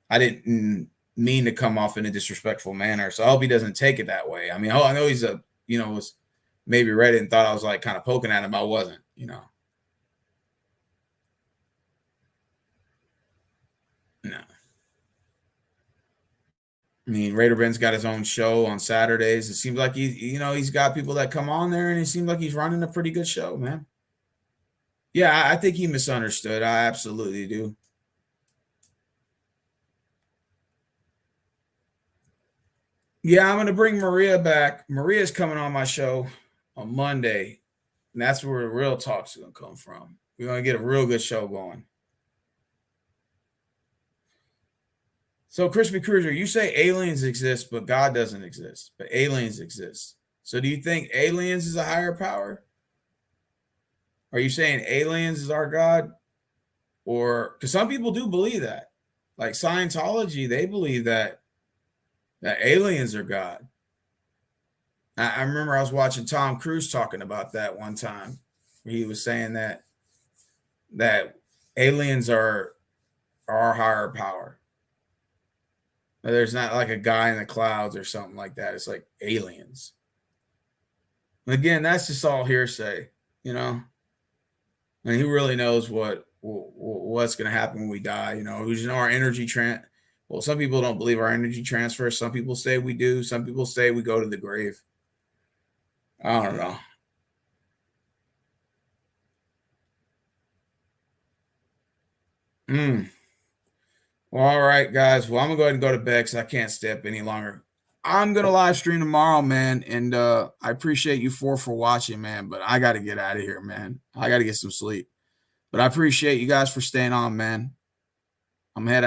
I didn't mean to come off in a disrespectful manner, so I hope he doesn't take it that way. I mean, I know he's was maybe read it and thought I was like kind of poking at him. I wasn't. No. I mean, Raider Ben's got his own show on Saturdays. It seems like he's got people that come on there, and it seems like he's running a pretty good show, man. Yeah, I think he misunderstood. I absolutely do. Yeah, I'm gonna bring Maria back. Maria's coming on my show on Monday, and that's where the real talk's gonna come from. We're gonna get a real good show going. So, Crispy Cruiser, you say aliens exist, but God doesn't exist, but aliens exist. So, do you think aliens is a higher power? Are you saying aliens is our God? Or because some people do believe that, like Scientology, they believe that aliens are God. I remember I was watching Tom Cruise talking about that one time. He was saying that aliens are our higher power. There's not like a guy in the clouds or something like that. It's like aliens. Again, that's just all hearsay, you know. And who really knows what's going to happen when we die? Who's our energy Well, some people don't believe our energy transfer. Some people say we do. Some people say we go to the grave. I don't know. Mm. Well, all right, guys. Well, I'm gonna go ahead and go to bed because I can't stay up any longer. I'm gonna live stream tomorrow, man, and I appreciate you for watching, man. But I got to get out of here, man. I got to get some sleep. But I appreciate you guys for staying on, man. I'm head out.